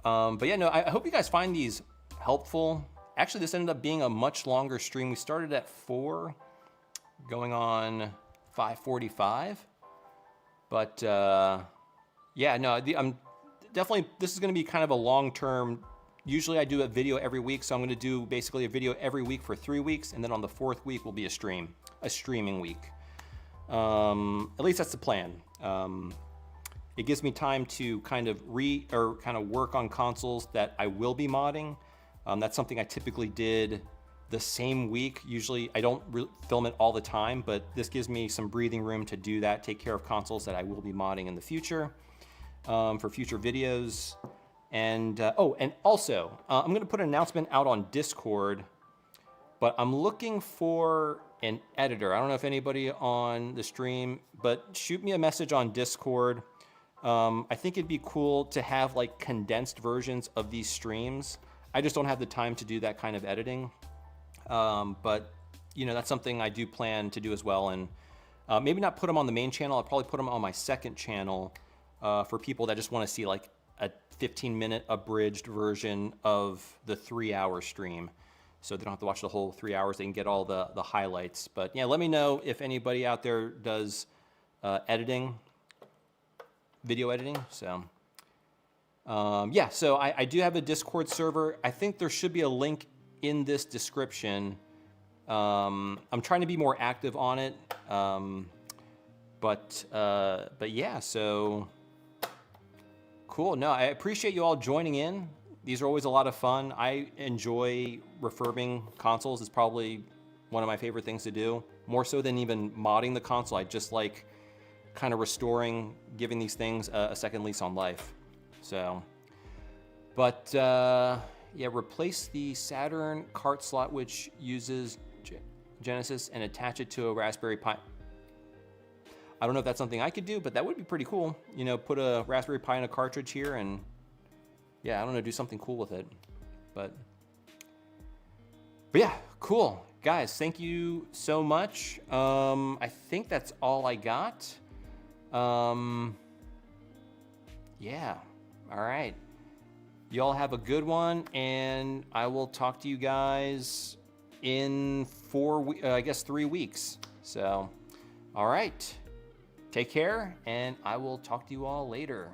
but yeah, no, I hope you guys find these helpful. Actually, this ended up being a much longer stream. We started at 4, going on 5:45. But yeah, no, I'm definitely, this is going to be kind of a long-term. Usually I do a video every week, so I'm going to do basically a video every week for 3 weeks, and then on the 4th week will be a streaming week. At least that's the plan. It gives me time to kind of work on consoles that I will be modding. That's something I typically did the same week. Usually I don't film it all the time, but this gives me some breathing room to do that, take care of consoles that I will be modding in the future, for future videos. And and also, I'm going to put an announcement out on Discord, but I'm looking for an editor. I don't know if anybody on the stream, but shoot me a message on Discord. I think it'd be cool to have like condensed versions of these streams. I just don't have the time to do that kind of editing. But you know, that's something I do plan to do as well. And maybe not put them on the main channel. I'll probably put them on my second channel for people that just want to see like a 15-minute abridged version of the 3-hour stream. So they don't have to watch the whole 3 hours. They can get all the highlights. But yeah, let me know if anybody out there does editing, video editing. So yeah, so I do have a Discord server. I think there should be a link in this description. I'm trying to be more active on it. But yeah, so cool. No, I appreciate you all joining in. these are always a lot of fun. I enjoy refurbing consoles. It's probably one of my favorite things to do, more so than even modding the console. I just like kind of restoring, giving these things a second lease on life. So, but yeah, replace the Saturn cart slot which uses Genesis and attach it to a Raspberry Pi. I don't know if that's something I could do, but that would be pretty cool. You know, put a Raspberry Pi in a cartridge here and yeah, I don't know, do something cool with it. But yeah, cool. Guys, thank you so much. I think that's all I got. Yeah, all right. Y'all have a good one, and I will talk to you guys in 3 weeks. So, all right. Take care, and I will talk to you all later.